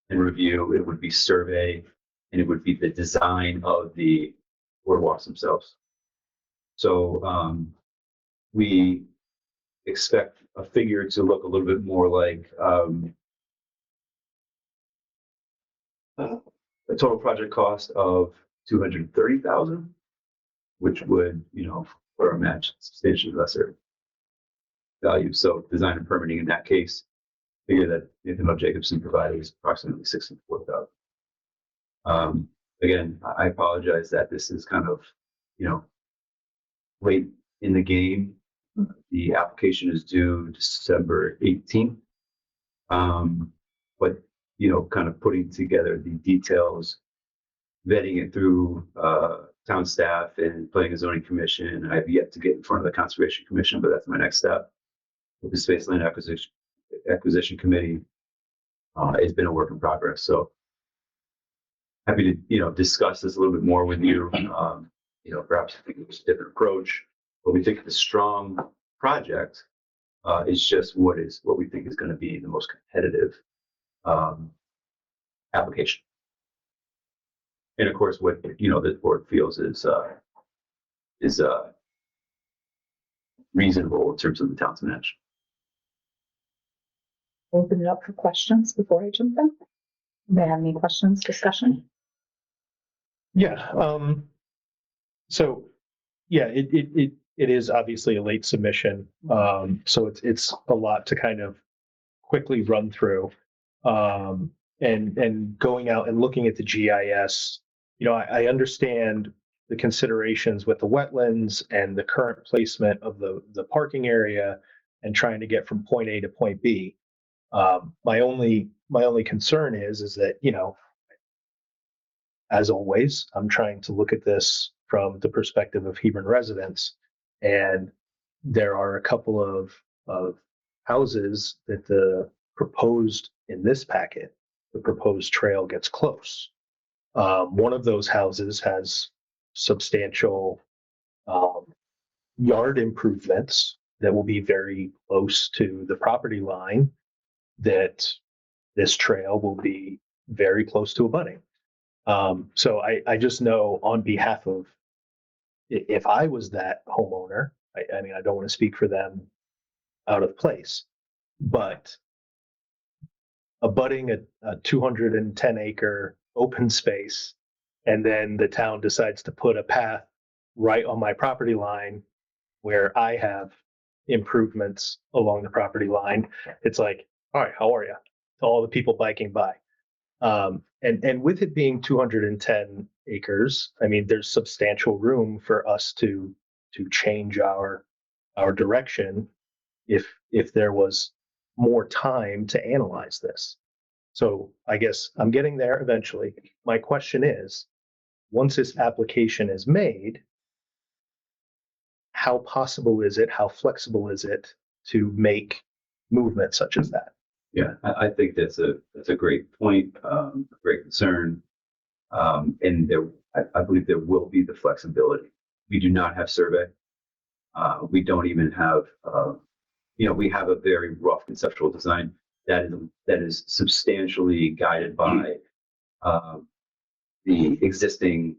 review. It would be survey, and it would be the design of the boardwalks themselves. So we expect a figure to look a little bit more like a total project cost of $230,000, which would, for a match, substantially lesser value. So design and permitting in that case, figure that Nathan Jacobson provided is approximately $64,000. Again, I apologize that this is kind of, late in the game. The application is due December 18th. But, kind of putting together the details vetting it through town staff and planning and zoning commission. I've yet to get in front of the conservation commission, but that's my next step. With the space land acquisition committee, it's been a work in progress. So happy to discuss this a little bit more with you. Perhaps I think it was a different approach, but we think it's a strong project. It's just what we think is going to be the most competitive application. And of course, what this board feels is reasonable in terms of the town's management. Open it up for questions before I jump in. Do they have any questions, discussion? Yeah. So, yeah, it is obviously a late submission. So it's a lot to kind of quickly run through. And going out and looking at the GIS, I understand the considerations with the wetlands and the current placement of the parking area and trying to get from point A to point B. My only concern is that, as always, I'm trying to look at this from the perspective of Hebron residents, and there are a couple of houses that the proposed in this packet, the proposed trail gets close. One of those houses has substantial yard improvements that will be very close to the property line, that this trail will be very close to abutting. So I just know on behalf of, if I was that homeowner, I mean, I don't want to speak for them out of place, but abutting a 210 acre open space, and then the town decides to put a path right on my property line where I have improvements along the property line. It's like, all right, how are you? To all the people biking by. And with it being 210 acres, I mean, there's substantial room for us to change our direction if there was more time to analyze this. So I guess I'm getting there eventually. My question is, once this application is made, how possible is it, how flexible is it to make movement such as that? Yeah, I think that's a great point, a great concern. And I believe there will be the flexibility. We do not have survey. We don't even have, we have a very rough conceptual design that is substantially guided by the existing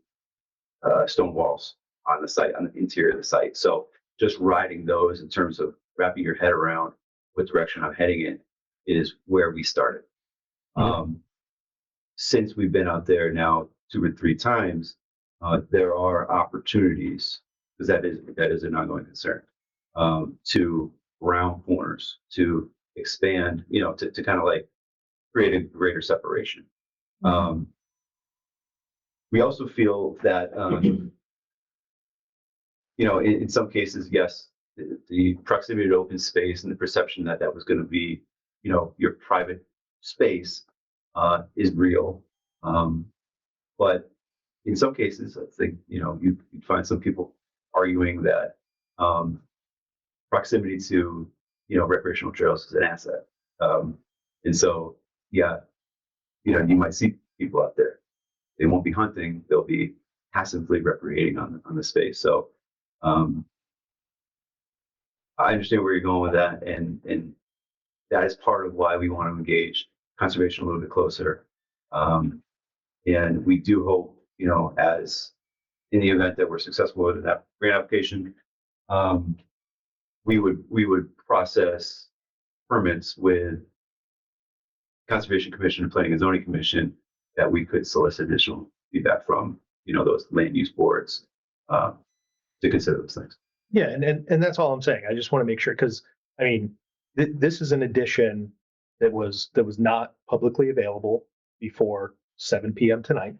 stone walls on the site, on the interior of the site. So just riding those in terms of wrapping your head around what direction I'm heading in is where we started. Since we've been out there now 2 or 3 times, there are opportunities, because that is an ongoing concern, to round corners, to expand, to kind of like create a greater separation. We also feel that, in some cases, yes, the proximity to open space and the perception that that was going to be, your private space is real. But in some cases, I think, you'd find some people arguing that proximity to, recreational trails is an asset. And so, yeah, you might see people out there. They won't be hunting. They'll be passively recreating on the space. So I understand where you're going with that. And that is part of why we want to engage conservation a little bit closer. And we do hope, as in the event that we're successful with that grant application, we would process permits with Conservation Commission and Planning and Zoning Commission, that we could solicit additional feedback from, those land use boards to consider those things. Yeah, and that's all I'm saying. I just want to make sure, because I mean, this is an addition that was not publicly available before 7 p.m. tonight.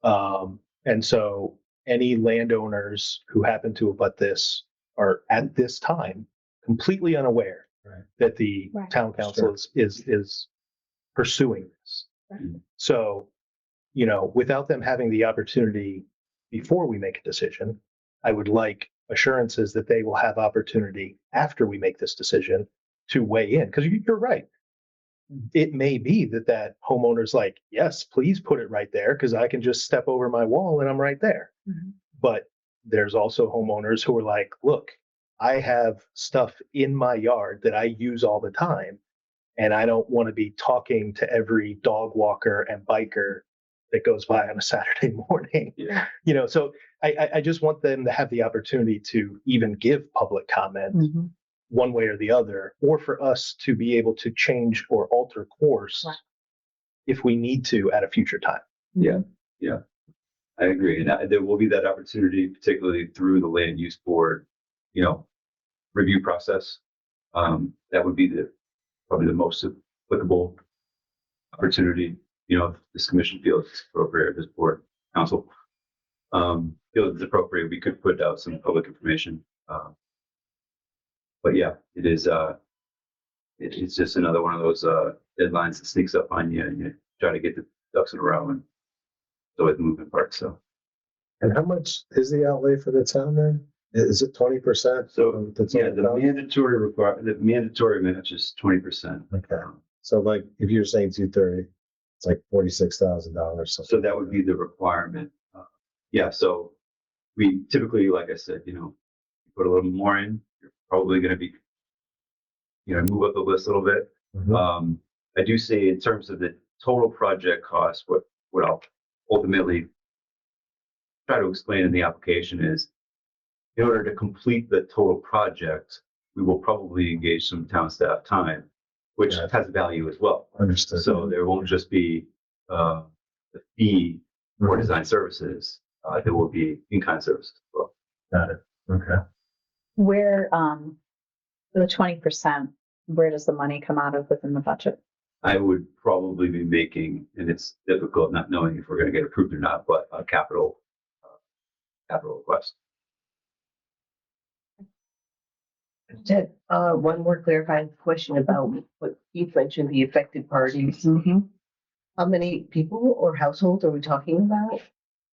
And so any landowners who happen to abut this are at this time completely unaware that the town council is pursuing this. So without them having the opportunity before we make a decision, I would like assurances that they will have opportunity after we make this decision to weigh in. Because you're right. It may be that homeowner's like, yes, please put it right there because I can just step over my wall and I'm right there. But there's also homeowners who are like, look, I have stuff in my yard that I use all the time, and I don't want to be talking to every dog walker and biker that goes by on a Saturday morning. Yeah. So I just want them to have the opportunity to even give public comment one way or the other, or for us to be able to change or alter course if we need to at a future time. Yeah, I agree. And there will be that opportunity, particularly through the land use board, review process. That would be probably the most applicable opportunity. If this commission feels it's appropriate, this board, council, feels it's appropriate, we could put out some public information. But yeah, it is, it's just another one of those deadlines that sneaks up on you and you try to get the ducks in a row, and so it's moving parts. So. And how much is the outlay for the town then? Is it 20%? So the mandatory match is 20%. Okay. So like if you're saying 230, it's like $46,000. So that would be the requirement. So we typically, like I said, you put a little more in, you're probably going to be, move up the list a little bit. I do say in terms of the total project cost, what I'll ultimately try to explain in the application is, in order to complete the total project, we will probably engage some town staff time, which has value as well. Understood. So there won't just be the fee for design services. There will be in-kind services as well. Got it. Okay. Where, for the 20%, where does the money come out of within the budget? I would probably be making, and it's difficult not knowing if we're going to get approved or not, but a capital request. Ted, one more clarifying question about what you mentioned, the affected parties. How many people or households are we talking about?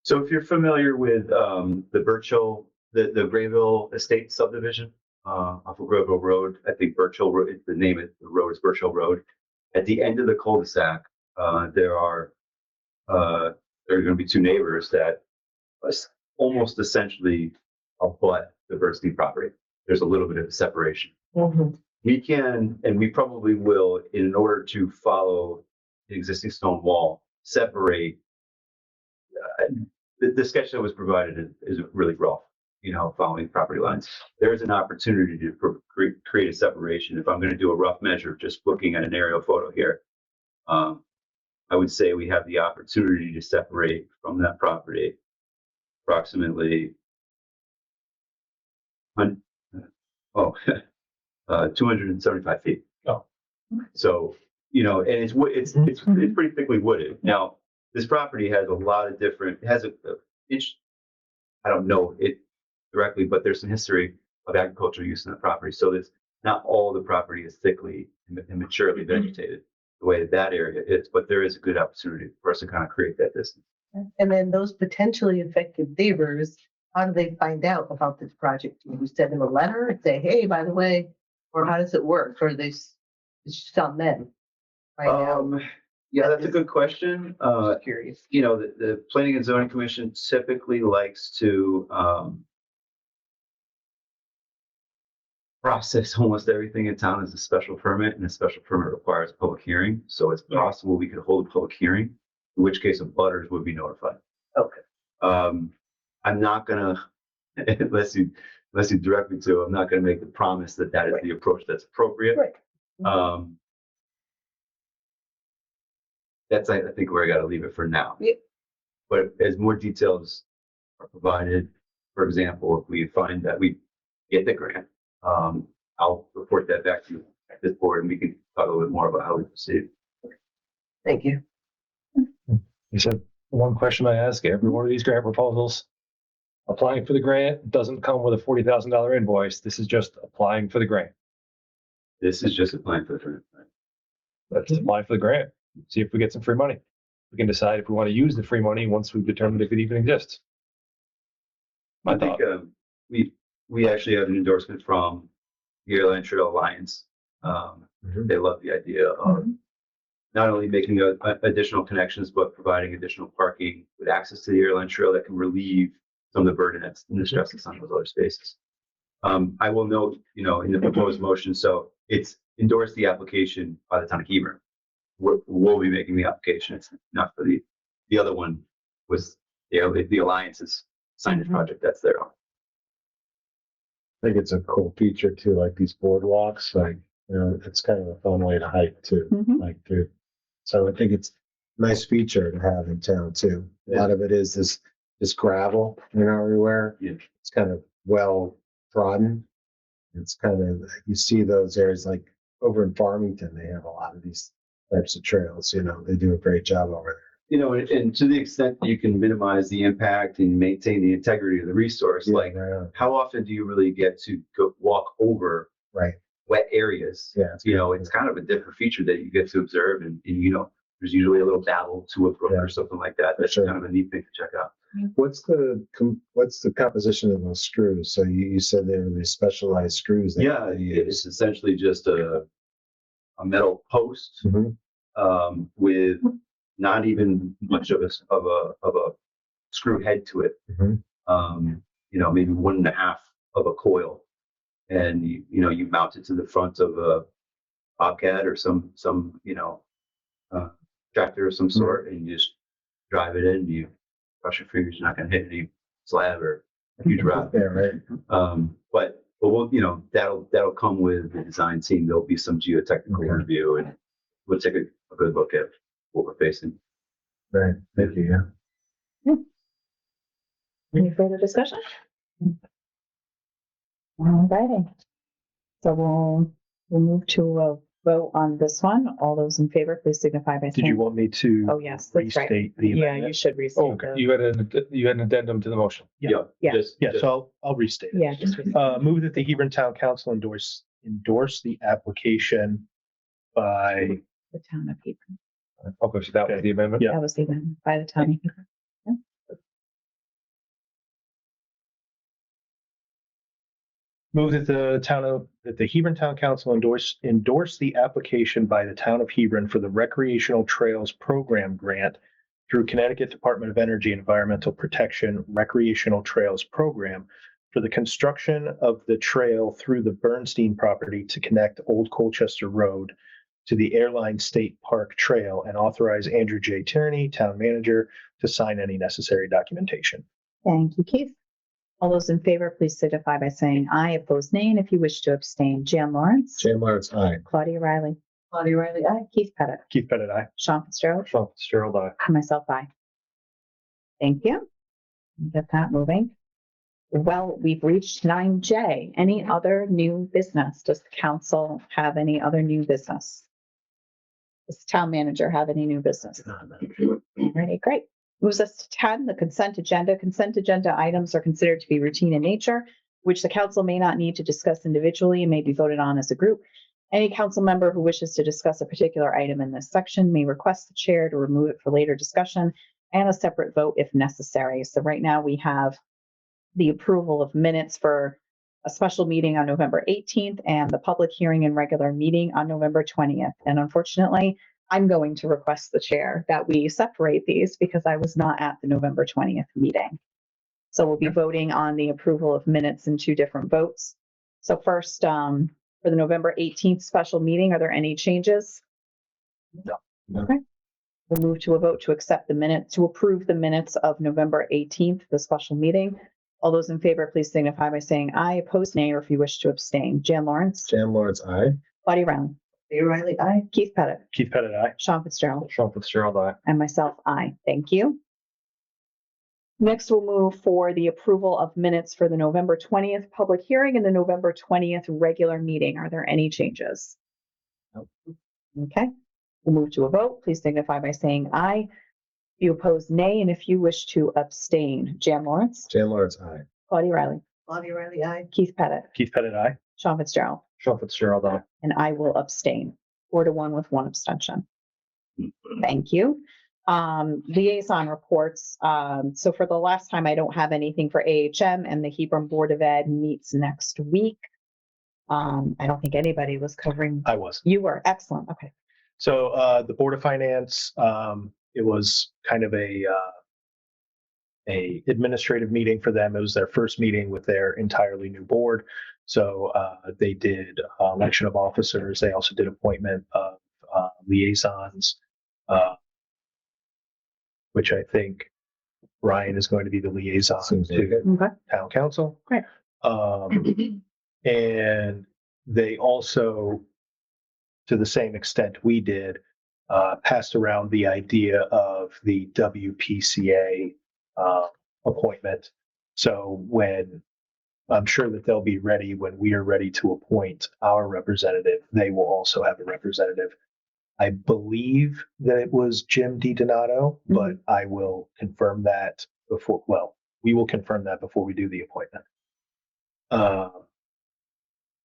So if you're familiar with the Birchill, the Grayville Estate subdivision off of Grayville Road, I think Birchill Road, the name of the road is Birchill Road. At the end of the cul-de-sac, there are going to be two neighbors that almost essentially abut the Bernstein property. There's a little bit of a separation. We can, and we probably will, in order to follow the existing stone wall, separate. The sketch that was provided is really rough, following property lines. There is an opportunity to create a separation. If I'm going to do a rough measure, just looking at an aerial photo here, I would say we have the opportunity to separate from that property approximately 275 feet. Oh. So, and it's pretty thickly wooded. Now, this property has a lot of different, it has I don't know it directly, but there's some history of agricultural use in the property. So it's not all the property is thickly and maturely vegetated the way that area is, but there is a good opportunity for us to kind of create that distance. And then those potentially affected neighbors, how do they find out about this project? Do you send them a letter and say, hey, by the way, or how does it work? Or it's just on them? Yeah, that's a good question. Curious. The Planning and Zoning Commission typically likes to process almost everything in town as a special permit, and a special permit requires a public hearing. So it's possible we could hold a public hearing, in which case abutters would be notified. Okay. I'm not gonna, unless you direct me to, I'm not gonna make the promise that is the approach that's appropriate. Right. That's, I think, where I got to leave it for now. Yep. But as more details are provided, for example, if we find that we get the grant, I'll report that back to you at this board, and we can talk a little bit more about how we proceed. Thank you. You said one question I ask every one of these grant proposals. Applying for the grant doesn't come with a $40,000 invoice. This is just applying for the grant. This is just applying for the grant. Let's apply for the grant. See if we get some free money. we can decide if we want to use the free money once we've determined if it even exists. My I think, thought. we actually have an endorsement from the Airline Trail Alliance. They love the idea of not only making additional connections, but providing additional parking with access to the airline trail that can relieve some of the burden and the stress that's on those other spaces. I will note, in the proposed motion, so it's endorse the application by the town of Hebron. We'll be making the application. It's not for the other one was the Alliance's signage project that's there. I think it's a cool feature too, like these boardwalks, like, it's kind of a fun way to hike too, like too. So I think it's a nice feature to have in town too. A lot of it is this gravel, everywhere. Yeah. It's kind of well trodden. It's kind of, you see those areas like over in Farmington, they have a lot of these types of trails, they do a great job over there. And to the extent that you can minimize the impact and maintain the integrity of the resource, how often do you really get to go walk over wet areas? Yeah. It's kind of a different feature that you get to observe, and there's usually a little dabble to a brook or something like that. That's kind of a neat thing to check out. What's the composition of those screws? So you said they were these specialized screws. It's essentially just a metal post with not even much of a screw head to it. Maybe 1.5 of a coil, and you mount it to the front of a Bobcat or some tractor of some sort, and you just drive it in. You cross your fingers, you're not going to hit any slab or a huge rock. Yeah, right. But we'll, that'll come with the design team. There'll be some geotechnical review, and we'll take a good look at what we're facing. Right. Thank you. Yeah. Any further discussion? All righty. So we'll move to a vote on this one. All those in favor, please signify by saying. Did you want me to? Oh, yes, that's right. restate the Yeah, amendment? you should restate. Okay, you had an addendum to the motion. Yeah. So I'll restate it. Yeah, just restate. Move that the Hebron Town Council endorse the application by, The town of Hebron. Okay, so that was the amendment? Yeah. That was the amendment by the town of Hebron. move that the Hebron Town Council endorse the application by the town of Hebron for the Recreational Trails Program Grant through Connecticut Department of Energy and Environmental Protection Recreational Trails Program for the construction of the trail through the Bernstein property to connect Old Colchester Road to the Airline State Park Trail, and authorize Andrew J. Tierney, town manager, to sign any necessary documentation. Thank you, Keith. All those in favor, please signify by saying aye. Opposed, nay. And if you wish to abstain, Jan Lawrence. Jan Lawrence, aye. Claudia Riley. Claudia Riley, aye. Keith Pettit. Keith Pettit, aye. Sean Fitzgerald. Sean Fitzgerald, aye. And myself, aye. Thank you. Get that moving. Well, we've reached 9J. Any other new business? Does the council have any other new business? Does the town manager have any new business? Alrighty, great. Moves us to 10, the consent agenda. Consent agenda items are considered to be routine in nature, which the council may not need to discuss individually and may be voted on as a group. Any council member who wishes to discuss a particular item in this section may request the chair to remove it for later discussion and a separate vote if necessary. So right now we have the approval of minutes for a special meeting on November 18th and the public hearing and regular meeting on November 20th. And unfortunately, I'm going to request the chair that we separate these because I was not at the November 20th meeting. So we'll be voting on the approval of minutes in two different votes. So first, for the November 18th special meeting, are there any changes? No. Okay. We'll move to a vote to accept the minutes, to approve the minutes of November 18th, the special meeting. All those in favor, please signify by saying aye. Opposed, nay, or if you wish to abstain. Jan Lawrence. Jan Lawrence, aye. Claudia Riley. Claudia Riley, aye. Keith Pettit. Keith Pettit, aye. Sean Fitzgerald. Sean Fitzgerald, aye. And myself, aye. Thank you. Next, we'll move for the approval of minutes for the November 20th public hearing and the November 20th regular meeting. Are there any changes? Nope. Okay. We'll move to a vote. Please signify by saying aye. If you oppose, nay, and if you wish to abstain. Jan Lawrence. Jan Lawrence, aye. Claudia Riley. Claudia Riley, aye. Keith Pettit. Keith Pettit, aye. Sean Fitzgerald. Sean Fitzgerald, aye. And I will abstain. 4-1 with one abstention. Thank you. Liaison reports. So for the last time, I don't have anything for AHM, and the Hebron Board of Ed meets next week. I don't think anybody was covering. I was. You were. Excellent. Okay. So the Board of Finance, it was kind of a administrative meeting for them. It was their first meeting with their entirely new board. So they did election of officers. They also did appointment of liaisons, which I think Ryan is going to be the liaison Seems like to it. Okay. town council. Great. And they also, to the same extent we did, passed around the idea of the WPCA appointment. So when I'm sure that they'll be ready when we are ready to appoint our representative, they will also have a representative. I believe that it was Jim DiDonato, but I will confirm that before, well, we will confirm that before we do the appointment.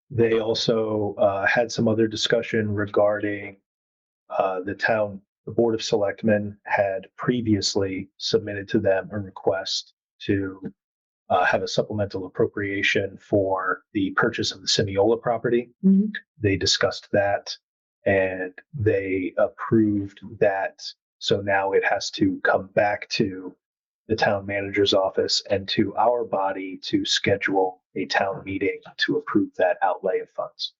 They also had some other discussion regarding the Board of Selectmen had previously submitted to them a request to have a supplemental appropriation for the purchase of the Semiola property. Mhm. They discussed that and they approved that. So now it has to come back to the town manager's office and to our body to schedule a town meeting to approve that outlay of funds.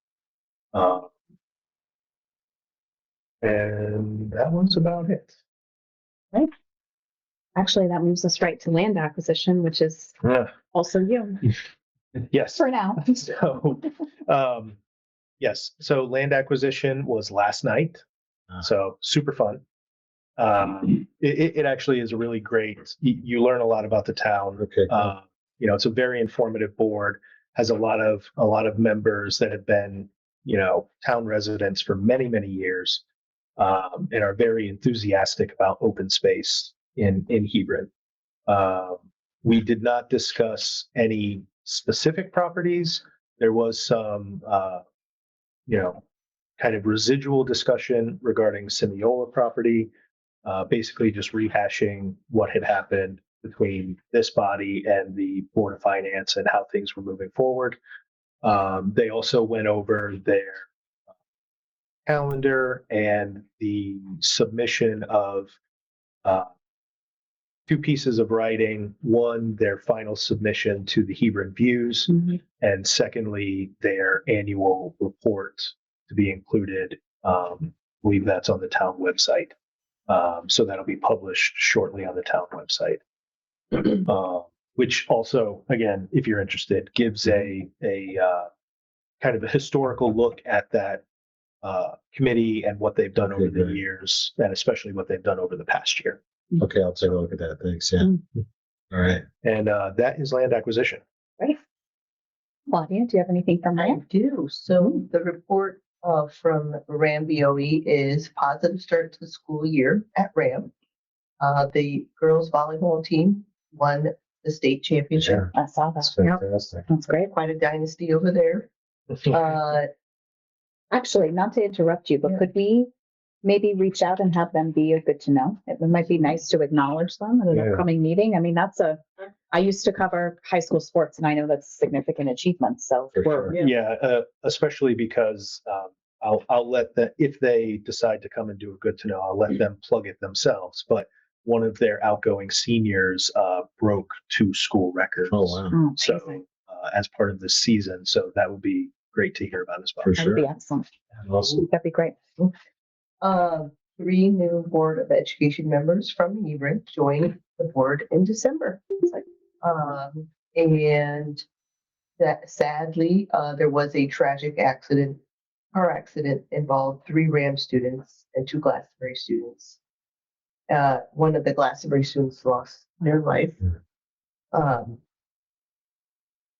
And that was about it. Actually, that moves us right to land acquisition, which is Yeah. also you Yes. for now. So, yes. So land acquisition was last night. So super fun. It actually is a really great, you learn a lot about the town. Okay. It's a very informative board, has a lot of members that have been, town residents for many, many years, and are very enthusiastic about open space in Hebron. We did not discuss any specific properties. There was some, kind of residual discussion regarding Semiola property, basically just rehashing what had happened between this body and the Board of Finance and how things were moving forward. They also went over their calendar and the submission of two pieces of writing. One, their final submission to the Hebron Views, and secondly, their annual report to be included. I believe that's on the town website. So that'll be published shortly on the town website. Which also, again, if you're interested, gives a kind of a historical look at that committee and what they've done over the years, and especially what they've done over the past year. Okay, I'll take a look at that. Thanks. Yeah. All right. And that is land acquisition. Right. Claudia, do you have anything from I Ryan? do. So the report from RAM BOE is positive start to the school year at RAM. The girls volleyball team won the state championship. I saw that. That's Yep. fantastic. That's great. Quite a dynasty over there. Actually, not to interrupt you, but could we maybe reach out and have them be a good to know? It might be nice to acknowledge them at an Yeah. upcoming meeting. I mean, I used to cover high school sports and I know that's a significant achievement. So For sure. Yeah, especially because I'll let them, if they decide to come and do a good to know, I'll let them plug it themselves. But one of their outgoing seniors broke 2 school records. Oh, wow. Oh, So amazing. as part of this season, so that would be great to hear about as well. For That would be sure. excellent. Awesome. That'd be great. 3 new Board of Education members from Hebron joined the board in December. And that sadly, there was a tragic car accident involved 3 RAM students and 2 Glastonbury students. One of the Glastonbury students lost their life.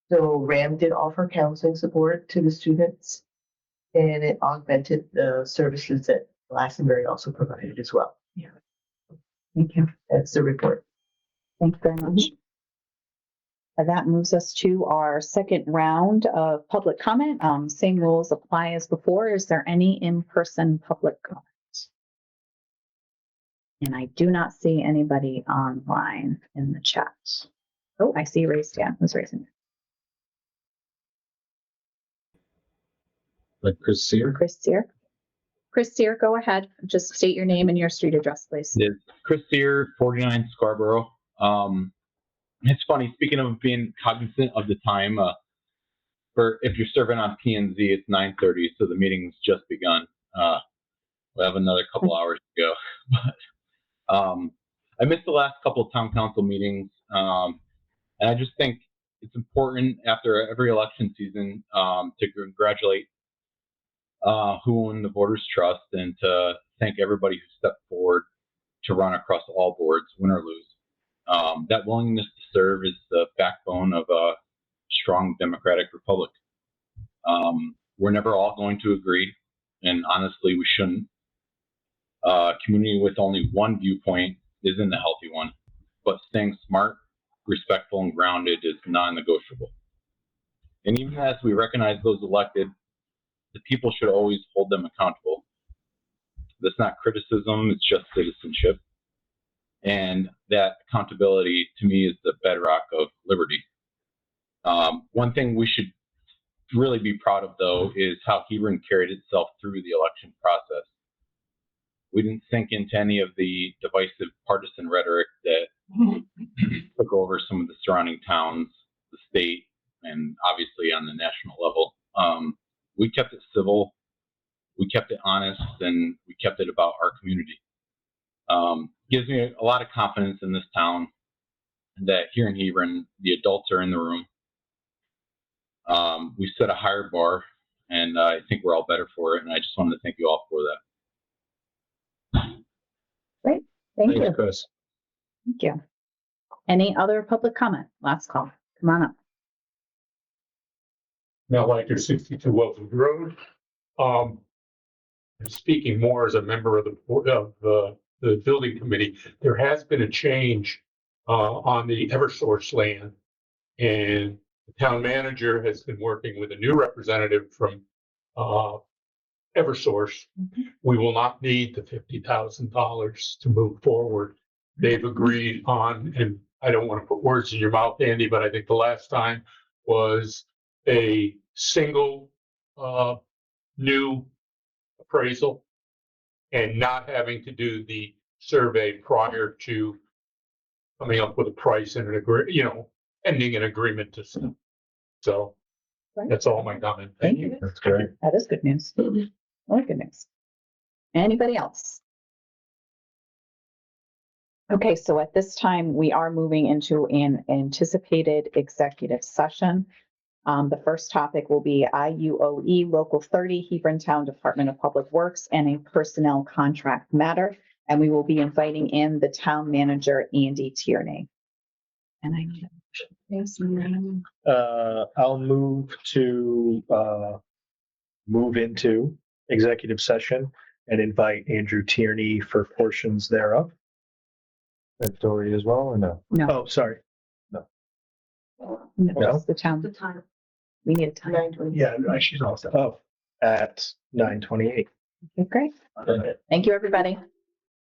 So RAM did offer counseling support to the students, and it augmented the services that Glastonbury also provided as well. Thank you. That's the report. Thank you very much. That moves us to our second round of public comment. Same rules apply as before. Is there any in-person public comment? And I do not see anybody online in the chat. Oh, I see raised hand. Who's raising? Like Chris Sear? Chris Sear. Chris Sear, go ahead. Just state your name and your street address, please. It's Chris Sear, 49 Scarborough. It's funny, speaking of being cognizant of the time, for if you're serving on P&Z, it's 9:30, so the meeting's just begun. We have another couple hours to go. But I missed the last couple of town council meetings, and I just think it's important after every election season to congratulate who won the voters' trust and to thank everybody who stepped forward to run across all boards, win or lose. That willingness to serve is the backbone of a strong democratic republic. We're never all going to agree, and honestly, we shouldn't. Community with only one viewpoint isn't a healthy one, but staying smart, respectful, and grounded is non-negotiable. And even as we recognize those elected, the people should always hold them accountable. That's not criticism, it's just citizenship. And that accountability, to me, is the bedrock of liberty. One thing we should really be proud of, though, is how Hebron carried itself through the election process. We didn't sink into any of the divisive partisan rhetoric that took over some of the surrounding towns, the state, and obviously on the national level. We kept it civil, we kept it honest, and we kept it about our community. Gives me a lot of confidence in this town that here in Hebron, the adults are in the room. We set a higher bar, and I think we're all better for it. And I just wanted to thank you all for that. Great. Thank Thanks, you. Chris. Thank you. Any other public comment? Last call. Come on up. Now, like your 62 Wellesley Road. I'm speaking more as a member of the board of the building committee. There has been a change on the Eversource land, and the town manager has been working with a new representative from Eversource. We will not need the $50,000 to move forward. They've agreed on, and I don't want to put words in your mouth, Andy, but I think the last time was a single new appraisal and not having to do the survey prior to coming up with a price and ending an agreement to sell. So that's all my comment. Thank you. That's great. That is good news. Really good news. Anybody else? Okay, so at this time, we are moving into an anticipated executive session. The first topic will be IUOE Local 30 Hebron Town Department of Public Works and a personnel contract matter. And we will be inviting in the town manager, Andy Tierney. And I need a motion. I'll move to move into executive session and invite Andrew Tierney for portions thereof. That's Dory as well, or no? No, Oh, sorry. no, it's the town. The time. We need a time. 9:20. Yeah, she's all set. Oh, at 9:28. Okay, great. Thank you, everybody.